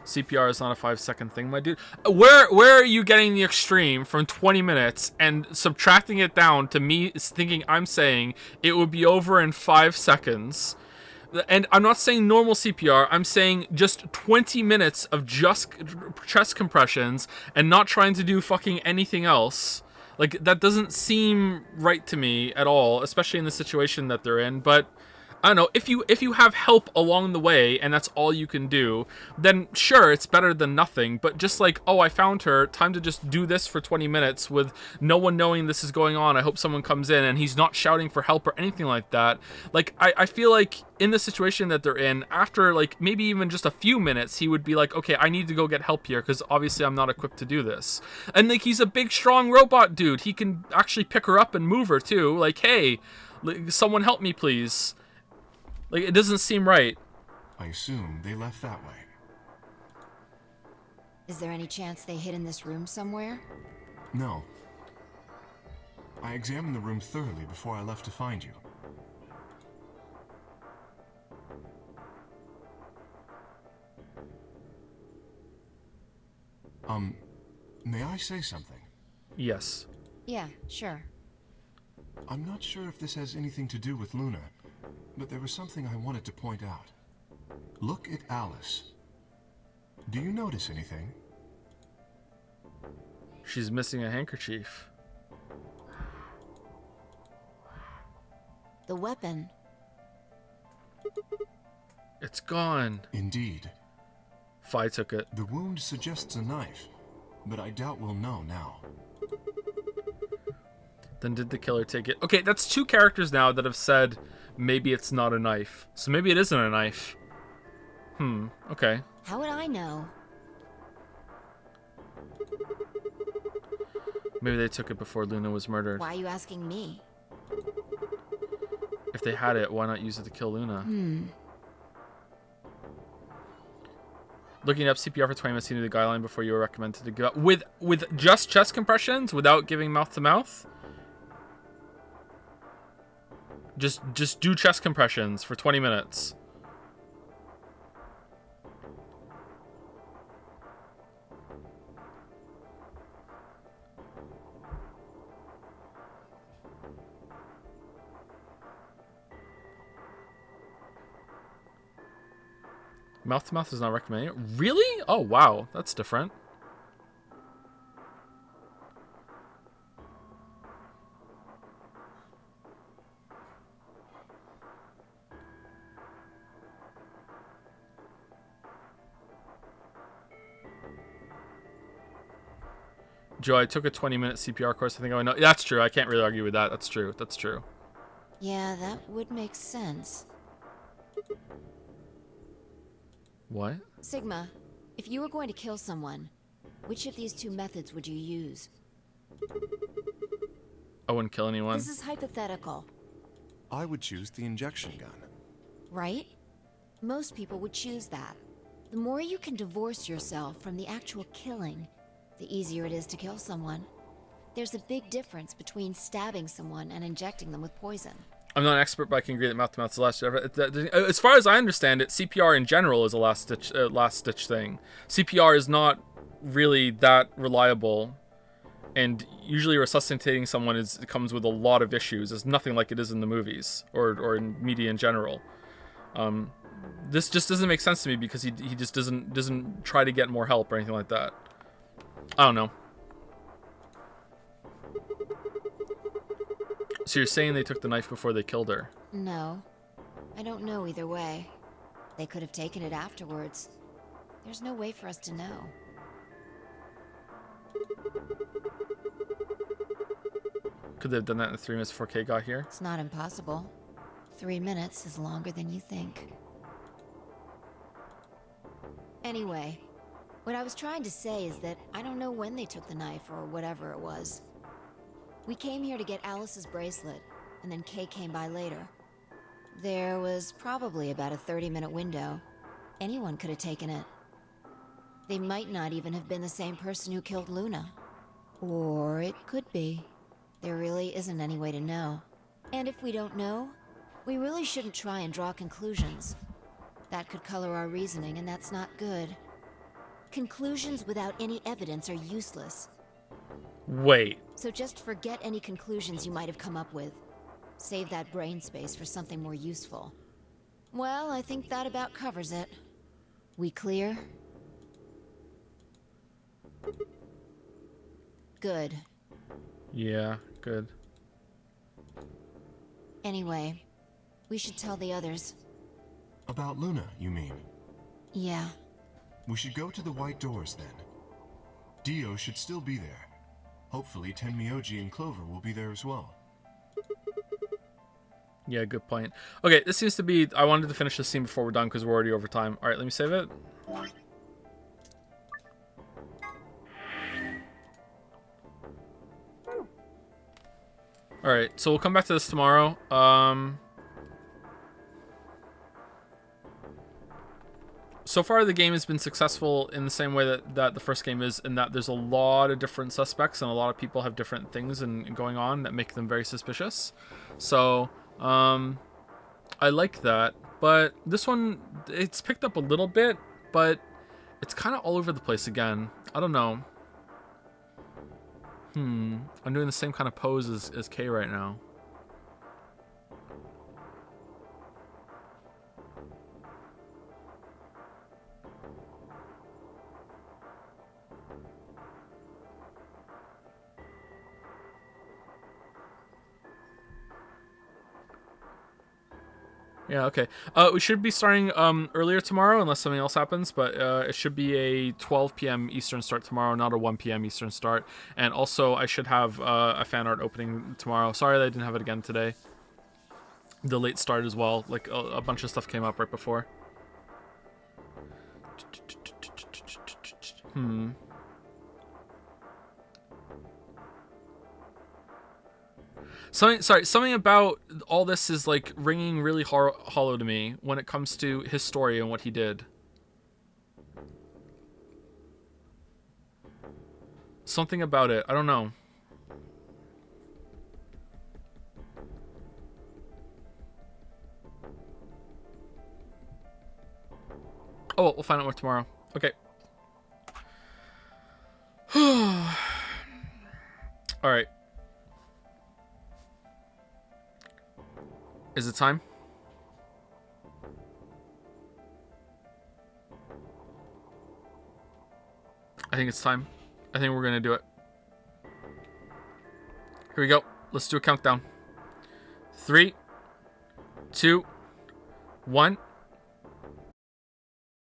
CPR is not a 5-second thing, my dude. Where are you getting the extreme from 20 minutes and subtracting it down to me thinking I'm saying it would be over in 5 seconds? And I'm not saying normal CPR. I'm saying just 20 minutes of just chest compressions and not trying to do fucking anything else. Like, that doesn't seem right to me at all, especially in the situation that they're in. But I don't know, if you have help along the way and that's all you can do, then sure, it's better than nothing. But just like, oh, I found her, time to just do this for 20 minutes with no one knowing this is going on. I hope someone comes in, and he's not shouting for help or anything like that. Like, I feel like in the situation that they're in, after like maybe even just a few minutes, he would be like, okay, I need to go get help here because obviously I'm not equipped to do this. And like, he's a big, strong robot dude. He can actually pick her up and move her too. Like, hey, someone help me, please. Like, it doesn't seem right. I assume they left that way. Is there any chance they hid in this room somewhere? No. I examined the room thoroughly before I left to find you. May I say something? Yes. Yeah, sure. I'm not sure if this has anything to do with Luna, but there was something I wanted to point out. Look at Alice. Do you notice anything? She's missing a handkerchief. The weapon. It's gone. Indeed. Fi took it. The wound suggests a knife, but I doubt we'll know now. Then did the killer take it? Okay, that's 2 characters now that have said maybe it's not a knife. So maybe it isn't a knife. Okay. How would I know? Maybe they took it before Luna was murdered. Why are you asking me? If they had it, why not use it to kill Luna? Looking up CPR for 20 minutes into the guideline before you were recommended to go with just chest compressions without giving mouth to mouth. Just do chest compressions for 20 minutes. Mouth to mouth is not recommended. Really? Oh, wow. That's different. Joe, I took a 20-minute CPR course. I think I know. That's true. I can't really argue with that. That's true. That's true. Yeah, that would make sense. What? Sigma, if you were going to kill someone, which of these 2 methods would you use? I wouldn't kill anyone. This is hypothetical, I would choose the injection gun. right? Most people would choose that. The more you can divorce yourself from the actual killing, the easier it is to kill someone. There's a big difference between stabbing someone and injecting them with poison. I'm not an expert, but I can agree that mouth-to-mouth is the last ditch. As far as I understand it, CPR in general is a last-ditch thing. CPR is not really that reliable, and usually resuscitating someone comes with a lot of issues. It's nothing like it is in the movies or in media in general. This just doesn't make sense to me because he just doesn't try to get more help or anything like that. I don't know. So you're saying they took the knife before they killed her? No. I don't know either way. They could have taken it afterwards. There's no way for us to know. Could they have done that in the 3 minutes before Kay got here? It's not impossible. 3 minutes is longer than you think. Anyway, what I was trying to say is that I don't know when they took the knife or whatever it was. We came here to get Alice's bracelet, and then Kay came by later. There was probably about a 30-minute window. Anyone could have taken it. They might not even have been the same person who killed Luna. Or it could be. There really isn't any way to know. And if we don't know, we really shouldn't try and draw conclusions. That could color our reasoning, and that's not good. Conclusions without any evidence are useless. Wait. So just forget any conclusions you might have come up with. Save that brain space for something more useful. Well, I think that about covers it. We clear? Good. Yeah, good. Anyway, we should tell the others. About Luna, you mean? Yeah. We should go to the white doors then. Dio should still be there. Hopefully Tenmyoji and Clover will be there as well. Yeah, good point. Okay, this seems to be... I wanted to finish this scene before we're done because we're already over time. Alright, let me save it. Alright, so we'll come back to this tomorrow. So far, the game has been successful in the same way that the first game is, in that there's a lot of different suspects and a lot of people have different things going on that make them very suspicious. So, I like that. But this one, it's picked up a little bit, but it's kind of all over the place again. I don't know. I'm doing the same kind of pose as Kay right now. Yeah, okay. We should be starting earlier tomorrow, unless something else happens, but it should be a 12 p.m. Eastern start tomorrow, not a 1 p.m. Eastern start. And also, I should have a fan art opening tomorrow. Sorry that I didn't have it again today. The late start as well. Like, a bunch of stuff came up right before. Something about all this is like ringing really hollow to me when it comes to his story and what he did. Something about it, I don't know. Oh, well, we'll find out more tomorrow. Okay. All right. Is it time? I think it's time. I think we're gonna do it. Here we go. Let's do a countdown. 3, 2, 1.